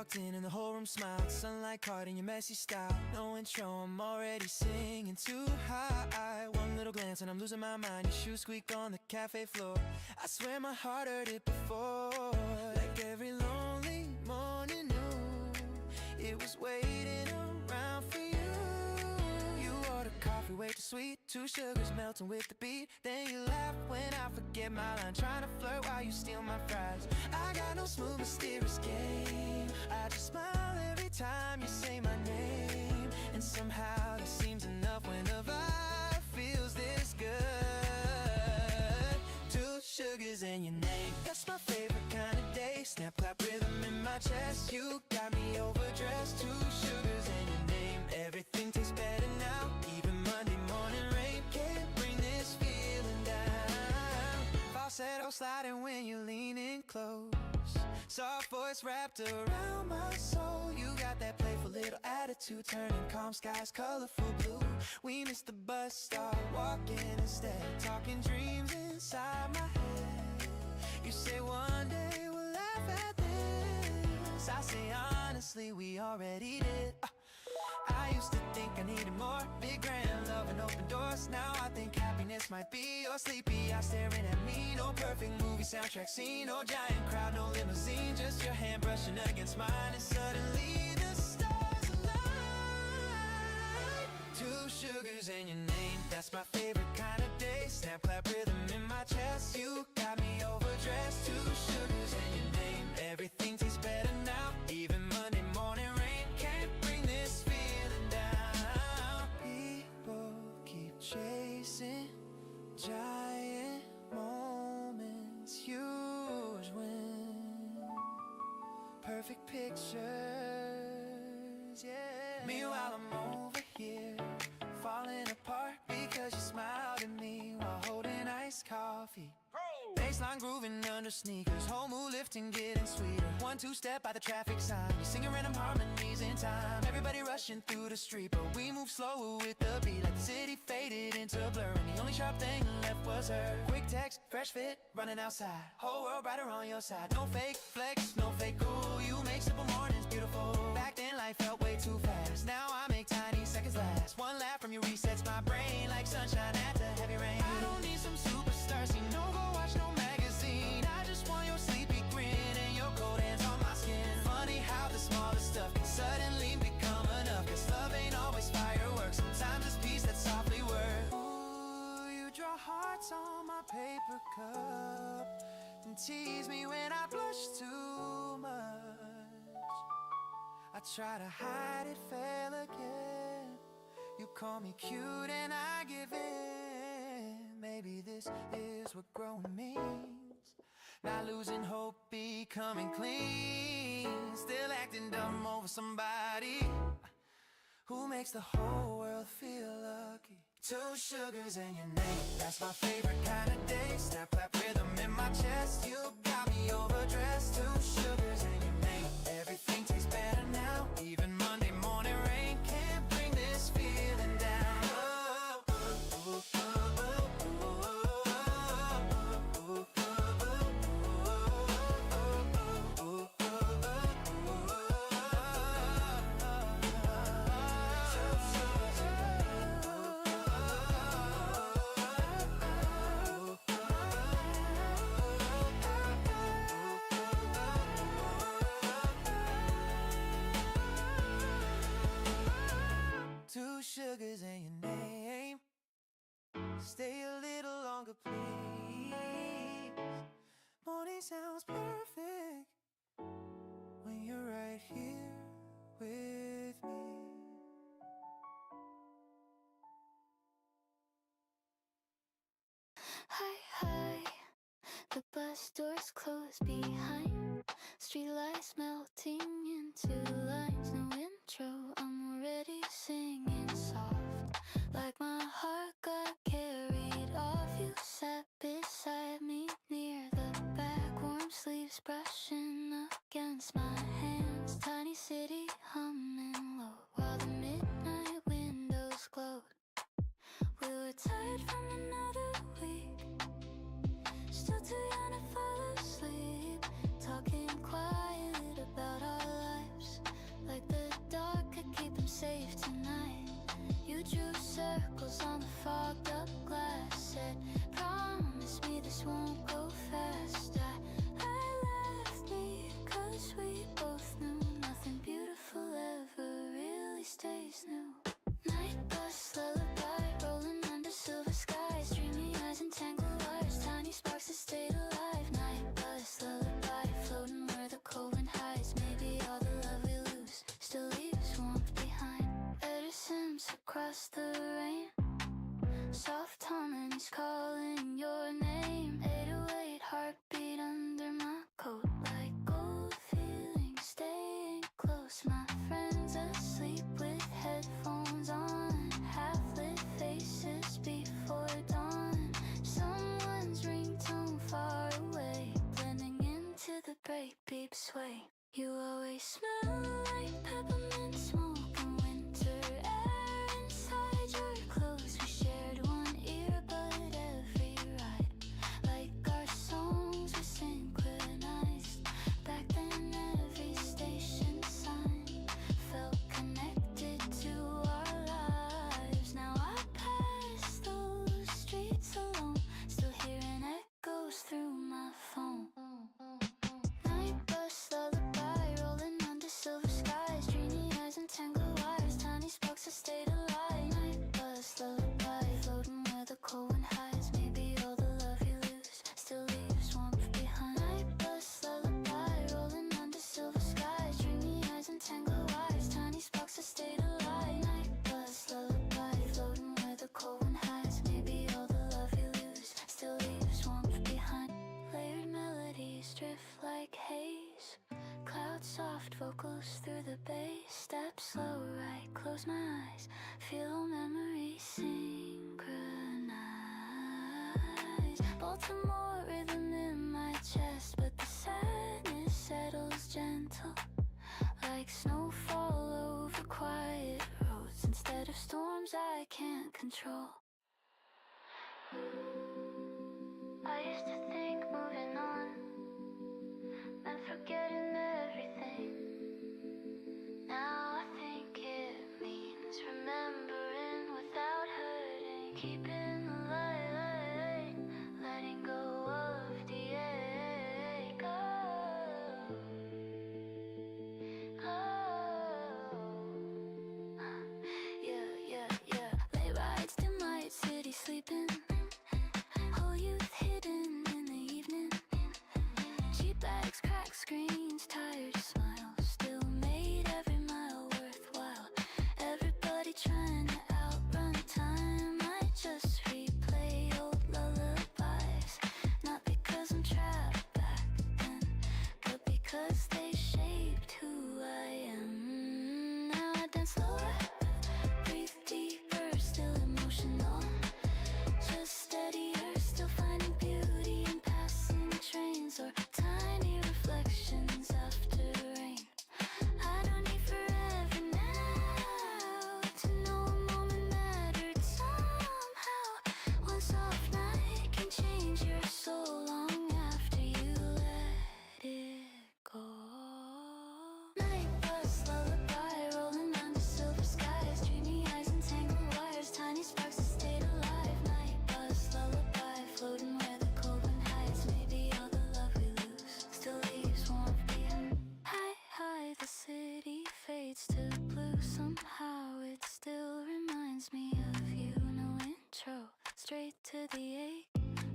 walked in and the whole room smiled. Sunlight caught in your messy style. No intro, I'm already singing too high. One little glance and I'm losing my mind. Your shoes squeak on the cafe floor. I swear my heart heard it before. Like every lonely morning knew it was waiting around for you. You order coffee way too sweet, 2 sugars melting with the beat. Then you laugh when I forget my line, trying to flirt while you steal my fries. I got no smooth mysterious game. I just smile every time you say my name. And somehow that seems enough when the vibe feels this good. 2 sugars in your name, that's my favorite kind of day. Snap, clap, rhythm in my chest. You got me overdressed. 2 sugars in your name, everything tastes better now. Even Monday morning rain can't bring this feeling down. Falsetto sliding when you lean in close. Soft voice wrapped around my soul. You got that playful little attitude, turning calm skies colorful blue. We missed the bus, start walking instead, talking dreams inside my head. You say one day we'll laugh at this. I say honestly we already did. I used to think I needed more, big grand love and open doors. Now I think happiness might be your sleepy eyes staring at me. No perfect movie soundtrack scene, no giant crowd, no limousine, just your hand brushing against mine. And suddenly the stars align. 2 sugars in your name, that's my favorite kind of day. Snap, clap, rhythm in my chest. You got me overdressed. 2 sugars in your name, everything tastes better now. Even Monday morning rain can't bring this feeling down. People keep chasing giant moments, huge wins, perfect pictures, yeah. Meanwhile I'm over here falling apart because you smiled at me while holding iced coffee. Baseline grooving under sneakers, whole mood lifting, getting sweeter. 1-2 step by the traffic sign, you singing random harmonies in time. Everybody rushing through the street, but we move slower with the beat. Like the city faded into a blur, and the only sharp thing left was her. Quick text, fresh fit, running outside. Whole world brighter on your side. No fake flex, no fake cool. You make simple mornings beautiful. Back then life felt way too fast. Now I make tiny seconds last. One laugh from you resets my brain like sunshine after heavy rain. I don't need some superstar scene, no go watch no magazine. I just want your sleepy grin and your cold hands on my skin. Funny how the smallest stuff can suddenly become enough. Cause love ain't always fireworks, sometimes it's peace that softly works. Ooh, you draw hearts on my paper cup and tease me when I blush too much. I try to hide it, fail again. You call me cute and I give in. Maybe this is what growing means. Not losing hope, becoming clean. Still acting dumb over somebody who makes the whole world feel lucky. 2 sugars in your name, that's my favorite kind of day. Snap, clap, rhythm in my chest. You got me overdressed. 2 sugars in your name, everything tastes better now. Even Monday morning rain can't bring this feeling down. Sugars in your name. Stay a little longer, please. Morning sounds perfect when you're right here with me. Hi, hi. The bus doors close behind. Streetlights melting into lines. No intro, I'm already singing soft. Like my heart got carried off. You sat beside me near the back. Warm sleeves brushing against my hands. Tiny city humming low while the midnight windows glowed. We were tired from another week, still too young to fall asleep, talking quiet about our lives. memories new. Night bus lullaby, rolling under silver skies, dreamy eyes and tangled wires, tiny sparks that stayed alive. Night bus lullaby, floating where the cold wind hides. Maybe all the love we lose still leaves warmth behind. Letter sims across the rain, soft harmonies calling your name. 808 heartbeat under my coat, like old feelings staying close. My friends asleep with headphones on, half-lit faces before dawn. Someone's ringtone far away, blending into the breakbeat sway. You always smell like peppermint smoke and winter air inside your clothes. We shared one earbud every ride, like our songs were synchronized. Back then every station sign felt connected to our lives. Now I pass those streets alone, still hearing echoes through my phone. Night bus lullaby, rolling under silver skies, dreamy eyes and tangled wires, tiny sparks that stayed alive. Night bus lullaby, floating where the cold wind hides. Maybe all the love you lose still leaves warmth behind. Night bus lullaby, rolling under silver skies, dreamy eyes and tangled wires, tiny sparks that stayed alive. Night bus lullaby, floating where the cold wind hides. Maybe all the love you lose still leaves warmth behind. Layered melodies drift like haze, cloud soft vocals through the bass. Step slow, right, close my eyes, feel all memories synchronize. Baltimore rhythm in my chest, but the sadness settles gentle, like snowfall over quiet roads. Instead of storms I can't control. I used to think moving on meant forgetting everything. Now I think it means remembering without hurting, keeping the light, letting go of the ache. Yeah. Late rides, dim light, city sleeping, whole youth hidden in the evening. Cheap bags, cracked screens, tired smiles, still made every mile worthwhile. Everybody trying to outrun time. I just replay old lullabies, not because I'm trapped back then, but because they shaped who I am. Now I dance slower, breathe deeper, still emotional, just steadier, still finding beauty in passing trains or tiny reflections after rain. I don't need forever now to know a moment mattered somehow. One soft night can change your soul long after you let it go. Night bus lullaby, rolling under silver skies, dreamy eyes and tangled wires, tiny sparks that stayed alive. Night bus lullaby, floating where the cold wind hides. Maybe all the love we lose still leaves warmth behind. High, the city fades to blue. Somehow it still reminds me of you. No intro, straight to the ache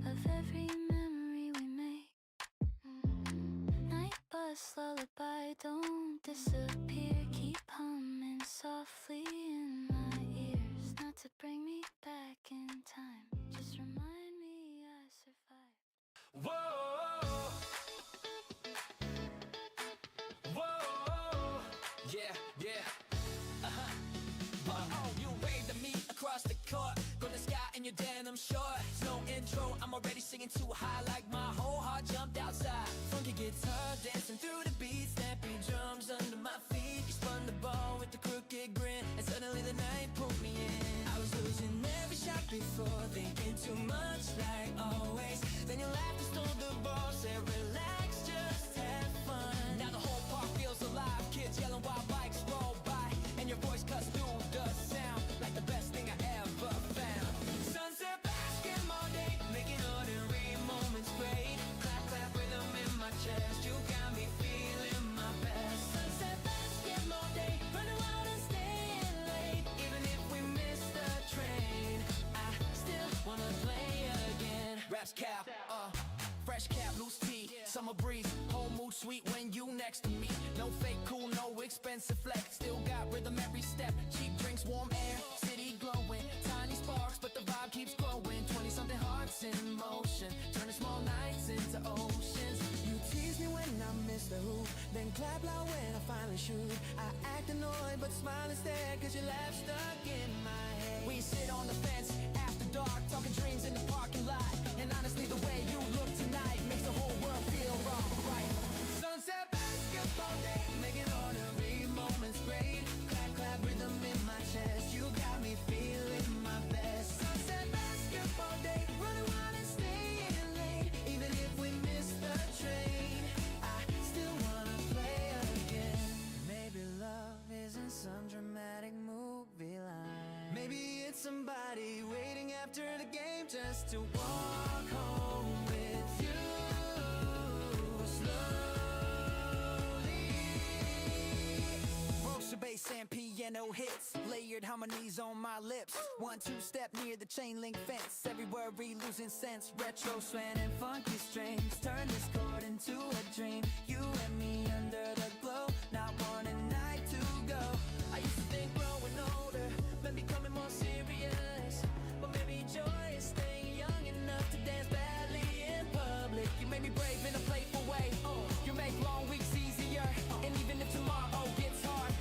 of every memory we make. Night bus lullaby, don't disappear, keep humming softly in my ears. Not to bring me back in time, just remind me I survived. Whoa, whoa, yeah. You waved at me across the court, golden sky in your denim shorts. No intro, I'm already singing too high, like my whole heart jumped outside. Funky guitar dancing through the beat, snappy drums under my feet. You spun the ball with the crooked grin, and suddenly the night pulled me in. I was losing every shot before, thinking too much like always. Then you laughed and stole the ball, said relax, just have fun. Now the whole park feels alive, kids yelling while bikes roll by, and your voice cuts through the sound like the best thing I ever found. Sunset basketball day, making ordinary moments great. Clap, clap rhythm in my chest, you got me feeling my best. Sunset basketball day, run around and staying late. summer breeze. Whole mood sweet when you next to me. No fake cool, no expensive flex. Still got rhythm every step. Cheap drinks, warm air, city glowing. Tiny sparks, but the vibe keeps growing. 20-something hearts in motion, turning small nights into oceans. You tease me when I miss the hoop, then clap loud when I finally shoot. I act annoyed but smile instead, cause your laugh stuck in my head. We sit on the fence after dark, talking dreams in the parking lot. And honestly, the way you look tonight makes the whole world feel right. Sunset basketball day, making ordinary moments great. Clap, clap, rhythm in my chest, you got me feeling my best. Sunset basketball day, running wild and staying late. Even if we miss the train, I still wanna play again. Maybe love isn't some dramatic movie line. Maybe it's somebody waiting after the game just to walk home with you. Bass and piano hits, layered harmonies on my lips. 1-2 step near the chain link fence. Every worry losing sense. Retro swan and funky strings turn this chord into a dream. You and me under the glow, not one a night to go. I used to think growing older meant becoming more serious, but maybe joy is staying young enough to dance badly in public. You made me brave in a playful way. You make long weeks easier, and even if tomorrow gets hard,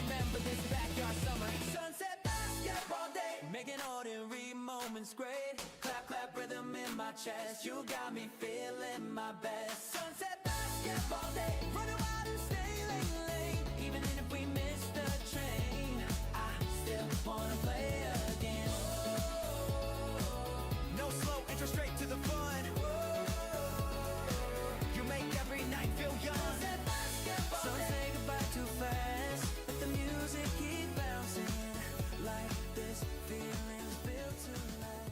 remember this backyard summer. Sunset basketball day, making ordinary moments great. Clap, clap, rhythm in my chest, you got me feeling my best. Sunset basketball day, running wild and staying late. Even if we miss the train, I still wanna play again. No slow, intro straight to the fun. You make every night feel young. Sunset basketball day. Some say goodbye too fast, the music keep bouncing like this feeling's built to last.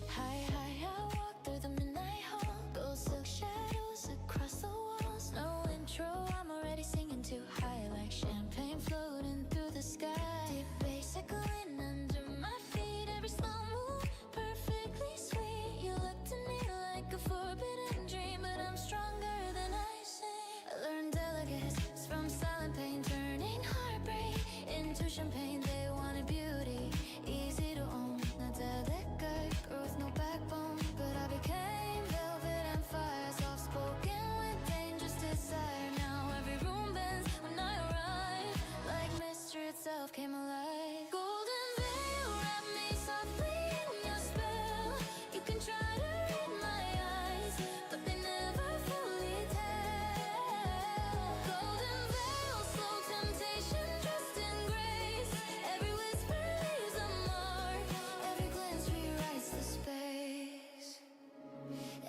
Hi, I walk through the midnight hall. Ghost silk shadows across the walls. No intro, I'm already singing too high, like champagne floating through the sky. Deep bass echoing under my feet. Every slow move perfectly sweet. You look to me like a forbidden dream, but I'm stronger than I seem. I learned delicates from silent pain, turning heartbreak into champagne. They wanted beauty, easy to own. Not delicate, girl with no backbone, but I became velvet and fire. Soft-spoken with dangerous desire. Now every room bends when I arrive, like mystery itself came alive. Golden veil, wrap me softly in your spell. You can try to read my eyes, but they never fully tell. Golden veil, slow temptation, trust in grace. Every whisper leaves a mark. Every glance rewrites the space.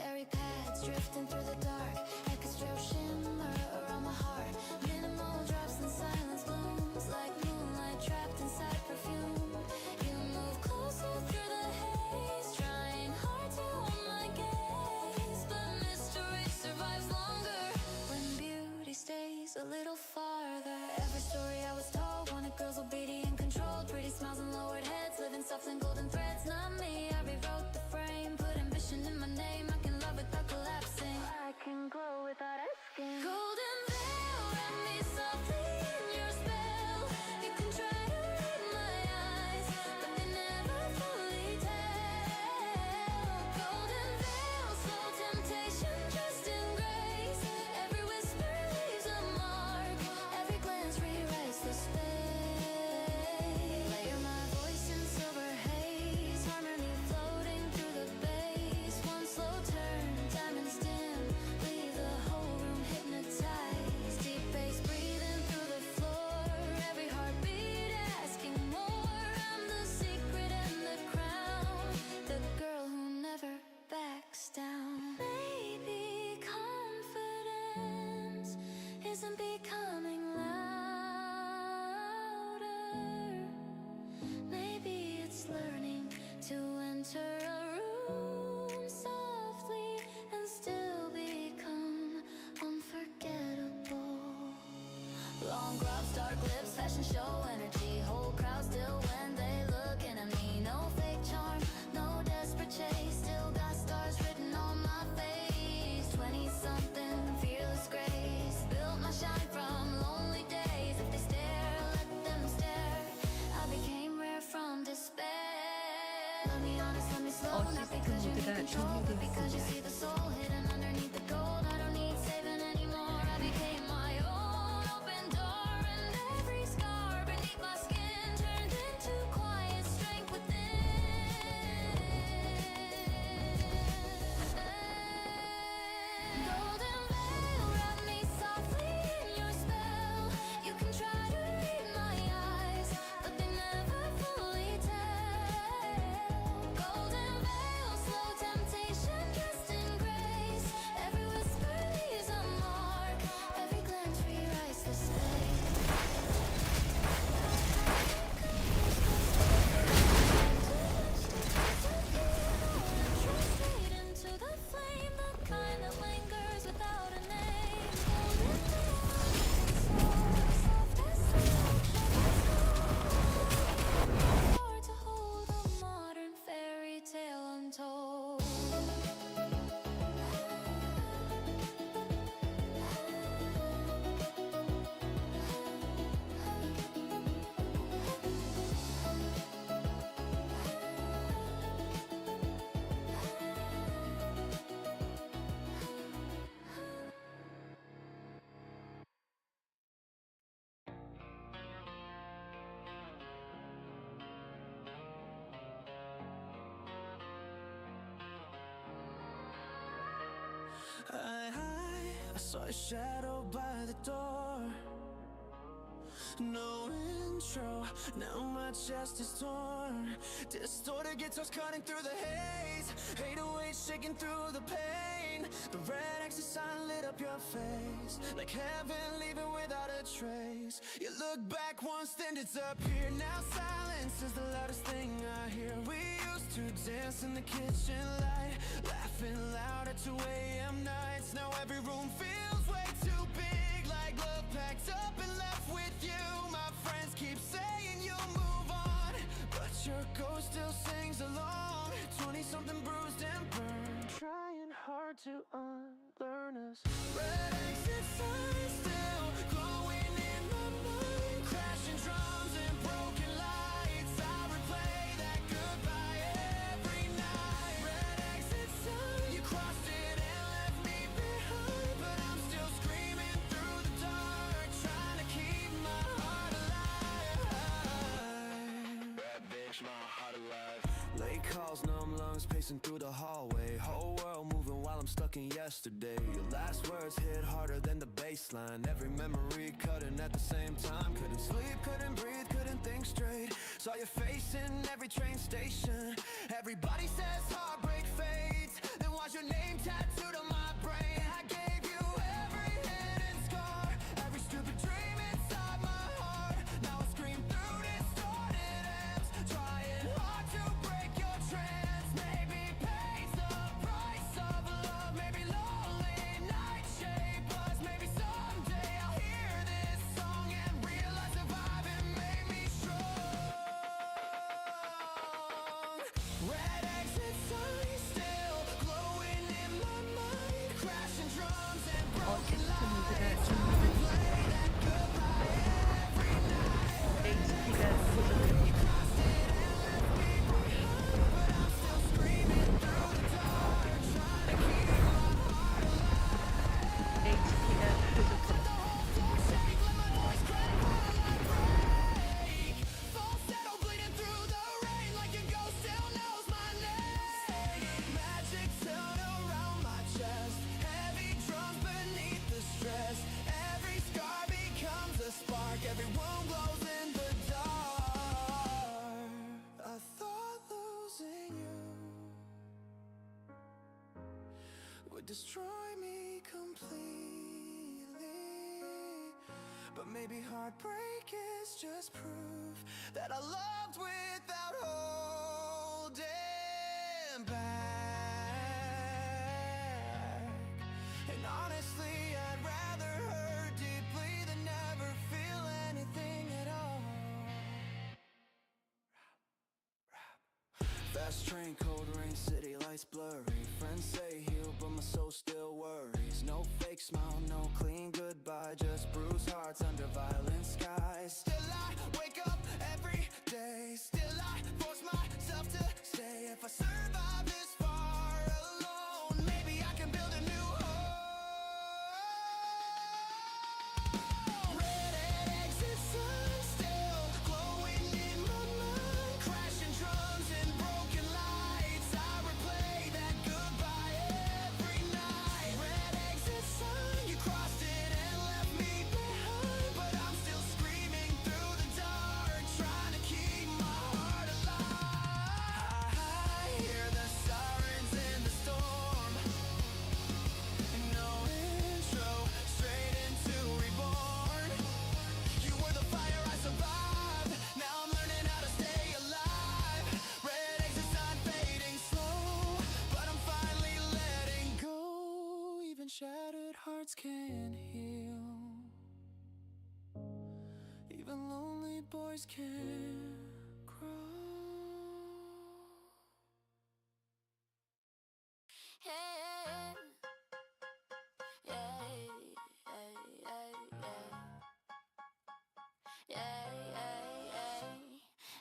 Airy paths drifting through the dark. Orchestral shimmer around my heart. Minimal drops and silence blooms like moonlight trapped inside perfume. You move closer through the haze, trying hard to hold my gaze, but mystery survives longer when beauty stays a little farther. Every story I was told wanted girls obedient, controlled, pretty smiles and lowered heads, living soft and golden threads. Not me, I rewrote the frame, put ambition in my name. I can love without collapsing, I can glow without asking. Golden veil, wrap me softly in your spell. You can try to read my eyes, but they never fully tell. Golden veil, slow temptation, trust in grace. Every whisper leaves a mark. Every glance rewrites the space. Layer my voice in silver haze, harmony floating through the bass. One slow turn, diamonds dim, leave the whole room hypnotized. Deep bass breathing through the floor, every heartbeat asking more. I'm the secret and the crown, the girl who never backs down. Maybe confidence isn't becoming louder. Maybe it's learning to enter a room softly and still become unforgettable. long grubs, dark lips, fashion show energy. Whole crowd still when they looking at me. No fake charm, no desperate chase. Still got stars written on my face. 20-something, fearless grace. Built my shine from lonely days. If they stare, let them stare. I became rare from despair. Let me honest, let me slow. Not because you need control, but because you see the soul hidden underneath the gold. I don't need saving anymore. I became my own open door, and every scar beneath my skin turned into quiet strength within. Golden veil, wrap me softly in your spell. You can try to read my eyes, but they never fully tell. Golden veil, slow temptation dressed in grace. Every whisper leaves a mark. Every glance rewrites the slate. Translate into the flame, the kind that lingers without a name. Golden veil, soft as silk, hard to hold, a modern fairy tale untold. I saw a shadow by the door. No intro, now my chest is torn. Distorted guitars cutting through the haze. 808 shaking through the pain. The red exit sign lit up your face, like heaven leaving without a trace. You look back once, then disappear. Now silence is the loudest thing I hear. We used to dance in the kitchen light, laughing loud at 2 a.m. nights. Now every room feels way too big, like love packed up and left with you. My friends keep saying you'll move on, but your ghost still sings along. 20-something bruised and burned, trying hard to unlearn us. Red exit signs still glowing in my mind. Crashing drums and broken lights, I replay that goodbye every night. Red exit sign, you crossed it and left me behind, but I'm still screaming through the dark, trying to keep my heart alive. Red bitch, my heart alive. Late calls, numb lungs, pacing through the hallway. Whole world moving while I'm stuck in yesterday. Your last words hit harder than the baseline. Every memory cutting at the same time. Couldn't sleep, couldn't breathe, couldn't think straight. Saw your face in every train station. Everybody says heartbreak fades, then why's your name tattooed on my brain? I gave you every hidden scar, every stupid dream inside my heart. Now I scream through distorted amps, trying hard to break your trance. Maybe pain's the price of love, maybe lonely nights shape us. Maybe someday I'll hear this song and realize surviving made me strong. Red exit sign still glowing in my mind. Crashing drums and broken lights, I replay that goodbye every night. HT가 부족합니다. You crossed it and left me behind, but I'm still screaming through the dark, trying to keep my heart alive. HT가 부족합니다. Forsake, let my voice crack while I break. Falsetto bleeding through the rain, like your ghost still knows my name. Magic turn around my chest, heavy drums beneath the stress. Every scar becomes a spark, every wound glows in the dark. I thought losing you would destroy me completely, but maybe heartbreak is just proof that I loved without holding back. And honestly, I'd rather hurt deeply than never feel last train, cold rain, city lights blurry. Friends say heal, but my soul still worries. No fake smile, no clean goodbye, just bruised hearts under violent skies. Still I wake up every day, still I force myself to stay. If I survive this far alone, maybe I can build a new home. Red exit sign still glowing in my mind. Crashing drums and broken lights, I replay that goodbye every night. Red exit sign, you crossed it and left me behind, but I'm still screaming through the dark, trying to keep my heart alive. I hear the sirens in the storm, no intro, straight into reborn. You were the fire I survived, now I'm learning how to stay alive. Red exit sign fading slow, but I'm finally letting go. Even shattered hearts can heal, even lonely boys can grow. Hey, yeah,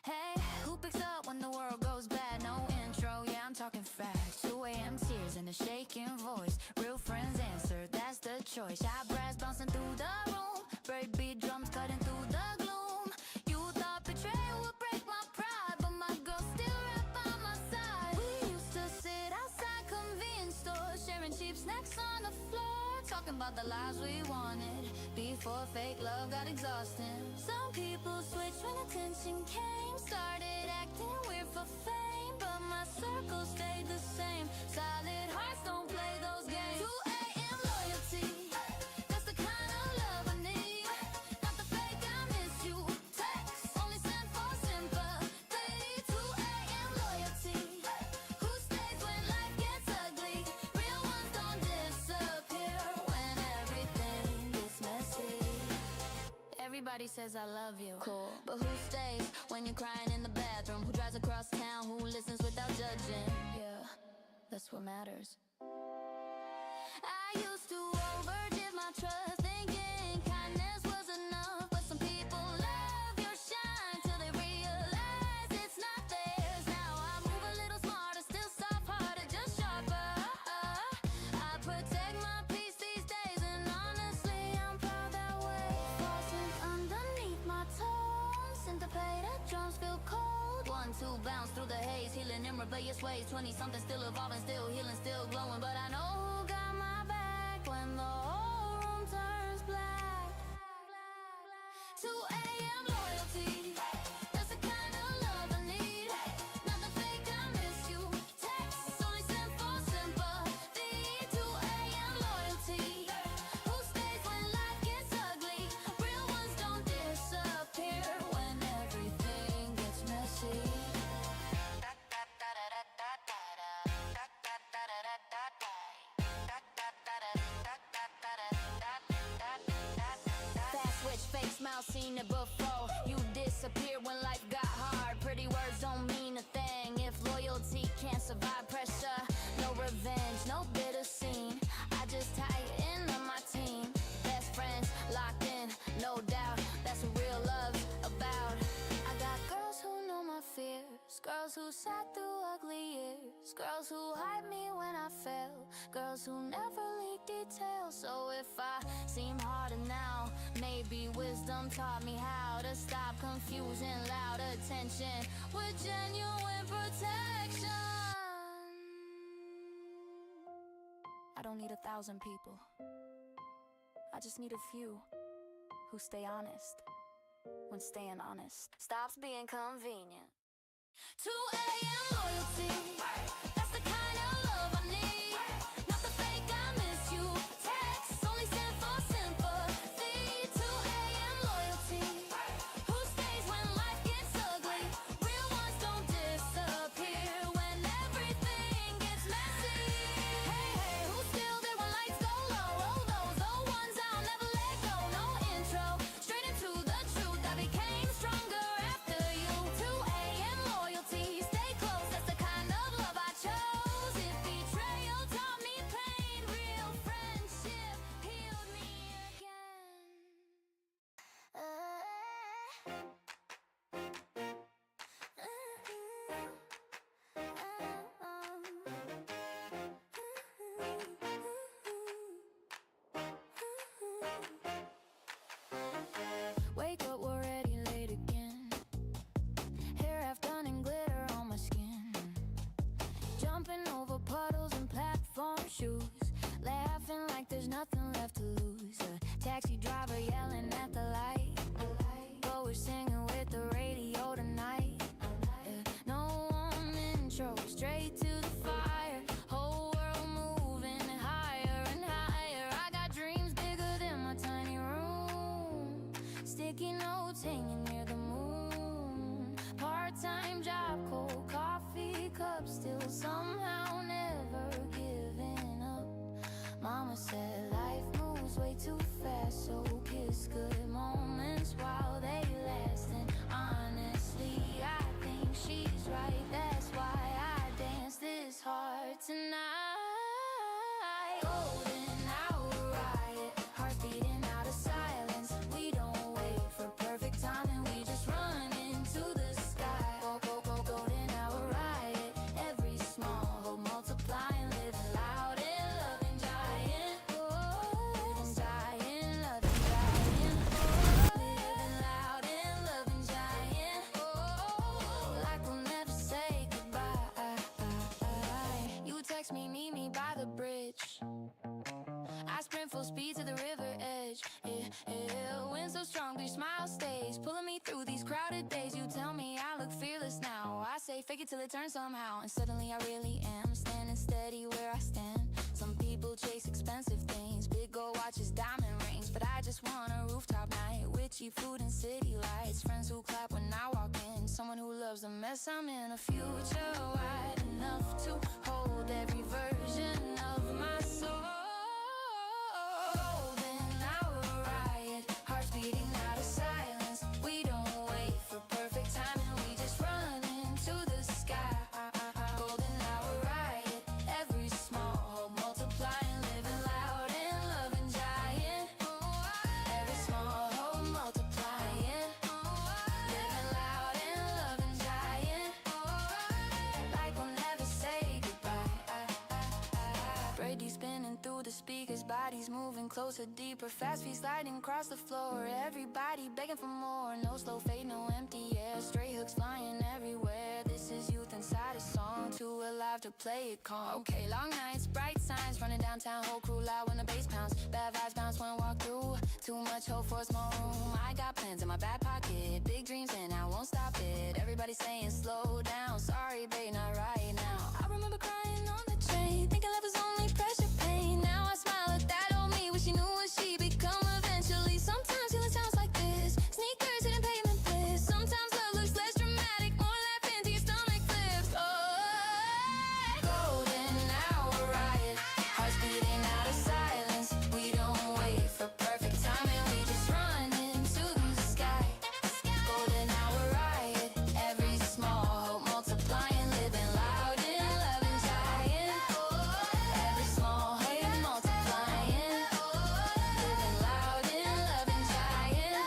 hey, who picks up when the world goes bad? No intro, yeah, I'm talking fast. 2 a.m. tears and a shaking voice. Real friends answer, that's the choice. Shot brass bouncing through the room, breakbeat drums cutting through the gloom. You thought betrayal would break my pride, but my girl still right by my side. We used to sit outside convenience stores, sharing cheap snacks on the floor, talking about the lives we wanted before fake love got exhausting. Some people switched when attention came, started acting weird for fame, but my circle stayed the same. Solid hearts don't play those games. 2 a.m. loyalty, that's the kind of love I need. Not the fake I miss you text, only sent for sympathy. 2 a.m. loyalty, who stays when life gets ugly? Real ones don't disappear when everything gets messy. Everybody says I love you, cool, but who stays when you're crying in the bathroom? Who drives across town? Who listens without judging? Yeah, that's what matters. I used to overgive my trust, thinking kindness was enough, but some people love your shine till they realize it's not theirs. Now I move a little smarter, still soft-hearted, just sharper. I protect my peace these days, and honestly, I'm proud that way. Faucet underneath my toes, syncopated drums feel cold. 1-2 bounce through the haze, healing in rebellious ways. 20-something still evolving, still healing, still glowing, but I know who got my back when the whole room turns black. 2 a.m. loyalty, that's the kind of love I need. Not the fake I miss you text, only sent for sympathy. 2 a.m. loyalty, who stays when life gets ugly? Real ones don't disappear when everything gets messy. Fast switch, fake smile, seen it before. You disappear when life got hard. Pretty words don't mean a thing if loyalty can't survive pressure. No revenge, no bitter scene. I just tighten up my team. Best friends locked in, no doubt. That's what real love's about. I got girls who know my fears, girls who sat through ugly years, girls who hide me when I fail, girls who never leak details. So if I seem harder now, maybe wisdom taught me how to stop confusing loud attention with genuine protection. I don't need 1,000 people, I just need a few who stay honest when staying honest stops being convenient. 2 a.m. loyalty, that's the kind of love I need. Not the fake I miss you text, only sent for sympathy. 2 a.m. loyalty, who stays when life gets ugly? Real ones don't disappear when everything gets messy. Hey, hey, who's still there when lights go low? Oh, those old ones I'll never let go. No intro, straight into the truth. I became stronger after you. 2 a.m. loyalty, stay shoes, laughing like there's nothing left to lose. A taxi driver yelling at the light, but we're singing with the radio tonight. No one intro, straight to the fire. Whole world moving higher and higher. I got dreams bigger than my tiny room. Sticky notes hanging near the moon. Part-time job, cold coffee cup, still somehow never giving up. Mama said life moves way too fast, so kiss good moments while they last. And honestly, I think she's right. That's why I dance this hard tonight. Golden hour riot, hearts beating out of silence. We don't wait for perfect timing, we just run into the sky. Go, go, go, golden hour riot. Every small hope multiplying, living loud and loving giant. Living giant, loving giant. Living loud and loving giant. Like we'll never say goodbye. You text me, meet me by the bridge. I sprint full speed to the river edge. Yeah. Wind so strong, your smile stays, pulling me through these crowded days. You tell me I look fearless now. I say fake it till it turns somehow. And suddenly I really am standing steady where I stand. Some people chase expensive things, big gold watches, diamond rings, but I just want a rooftop night with cheap food and city lights. Friends who clap when I walk in, someone who loves the mess I'm in. A future wide enough to hold every version of my soul. Golden hour riot, hearts beating out of silence. We don't wait for perfect timing, we just run into the sky. Golden hour riot, every small hope multiplying, living loud and loving giant. Every small hope multiplying, living loud and loving giant. Like we'll never say goodbye. Brady spinning through the speakers, bodies moving closer, deeper, fast feet sliding across the floor. Everybody begging for more, no slow fade, no empty air, stray hooks flying everywhere. This is youth inside a song, too alive to play it calm. Okay, long nights, bright signs, running downtown, whole crew loud when the bass pounds. Bad vibes bounce when I walk through, too much hope for a small room. I got plans in my back pocket, big dreams and I won't stop it. Everybody saying slow down, sorry babe, not right now. I remember crying on the train, thinking love was only pressure pain. Now I smile at that old me, wish she knew what she become eventually. Sometimes feeling sounds like this, sneakers hitting pavement bliss. Sometimes love looks less dramatic, more laughing till your stomach flips. Oh, golden hour riot, hearts beating out of silence. We don't wait for perfect timing, we just run into the sky. Golden hour riot, every small hope multiplying, living loud and loving giant. Every small hope multiplying, living loud and loving giant.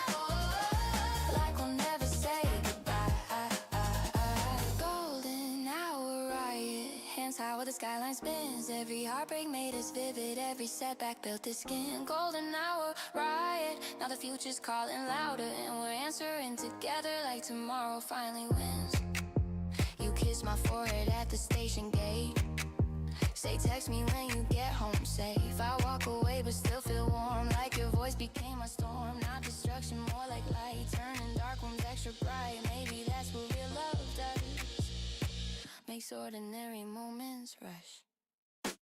Like we'll never say goodbye. Golden hour riot, hands high while the skyline spins. Every heartbreak made us vivid, every setback built this skin. Golden hour riot, now the future's calling louder, and we're answering together like tomorrow finally wins. You kiss my forehead at the station gate, say text me when you get home safe. I walk away but still feel warm, like your voice became a storm. Not destruction, more like light, turning dark rooms extra bright. Maybe that's what real love does, makes ordinary moments rush.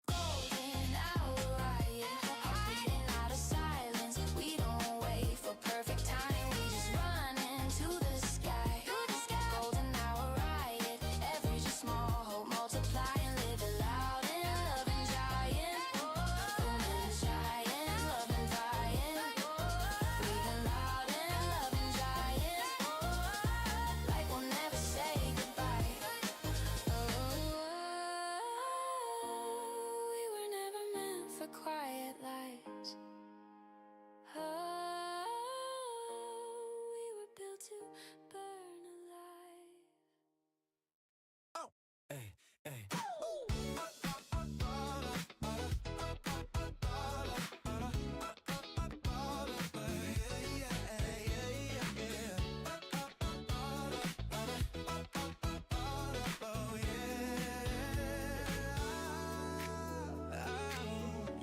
Golden hour riot, hearts beating out of silence. We don't wait for perfect timing, we just run into the sky. Golden hour riot, every just small hope multiplying, living loud and loving giant. Living giant, loving giant. Breathing loud and loving giant. Like we'll never say goodbye. Oh.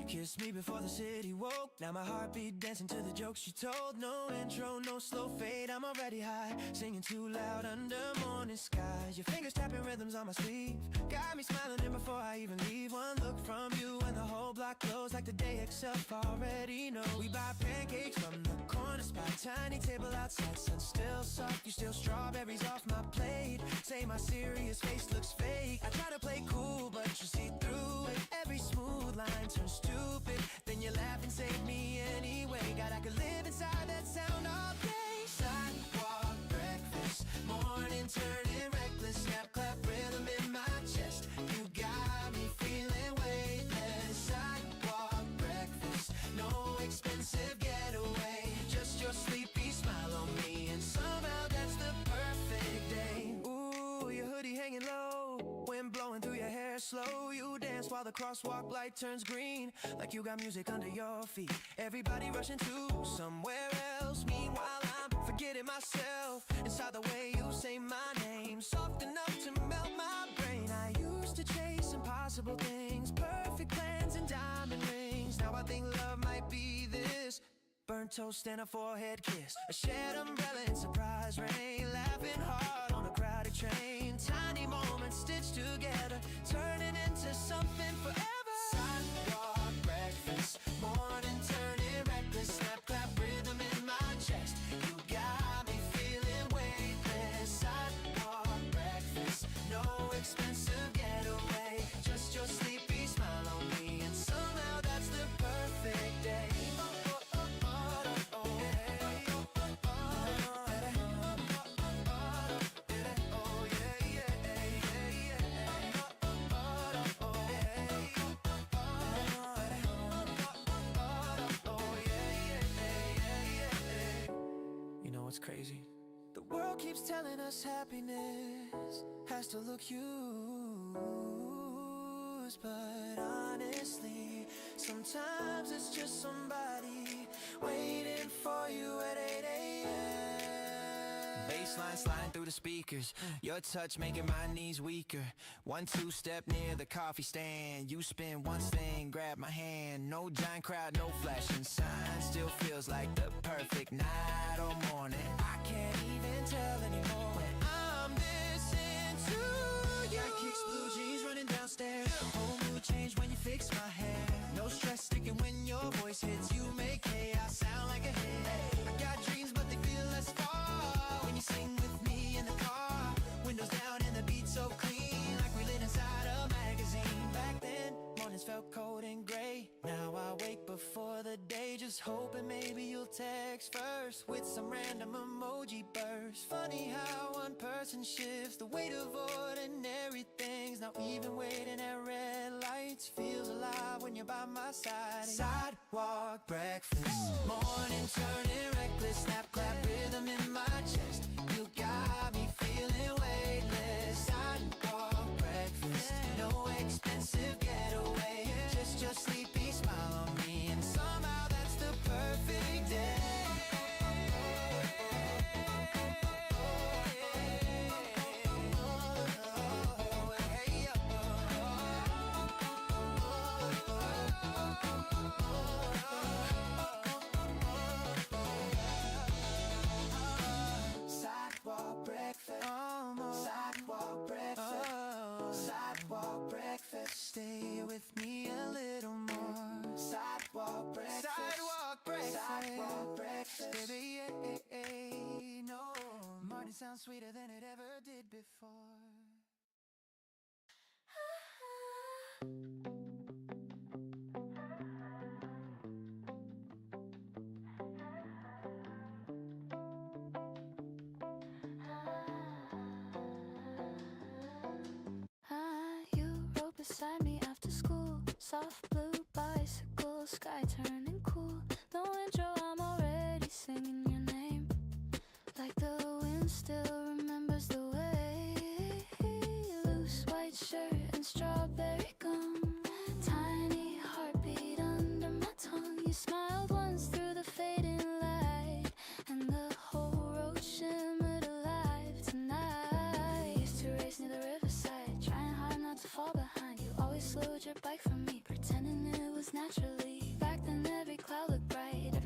kissed me before the city woke. Now my heartbeat dancing to the jokes she told. No intro, no slow fade, I'm already high, singing too loud under morning skies. Your fingers tapping rhythms on my sleeve, got me smiling in before I even leave. One look from you and the whole block closed like the day itself already know. We buy pancakes from the corner spot, tiny table outside, sun still soft. You steal strawberries off my plate, say my serious face looks fake. I try to play cool but you see through it. Every smooth line turns stupid, then you laugh and save me anyway. God, I could live inside that sound all day. Sidewalk breakfast, morning turning reckless, snap clap rhythm in my chest. You got me feeling weightless. Sidewalk breakfast, no expensive getaway, just your sleepy smile on me, and somehow that's the perfect day. Ooh, your hoodie hanging low, wind blowing through your hair slow. You dance while the crosswalk light turns green, like you got music under your feet. Everybody rushing to somewhere else, meanwhile I'm forgetting myself inside the way you say my name, soft enough to melt my brain. I used to chase impossible things, perfect plans and diamond rings. Now I think love might be this, burnt toast and a forehead kiss, a shared umbrella in surprise rain, laughing hard on a crowded train. Tiny moments stitched together, turning into something forever. Sidewalk breakfast, morning turning reckless, snap clap rhythm in my chest. You got me feeling weightless. Sidewalk breakfast, no expensive getaway, just your sleepy smile on me, and somehow that's the perfect day. You know what's crazy? The world keeps telling us happiness has to look used, but honestly, sometimes it's just somebody waiting for you at 8 a.m. Baseline sliding through the speakers, your touch making my knees weaker. 1-2 step near the coffee stand, you spin one thing, grab my hand. No giant crowd, no flashing signs, still feels like the perfect night or morning. I can't even tell anymore when I'm this into you. High kicks, blue jeans running downstairs, whole mood change when you fix my hair. No stress sticking when your voice hits, you make chaos sound like a hit. I got dreams but they feel less far when you sing with me in the car, windows down and the beat so clean, like we lit inside a magazine. Back then, mornings felt cold and gray, now I wake before the day, just hoping maybe you'll text first with some random emoji burst. Funny how one person shifts the weight of ordinary things. Now even waiting at red lights feels alive when you're by my side. Sidewalk breakfast, morning turning reckless, snap clap rhythm in my chest. You got me feeling weightless. Sidewalk breakfast, no expensive getaway, just your sleepy smile on me, and somehow that's the perfect day. Sidewalk breakfast, sidewalk breakfast, sidewalk breakfast. Stay with me a little more. Sidewalk breakfast, sidewalk breakfast, sidewalk breakfast. Baby, no, morning sounds sweeter than it ever did before. You rode beside me after school, soft blue bicycle, sky turning cool. No intro, I'm already singing your name, like the wind still remembers the way. Loose white shirt and strawberry gum, tiny heartbeat under my tongue. You smiled once through the fading light, and the whole road shimmered alive tonight. We used to race near the riverside, trying hard not to fall behind. You always slowed your bike for me, pretending it was naturally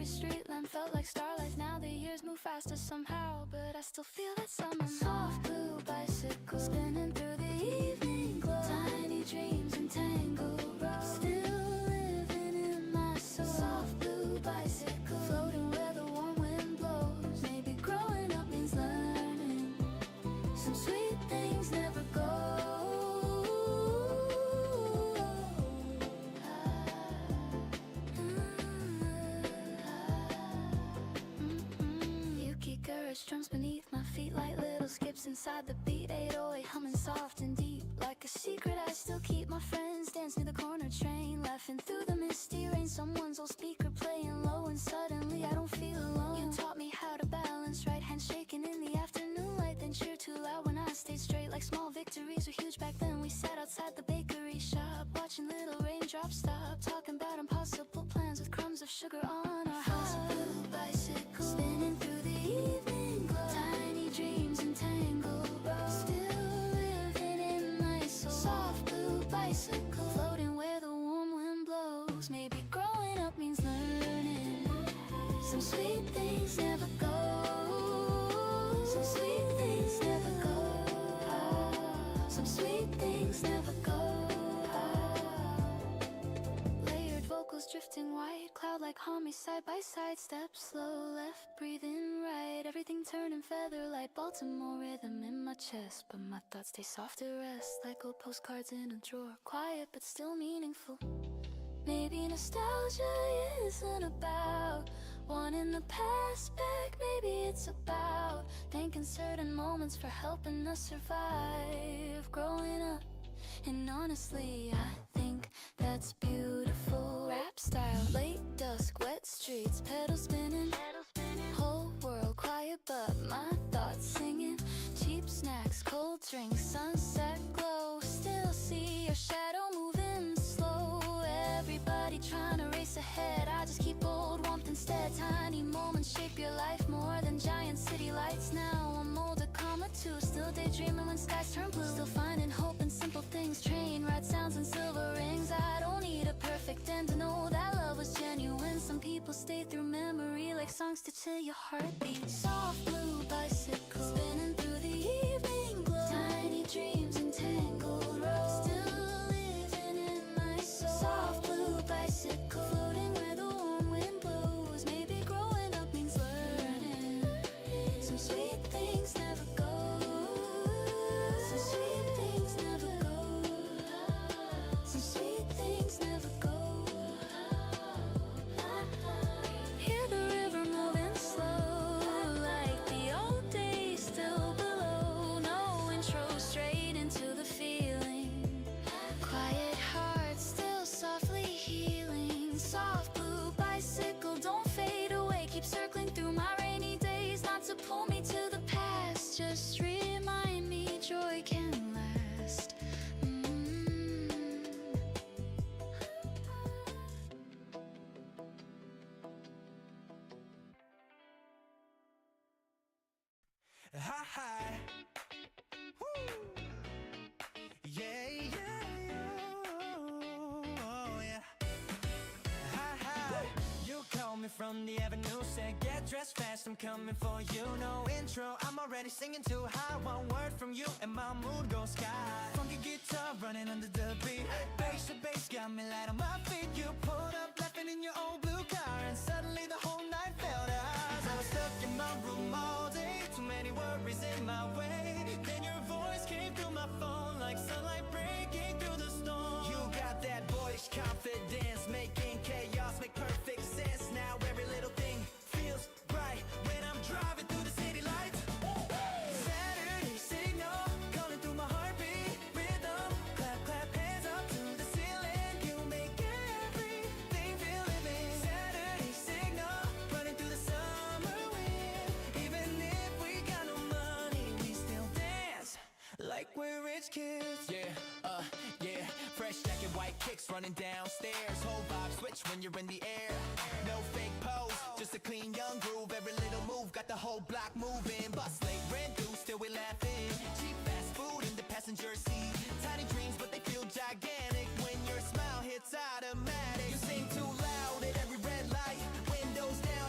every street lamp felt like starlight. Now the years move faster somehow, but I still feel that summer. Soft blue bicycle spinning through the evening glow. Tiny dreams and tangled ropes, still living in my soul. Soft blue bicycle floating where the warm wind blows. Maybe growing up means learning some sweet things never go. Drums beneath my feet like little skips inside the beat. 808 humming soft and deep. Like a secret I still keep. My friends dance near the corner train, laughing through the misty rain. Someone's old speaker playing low, and suddenly I don't feel alone. You taught me how to balance, right hand shaking in the afternoon light, then cheer too loud when I stayed straight. Like small victories were huge back then. We sat outside the bakery shop, watching little raindrops stop, talking about impossible plans with crumbs of sugar on our hearts. Blue bicycle spinning through the evening glow. Tiny dreams and tangled ropes, still living in my soul. Soft blue bicycle floating where the warm wind blows. Maybe growing up means learning some sweet things never go. Some sweet things never go. Some sweet things never go. Layered vocals drifting white, cloud like homie side by side. Step slow, left breathing right. Everything turning feather light. Baltimore rhythm in my chest, but my thoughts stay soft at rest. Like old postcards in a drawer, quiet but still meaningful. Maybe nostalgia isn't about wanting the past back. Maybe it's about thanking certain moments for helping us survive growing up. And honestly, I think that's beautiful. Rap style, late dusk, wet streets, pedal spinning. Whole world quiet, but my thoughts singing. Cheap snacks, cold drinks, sunset glow. Still see your shadow moving slow. Everybody trying to race ahead, I just keep old warmth instead. Tiny moments shape your life more than giant city lights. Now I'm older, calmer too. Still daydreaming when skies turn blue. Still finding hope in simple things. Train ride sounds and silver rings. I don't need a perfect end to know that love was genuine. Some people stay through memory like songs to chill your heartbeat. Soft blue bicycle spinning through the evening glow. Tiny dreams and tangled ropes, still living in my soul. Soft blue bicycle floating where the warm wind blows. Maybe growing up means learning some sweet things never go. Some sweet things never go. Some sweet things never go. Hear the river moving slow, like the old days still below. No intro, straight into the feeling. Quiet heart still softly healing. Soft blue bicycle, don't fade away. Keep circling through my rainy days, not to pull me to the past. Just remind me joy can last. Hi, hi. Woo. Yeah, yeah, yeah. Oh, yeah. Hi, hi. You call me from the avenue, said get dressed fast, I'm coming for you. No intro, I'm already singing too high. One word from you and my mood goes sky. Funky guitar running under the beat. Bass to bass got me light on my feet. You pulled up laughing in your old blue car, and suddenly the whole night felt ours. I was stuck in my room all day, too many worries in my way. Then your voice came through my phone like sunlight breaking through the storm. You got that boyish confidence, making chaos make perfect sense. Now every little thing feels right when I'm driving through the city lights. Saturday signal calling through my heartbeat rhythm. Clap, clap, hands up to the ceiling. You make everything feel living. Saturday signal running through the summer wind. Even if we got no money, we still dance like we're rich kids. Yeah, fresh jacket, white kicks running downstairs. Whole vibe switch when you're in the air. No fake pose, just a clean young groove. Every little move got the whole block moving. Bus late, rent due, still we laughing. Cheap fast food in the passenger seat. Tiny dreams, but they feel gigantic when your smile hits automatic. You sing too loud at every red light. Windows down.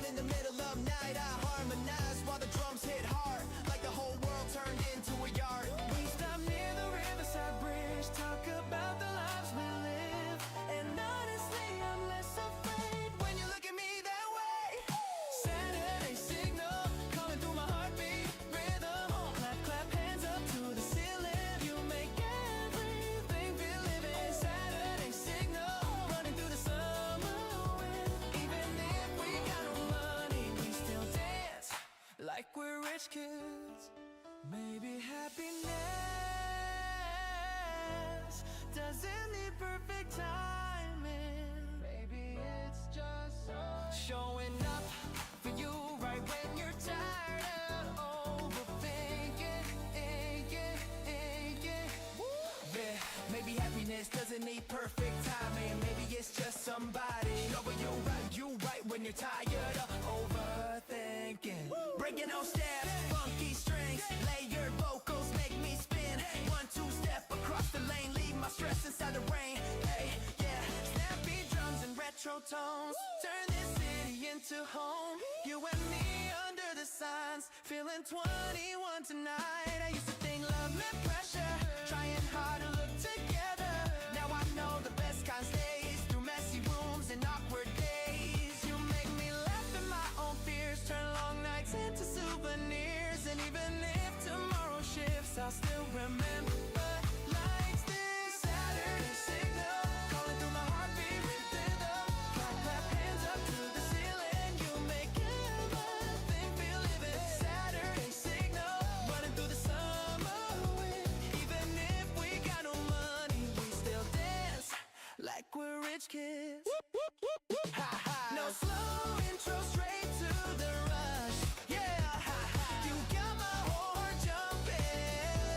doesn't need perfect timing. Maybe it's just showing up for you right when you're tired of overthinking. Yeah, maybe happiness doesn't need perfect timing. Maybe it's just somebody over you right when you're tired of overthinking. Breaking all steps, funky strings, layered vocals make me spin. 1-2 step across the lane, leave my stress inside the rain. Hey, yeah, snappy drums and retro tones, turn this city into home. You and me under the signs, feeling 21 tonight. I used to think love meant pressure, trying hard to look together. Now I know the best kind stays through messy rooms and awkward days. You make me laugh at my own fears, turn long nights into souvenirs. And even if tomorrow shifts, I'll still remember like this. Saturday signal, calling through my heartbeat with rhythm. Clap hands up to the ceiling, you make everything feel living. Saturday signal, running through the summer wind. Even if we got no money, we still dance like we're rich kids. No slow intro, straight to the rush. Yeah, you got my whole heart jumping.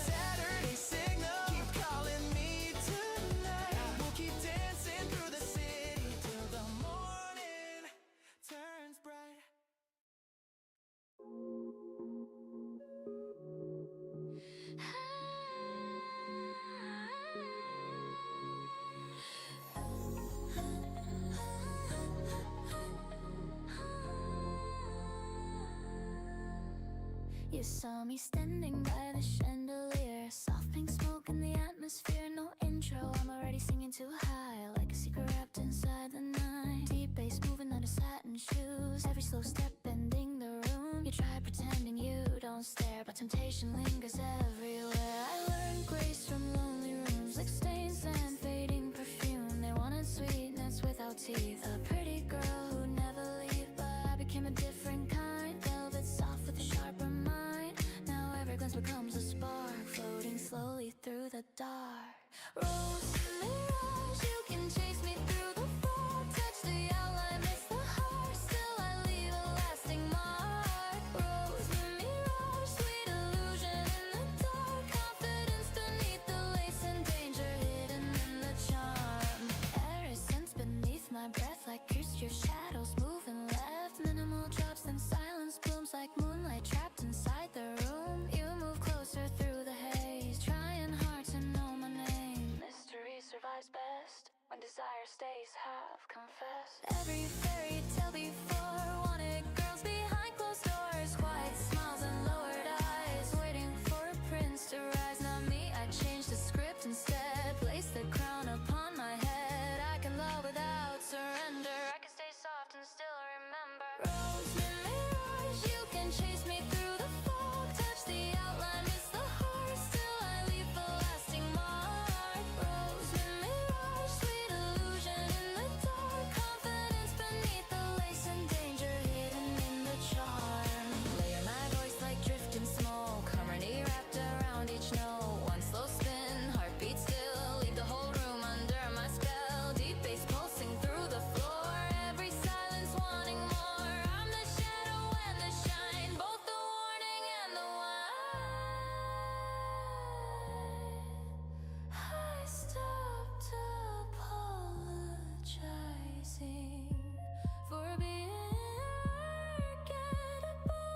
Saturday signal, keep calling me tonight. We'll keep dancing through the city till the morning turns bright. You saw me standing by the chandelier, soft pink smoke in the atmosphere. No intro, I'm already singing too high, like a secret wrapped inside the night. Deep bass moving out of satin shoes, every slow step bending the room. You try pretending you don't stare, but temptation lingers everywhere. I learned grace from lonely rooms, like stains and fading perfume. They wanted sweetness without teeth, a pretty girl who never leave. But I became a different kind, velvet soft with a sharper mind. Now every glance becomes a spark, floating slowly through the dark. Rose mirage, you can chase me through the fog, touch the outline, miss the heart, still I leave a lasting mark. Rose mirage, sweet illusion in the dark, confidence beneath the lace and danger hidden in the charm. Essence beneath my breath, like cursed your shadows moving left. Minimal drops, then silence blooms like moonlight trapped inside the room. You move closer through the haze, trying hard to know my name. Mystery survives best when desire stays half confessed. Every fairy tale before wanted girls behind closed doors, quiet smiles and lowered eyes, waiting for a prince to rise. Not me, I changed the script instead, placed the crown upon my head. I can love without surrender, I can stay soft and still remember. Rose mirage, you can chase me through the fog, touch the outline, miss the heart, still I leave a lasting mark. Rose mirage, sweet illusion in the dark, confidence beneath the lace and danger hidden in the charm. Layer my voice like drifting smoke, harmony wrapped around each note. One slow spin, heartbeat still, leave the whole room under my spell. Deep bass pulsing through the floor, every silence wanting more. I'm the shadow and the shine, both the warning and the wine. I stopped apologizing for being unforgettable.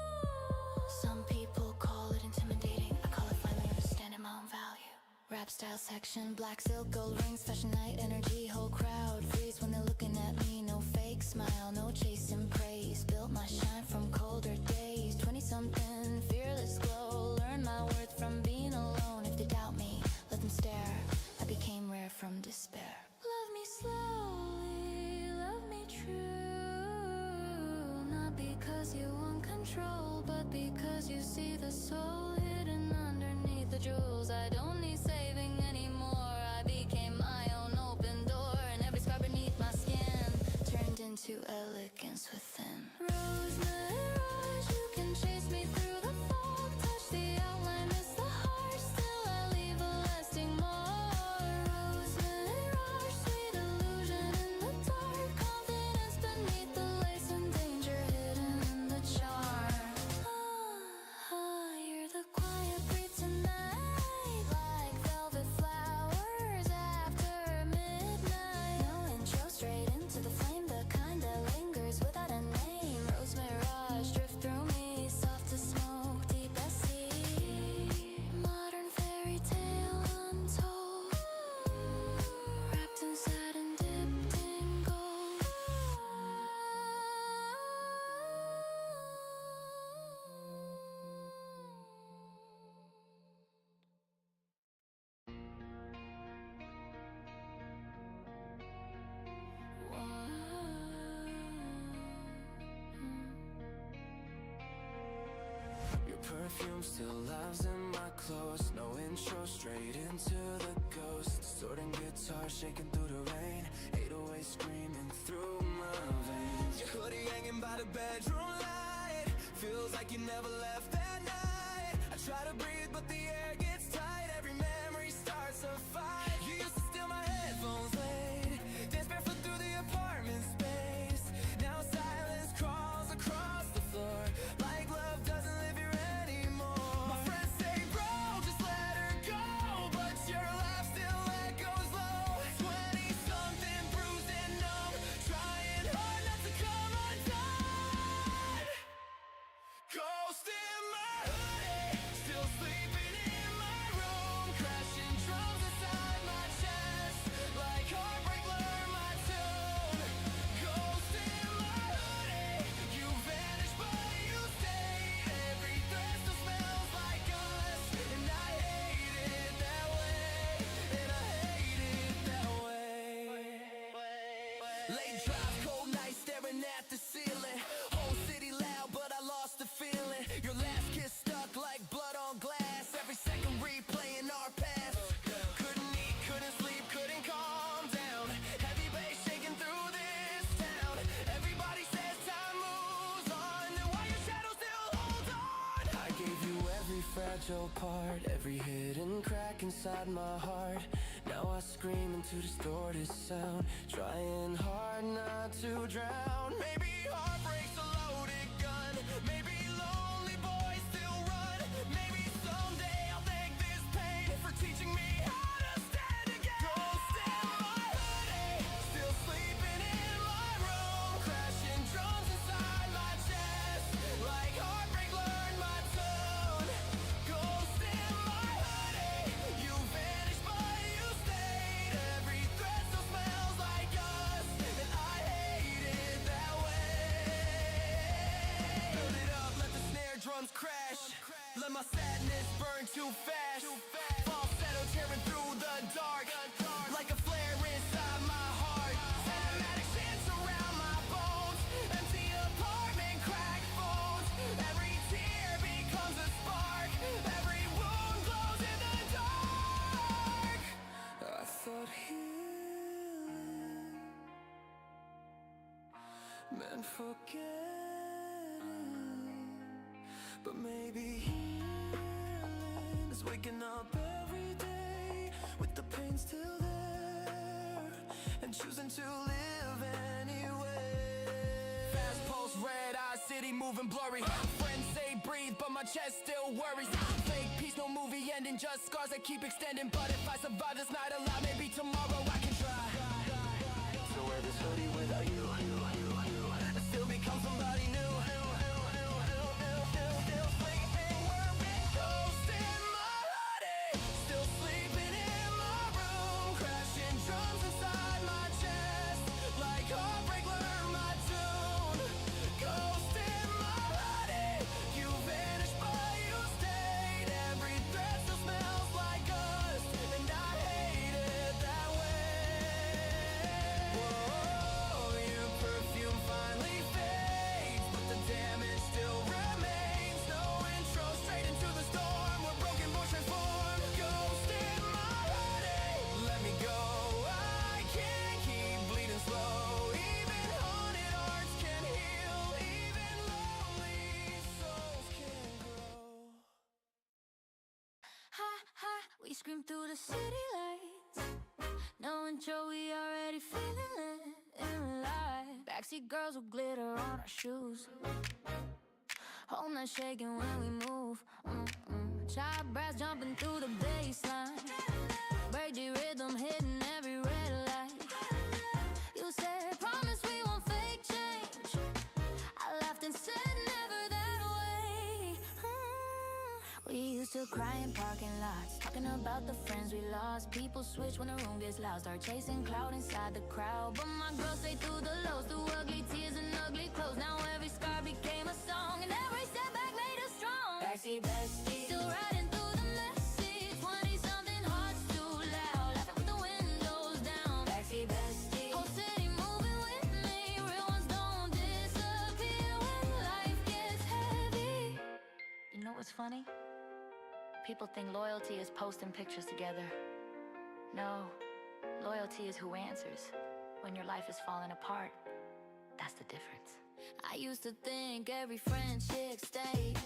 Some people call it intimidating, I call it finally understanding my own value. Rap style section, black silk, gold rings, fashion night energy, whole crowd freeze when they're looking at me. No fake smile, no chasing praise, built my shine from colder days. 20-something, fearless glow, learn my worth from being alone. If they doubt me, let them stare, I became rare from despair. Love me slowly, love me true, not because you want control, but because you see the soul hidden underneath the jewels. I don't need saving anymore, I became my own open door, and every scar beneath my skin turned into elegance within. Rose mirage, you can chase me through the fog, touch the outline, miss the heart, still I leave a room still lives in my clothes. No intro, straight into the ghost. Distorting guitar, shaking through the rain. 808 screaming through my veins. Your hoodie hanging by the bedroom light. Feels like you never left that night. I try to breathe but the air gets tight. Every memory starts a fight. You used to steal my headphones late. Dance barefoot through the apartment space. Now silence crawls across the floor. Like love doesn't live here anymore. My friends say, bro, just let her go. But your laugh still echoes low. 20-something bruised and numb. Trying hard not to come undone. Ghost in my hoodie. Still sleeping in my room. Crashing drums inside my chest. Like heartbreak learned my tune. Ghost in my hoodie. You vanished but you stayed. Every thread still smells like us. And I hate it that way. And I hate it that way. Late drive, cold night, staring at the ceiling. Whole city loud, but I lost the feeling. Your last kiss stuck like blood on glass. Every second replaying our past. Couldn't eat, couldn't sleep, couldn't calm down. Heavy bass shaking through this town. Everybody says time moves on. Then why your shadow still holds on? I gave you every fragile part, every hidden crack inside my heart. Now I scream into distorted sound, trying hard not to drown. Maybe heartbreak's a loaded gun. Maybe lonely boys still run. Maybe someday I'll thank this pain for teaching me how to stand again. Ghost in my hoodie, still sleeping in my room. Crashing drums inside my chest. Like heartbreak learned my tune. Ghost in my hoodie, you vanished but you stayed. Every thread still smells like us. And I hate it that way. Build it up, let the snare drums crash. Let my sadness burn too fast. Falsetto tearing through the dark. Like a flare inside my heart. Cinematic chants around my bones. Empty apartment, cracked phones. Every tear becomes a spark. Every wound glows in the dark. I thought healing meant forgetting, but maybe healing is waking up every day with the pain still there and choosing to live anyway. Fast pulse, red eye, city moving blurry. Friends say breathe, but my chest still worries. Fake peace, no movie ending, just scars that keep extending. But if I survive this night alive, maybe tomorrow I can try. So wear this hoodie without you. I still become somebody new. Still sleeping, worried, ghost in my hoodie. Still sleeping in my room. Crashing drums inside my chest. Like heartbreak learned my tune. Ghost in my hoodie. You vanished but you stayed. Every thread still smells like us. And I hate it that way. Whoa, your perfume finally fades, but the damage still remains. No intro, straight into the storm. Where broken boys transform. Ghost in my hoodie. Let me go. I can't keep bleeding slow. Even haunted hearts can heal. Even lonely souls can grow. Ha ha, we scream through the city lights. No intro, we already feeling it in life. Backseat girls with glitter on our shoes. Home not shaking when we move. Child brass jumping through the baseline. Break the rhythm, hitting every red light. You said, promise we won't fake change. I laughed and said, never that way. We used to cry in parking lots, talking about the friends we lost. People switch when the room gets loud, start chasing cloud inside the crowd. But my girl stayed through the lows, through ugly tears and ugly clothes. Now every scar became a song, and every setback made us strong. Backseat bestie, still riding through the messy 20-something hearts too loud, laughing with the windows down. Backseat bestie, whole city moving with me. Real ones don't disappear when life gets heavy. You know what's funny? People think loyalty is posting pictures together. No, loyalty is who answers when your life is falling apart. That's the difference. I used to think every friendship stays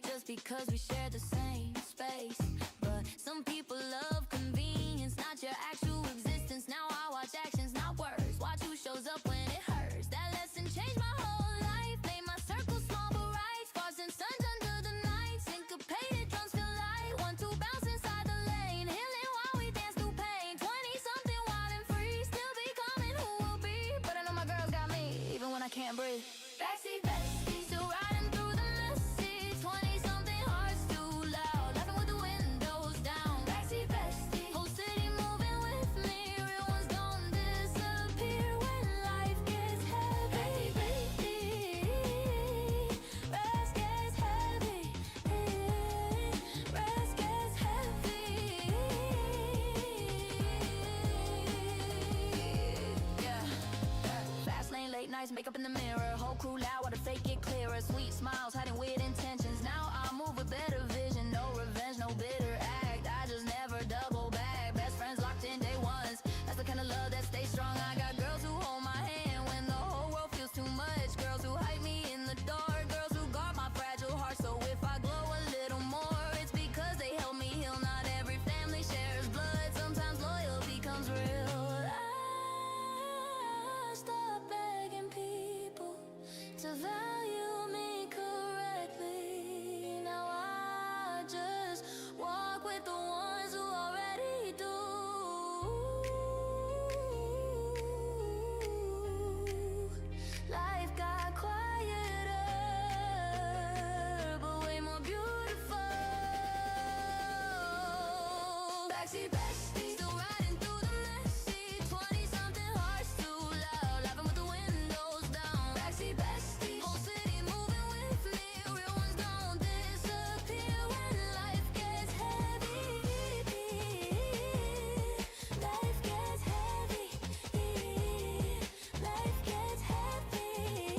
just because we share the same space. But some people love convenience, not your actual existence. Now I watch actions, not words. Watch who shows up when it hurts. That lesson changed my whole life. Made my circle small but right. Stars and suns under the night. Syncopated drums feel light. 1, 2 bounce inside the lane. Healing while we dance through pain. 20-something wild and free. Still becoming who we'll be. But I know my girls got me, even when I can't breathe. Backseat bestie, still riding through the messy. 20-something hearts too loud. Laughing with the windows down. Backseat bestie, whole city moving with me. Real ones don't disappear when life gets heavy. Backseat bestie, rest gets heavy. Rest gets heavy. Yeah. Fast lane, late nights, makeup in the mirror. Whole crew loud while the fake get clearer. Sweet smiles, hiding weird intentions. Now I move with better vision. No revenge, no bitter act. I just never double back. Best friends locked in day ones. That's the kind of love that stays strong. I got girls who hold my hand when the whole world feels too much. Girls who hype me in the dark. Girls who guard my fragile heart. So if I glow a little more, it's because they help me heal. Not every family shares blood. Sometimes loyalty comes real. I stop begging people to value me correctly. Now I just walk with the ones who already do. Life got quieter, but way more beautiful. Backseat bestie, still riding through the messy. 20-something hearts too loud, laughing with the windows down. Backseat bestie, whole city moving with me. Real ones don't disappear when life gets heavy. Life gets heavy. Life gets heavy.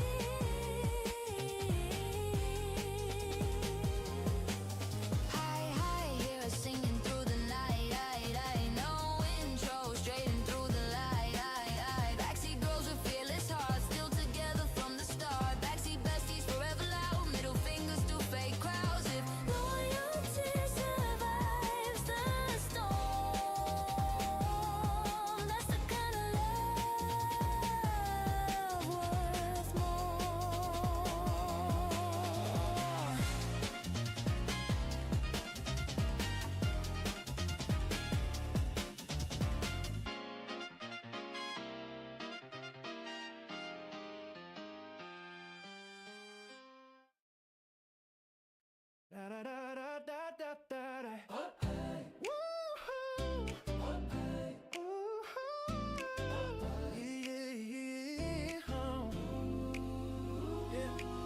High, hear us singing through the night. No intro, straight in through the light. Backseat girls with fearless hearts, still together from the start. Backseat besties forever loud, middle fingers to fake crowds. If loyalty survives the storm, that's the kind of love worth more. Da da da da da da da da. Woo-hoo. Ooh-hoo.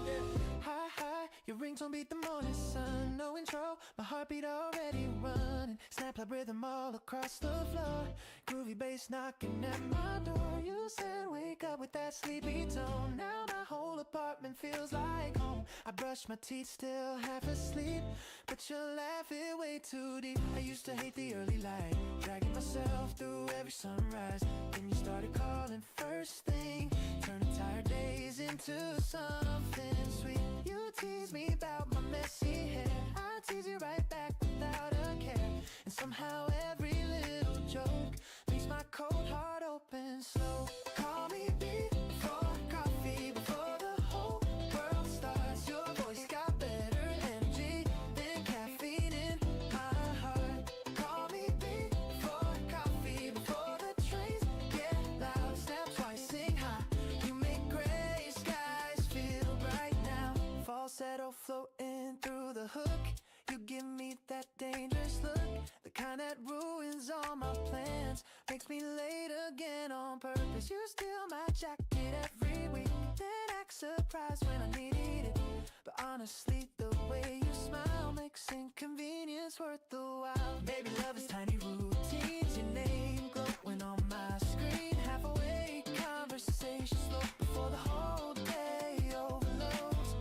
Yeah. Hi, your ringtone beat the morning sun. No intro, my heartbeat already running. Snap like rhythm all across the floor. Groovy bass knocking at my door. You said wake up with that sleepy tone. Now my whole apartment feels like home. I brush my teeth, still half asleep, but you're laughing way too deep. I used to hate the early light, dragging myself through every sunrise. Then you started calling first thing, turning tired days into something sweet. You tease me about my messy hair, I tease you right back without a care. And somehow every little joke makes my cold heart open slow. Call me before coffee, before the whole world starts. Your voice got better energy than caffeine in my heart. Call me before coffee, before the trains get loud. Snap twice, sing high. You make gray skies feel bright now. Falsetto floating through the hook. You give me that dangerous look, the kind that ruins all my plans, makes me late again on purpose. You steal my jacket every week, then act surprised when I needed it. But honestly, the way you smile makes inconvenience worth the while. Baby, love is tiny routines, your name glowing on my screen. Half awake conversation slow before the whole day overloads.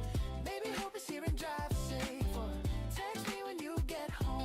Maybe hope is here and drive safe, or text me when you get home.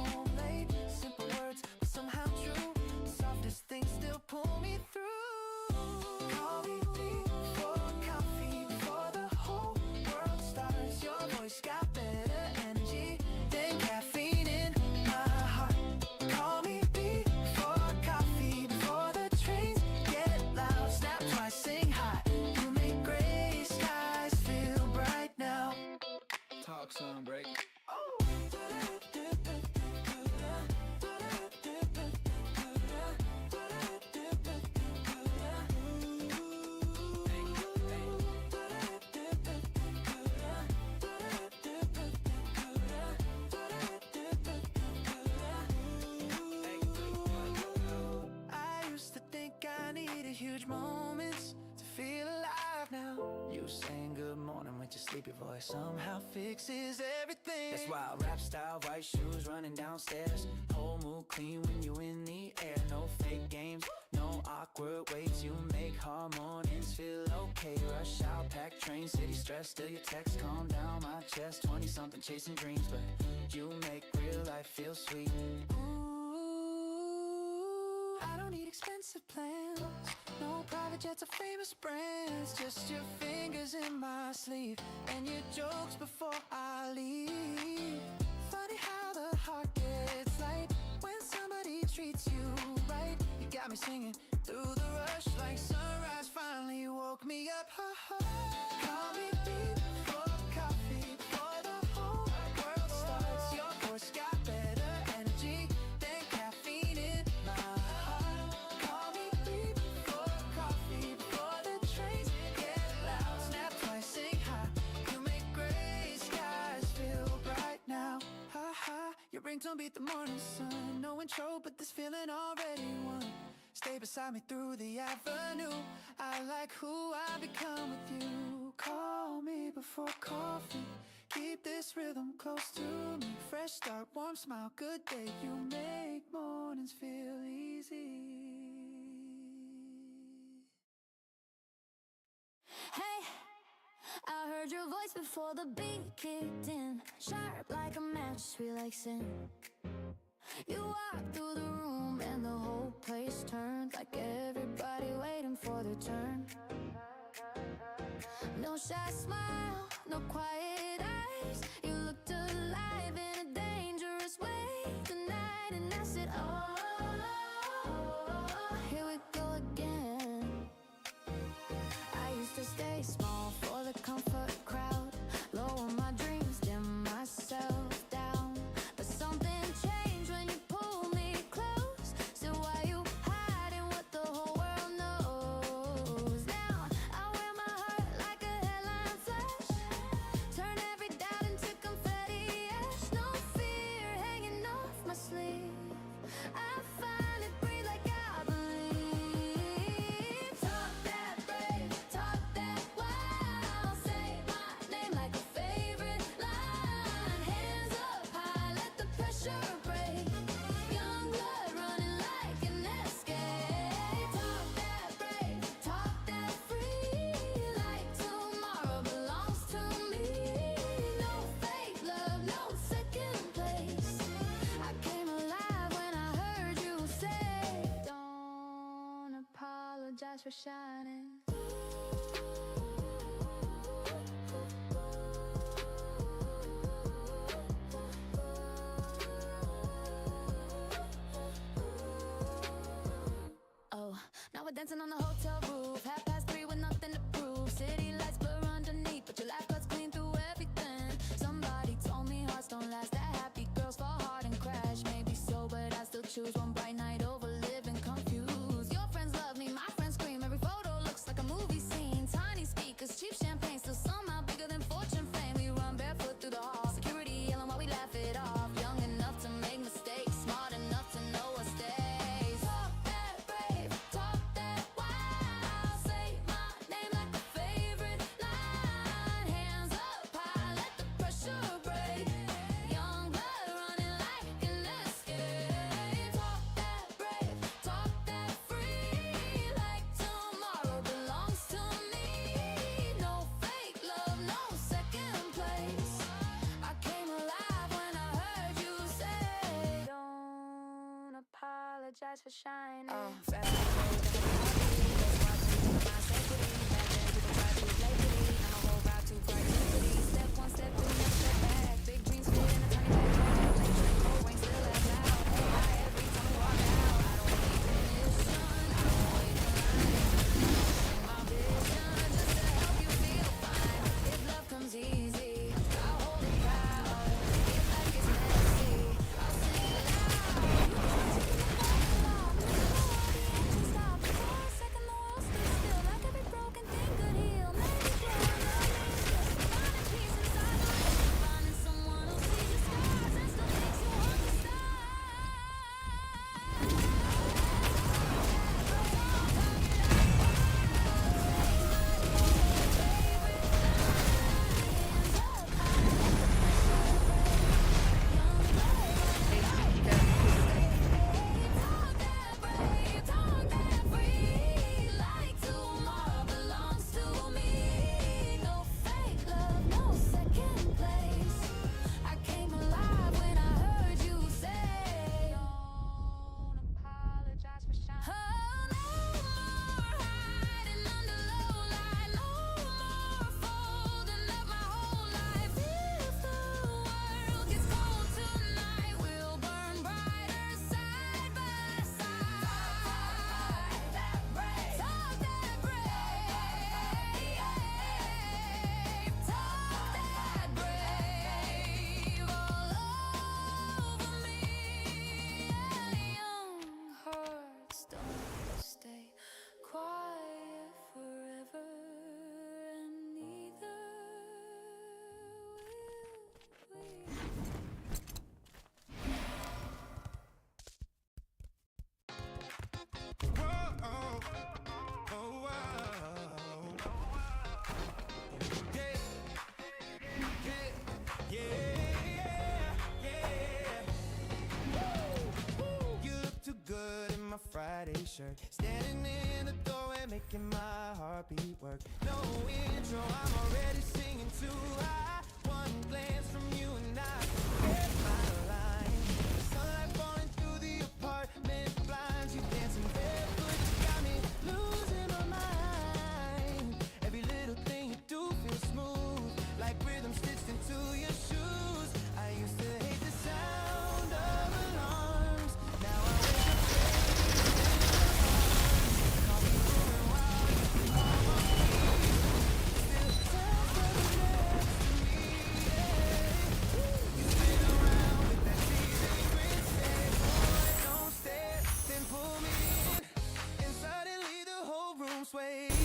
huge moments to feel alive now. You saying good morning with your sleepy voice somehow fixes everything. That's why rap style, white shoes running downstairs. Whole mood clean when you in the air. No fake games, no awkward waves. You make harmonies feel okay. Rush out, pack train, city stress. Still your text, calm down my chest. 20-something chasing dreams, but you make real life feel sweet. Ooh, I don't need expensive plans, no private jets or famous brands. Just your fingers in my sleeve and your jokes before I leave. Funny how the heart gets light when somebody treats you right. You got me singing through the rush like sunrise finally woke me up. Ha, ha. Call me deep for coffee before the whole world starts. Your voice got better energy than caffeine in my heart. Call me deep for coffee before the trains get loud. Snap twice, sing high. You make gray skies feel bright now. Ha ha. Your ringtone beat the morning sun. No intro, but this feeling already won. Stay beside me through the avenue. I like who I become with you. Call me before coffee. Keep this rhythm close to me. Fresh start, warm smile, good day. You make mornings feel easy. Hey, I heard your voice before the beat kicked in. Sharp like a match, sweet like sin. You walked through the room and the whole place turned, like everybody waiting for their turn. No shy smile, no quiet eyes. You looked alive in a dangerous way tonight. And I said, oh, here we go again. I used to stay small for the comfort crowd, lower my dreams, dim myself down. But something changed when you pulled me close. So why you hiding what the whole world knows? Now I wear my heart like a headline flash, turn every doubt into confetti ash. No fear hanging off my sleeve. I finally breathe like I believe. Talk that brave, talk that wild. Say my name like a favorite line. Hands up high, let the pressure break. Young blood running like an escape. Talk that brave, talk that free. Like tomorrow belongs to me. No fake love, no second place. I came alive when I heard you say, don't apologize for shining. Oh, now we're dancing on the hotel roof. 3:30 with nothing to prove. City lights blur underneath, but your life cuts clean through everything. Somebody told me hearts don't last, that happy girls fall hard and crash. Maybe so, but I still choose one bright night over living confused. Your friends love me, my friends scream. Every photo looks like a movie scene. Tiny speakers, cheap champagne, still somehow bigger than fortune fame. We run barefoot through the hall, security yelling while we laugh it off. Young enough to make mistakes, smart enough to know what stays. Talk that brave, talk that wild. Say my name like a favorite line. Hands up high, let the pressure break. Young blood running like an escape. Talk that brave, talk that free. Like tomorrow belongs to me. No fake love, no second place. I came alive when I heard you say, don't apologize for shining. Fast forward to the party, let's watch it for my safety. Back then people tried to play pretty, now my whole vibe too bright and pretty. Step one, step two, never step back. Big dreams fit in a tiny backpack. Like drink cold rain still as loud. Hey, hi, every time we walk out. I don't need permission, I don't wait in line. My vision just to help you feel fine. If love comes easy, I'll hold it proud. If life gets messy, I'll sing it loud. Stop for a second, the world stays still. Like every broken thing could heal. Maybe Friday shirt. Standing in the doorway, making my heartbeat work. No intro, I'm already singing too high. One glance from you and I get my line. Sunlight falling through the apartment blinds. You dancing barefoot, got me losing my mind. Every little thing you do feels smooth, like rhythm stitched into your shoes. I used to hate the sound of alarms. Now I wake up call me moving while you call my name. Still sounds like the next to me, yeah. You've been around with that teasing grin, say, boy, don't stare, then pull me in, and suddenly the whole room sways.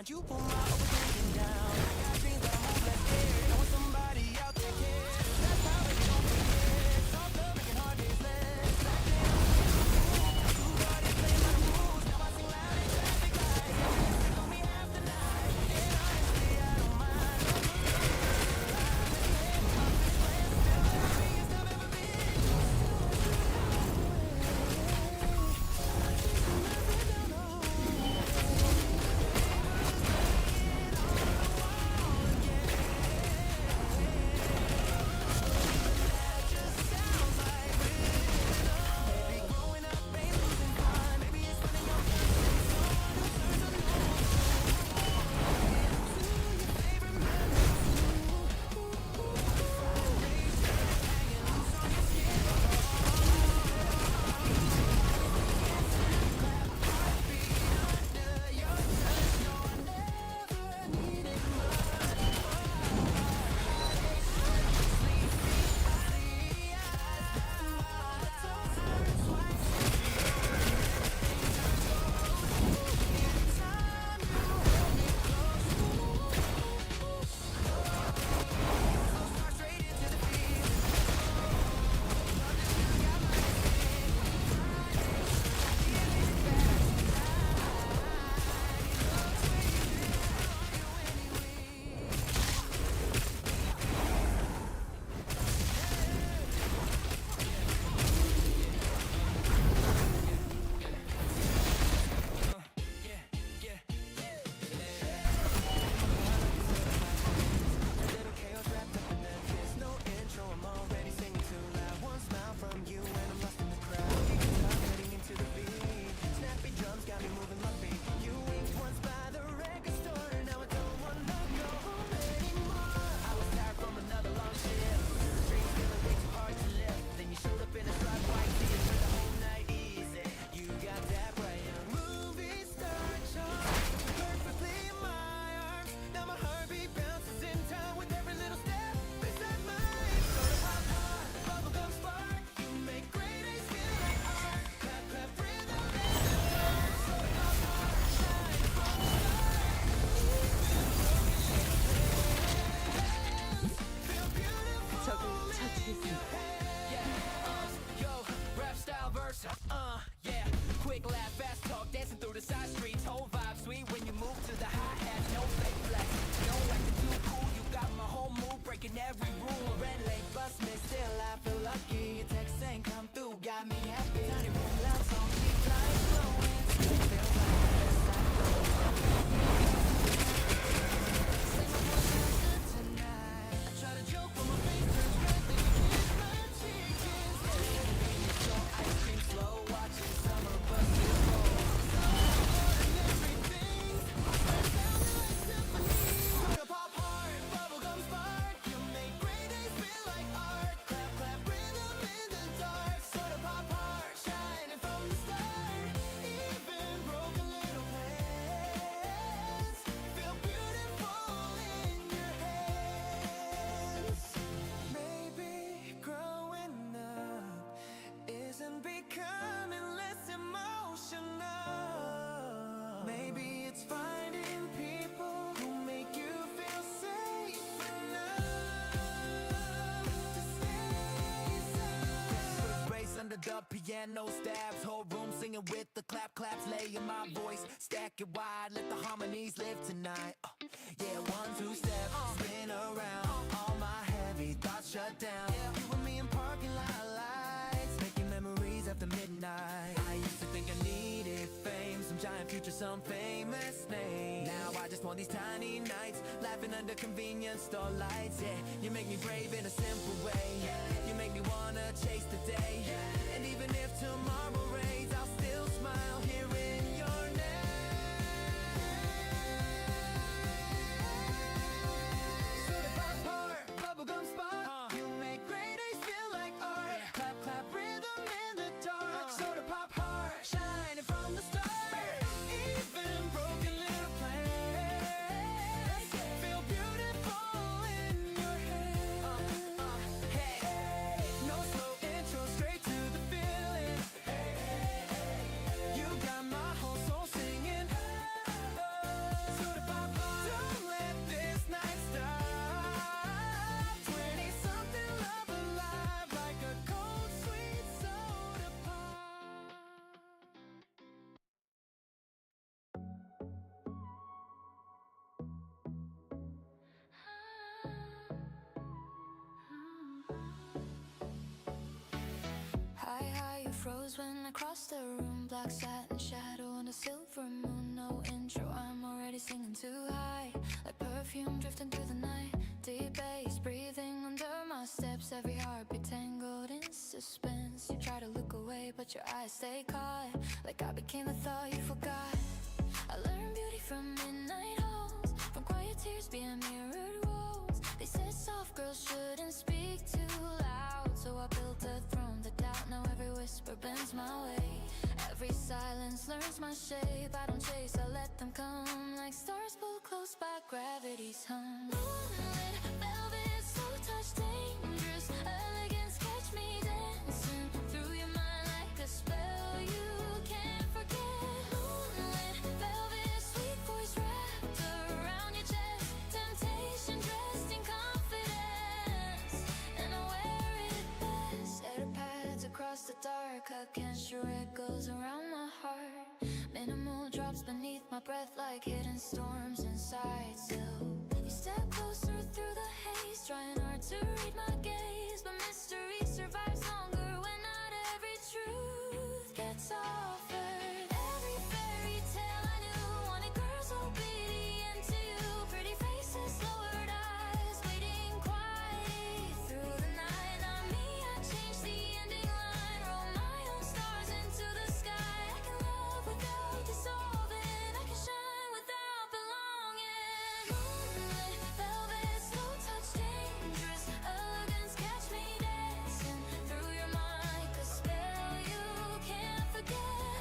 You pull my overthinking down. I got dreams that I move like air. Knowing somebody out there cares. That's how they don't forget. Soft love making hard days less. Back then I was too hard to play my moves. Now I sing loud in traffic lights. Stick on me half the night. And honestly, I don't mind. Still the happiest I've ever been. piano stabs, whole room singing with the clap claps, laying my voice, stack it wide, let the harmonies live tonight. Yeah, 1, 2 steps, spin around, all my heavy thoughts shut down. You and me in parking lot lights, making memories after midnight. I used to think I needed fame, some giant future, some famous name. Now I just want these tiny nights, laughing under convenience store lights. Yeah, you make me brave in a simple way. You make me wanna chase the day. And even if tomorrow rains, I'll still smile hearing your name. Soda pop heart, bubblegum spot. You make gray days feel like art. Clap clap rhythm in the dark. Soda pop heart, shining from the start. Even broken little plans feel beautiful in your hands. Hey, no slow intro, straight to the feeling. You got my whole soul singing. Soda pop heart, don't let this night stop. 20-something love alive like a cold sweet soda pop. Hi, hi, you froze when I crossed the room. Black satin shadow on a silver moon. No intro, I'm already singing too high. Like perfume drifting through the night. Deep bass breathing under my steps. Every heartbeat tangled in suspense. You try to look away, but your eyes stay caught. Like I became the thought you forgot. I learned beauty from midnight halls, from quiet tears being mirrored walls. They said soft girls shouldn't speak too loud, so I built a throne that doubt. Now every whisper bends my way. Every silence learns my shape. I don't chase, I let them come. Like stars pulled close by gravity's hum. Moonlit velvet, slow touch, dangerous elegance. Catch me dancing through your mind like a spell you can't forget. Moonlit velvet, sweet voice wrapped around your chest. Temptation dressed in confidence, and I wear it best. Set paths across the dark, I can't sure it goes around my heart. Minimal drops beneath my breath like hidden storms inside. Still, you step closer through the haze, trying hard to read my gaze, but mystery survives longer when not every truth gets offered. Every fairy tale I knew wanted girls obedient to you. Pretty faces, lowered eyes, waiting quietly through the night. Not me, I changed the ending line, roll my own stars into the sky. I can love without dissolving, I can shine without belonging. Moonlit velvet, slow touch, dangerous elegance. Catch me dancing through your mind, a spell you can't forget.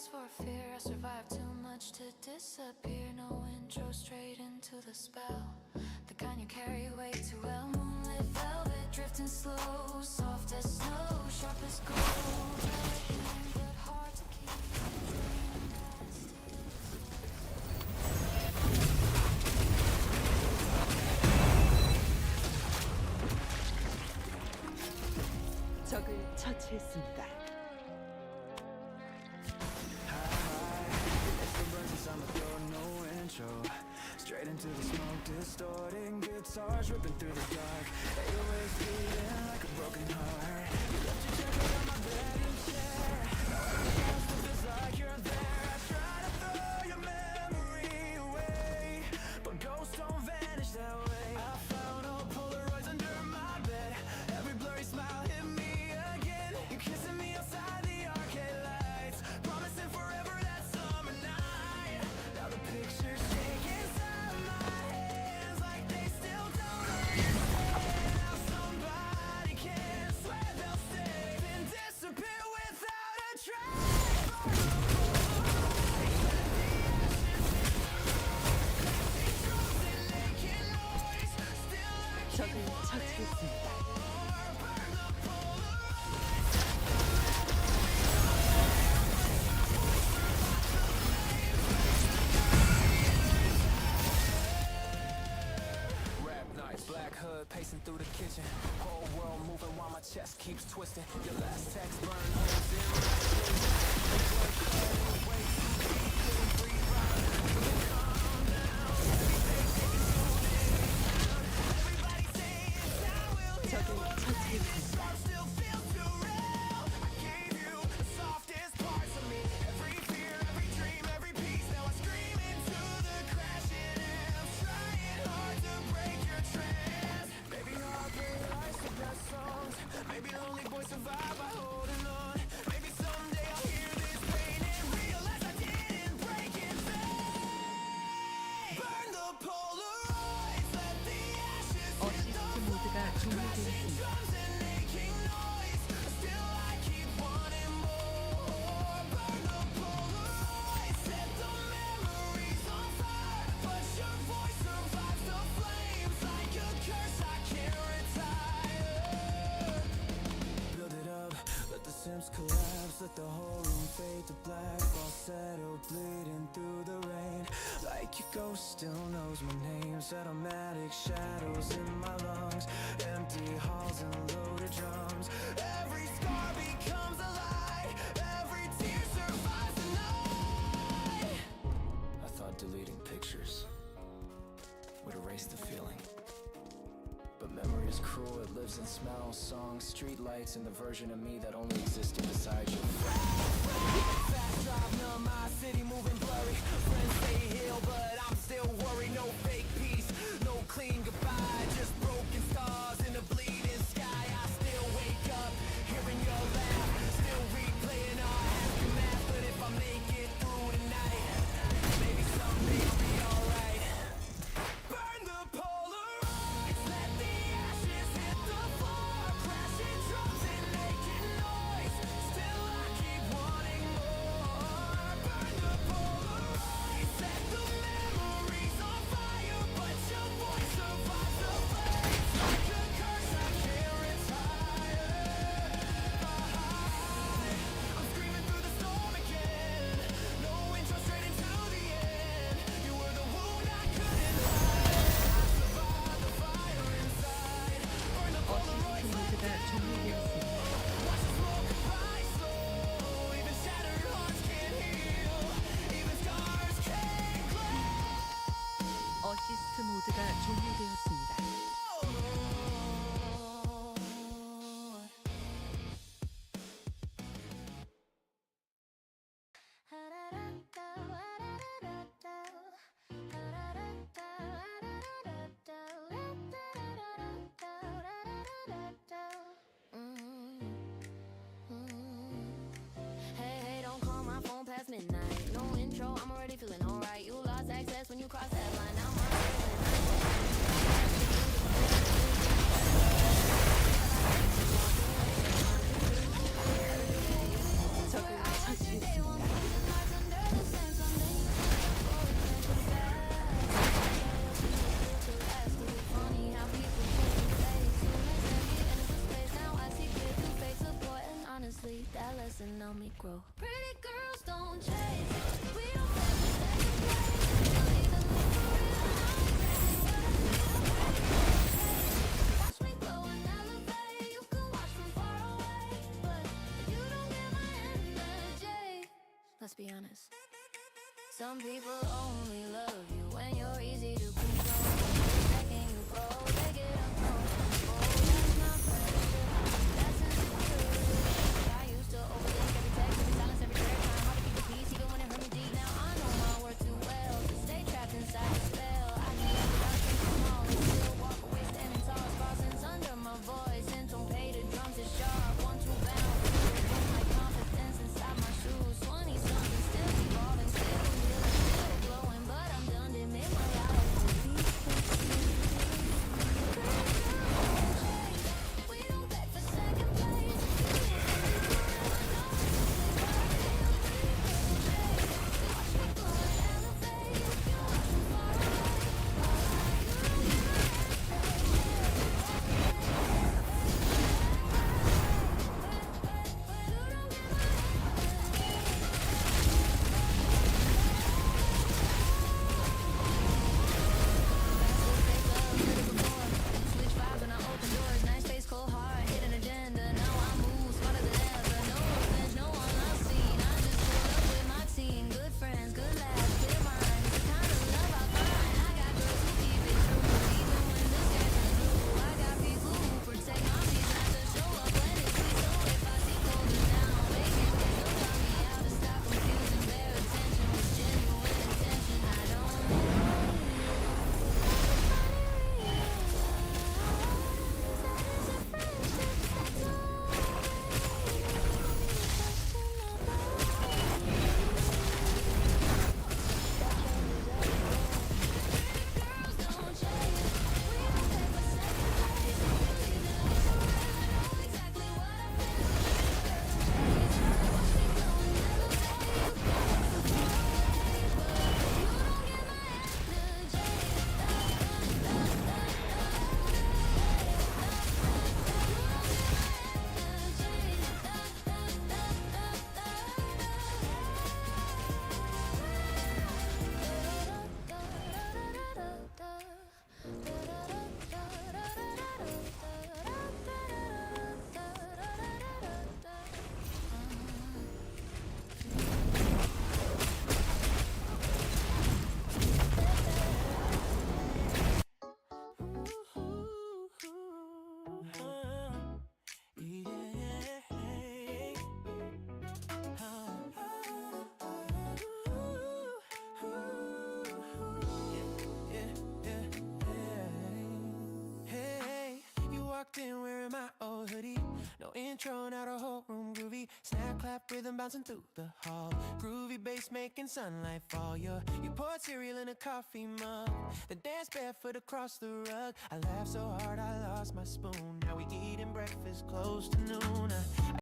asked for fear. I survived too much to disappear. No intro, straight into the spell. The kind you carry way too well. Moonlit velvet, drifting slow. Soft as snow, sharp as gold. Elegant but hard to keep. 적을 처치했습니다. Straight into the smoke, distorting guitars ripping through the dark. 808s beating like a broken heart. You left your jacket on my bedding chair. Now every house feels like you're there. I try to throw your memory away, but ghosts don't vanish that way. I found old Polaroids under my bed. Every blurry smile hit me again. You kissing me outside the arcade lights, promising forever that summer night. Now the picture's shaking. 적을 처치했습니다. Black hood pacing through the kitchen. Whole world moving while my chest keeps twisting. Your last text burned holes in my skin. The blood curdling way too deep. Couldn't breathe right. Couldn't calm down. Every day taking down. Everybody saying time will heal, but this scar still feels too real. I gave you the softest parts of me. Every fear, every dream, every piece. Now I scream into the crashing amps, trying hard to break your trance. Maybe heartbreak lies the best songs. Maybe lonely boys survive by holding on. Maybe someday I'll hear this pain and realize I didn't break it vain. Burn the Polaroids, let the ashes hit the 어시스트 모드가 종료되었습니다. drums and making noise. Still I keep wanting more. Burn the Polaroids, set the memories on fire. But your voice survives the flames like a curse I can't retire. Build it up, let the Sims collapse, let the whole room fade to black. Falsetto bleeding through the rain, like your ghost still knows my name. Automatic shadows in my lungs, empty halls and loaded drums. Every scar becomes a lie, every tear survives the night. I thought deleting pictures would erase the feeling, but memory is cruel. It lives in smells, songs, street lights, and the version of me that only existed beside you. Fast drive, numb, my city moving blurry. Friends say heal, but I'm still worried. No fake peace, no clean goodbye, just broken stars in a bleeding sky. I still wake up, hearing your laugh, still replaying our aftermath. But if I make it through tonight, maybe someday I'll be alright. Burn the Polaroids, let the ashes hit the floor. Crashing drums and making noise. Still I keep wanting more. Burn the Polaroids, set the memories on fire. But your voice survives the flames like a curse I can't retire. I'm screaming through the storm again. No intro, straight into the end. You were the wound I couldn't hide. I survived the fire inside. Burn the Polaroids, let 모드가 종료되었습니다. watch the smoke goodbye slow. Even shattered hearts can't heal. Even scars can't glow. 어시스트 모드가 종료되었습니다. Hey, don't call my phone past midnight. No intro, I'm already feeling alright. You lost access when you crossed that line. Now my 적을 처치했습니다. complete. That lesson helped me grow. Pretty girls don't chase. We don't have to second place. Don't even look for it. Watch me glow and elevate. You can watch from far away, but you don't get my energy. Let's be honest. Some people only love you when you're easy to control. Making you grow, they get uncomfortable. That's not friendship, that's insecurity. I used to overthink every text, every silence, every prayer. Trying hard to keep the peace even when it hurt me deep. Now I know my worth too well to stay trapped inside the spell. I can live without thinking small and still walk away standing tall. Spasms under my voice, intonated drums is sharp. 1-2 bound, boom like confidence inside my shoes. 20 something, still evolving, still glowing, but I'm done to make my life. We don't beg for second place. Switch vibes when I open doors. Nice face, cold heart, hidden agenda. Now I move smarter than ever. No revenge, no one I've seen. I just pulled up with my team. Good friends, good laughs, clear minds. The kind of love I find. I got girls who keep it true, even when the skies are blue. I got people who protect my peace, not to show up when it's sweet. So if I see colder down, they can still tell me how to stop confusing their attention with genuine intention. I don't know you. In wearing my old hoodie. No intro, not a whole room groovy. Snap, clap, rhythm bouncing through the hall. Groovy bass making sunlight fall. You poured cereal in a coffee mug. Then dance barefoot across the rug. I laughed so hard I lost my spoon. Now we eating breakfast close to noon.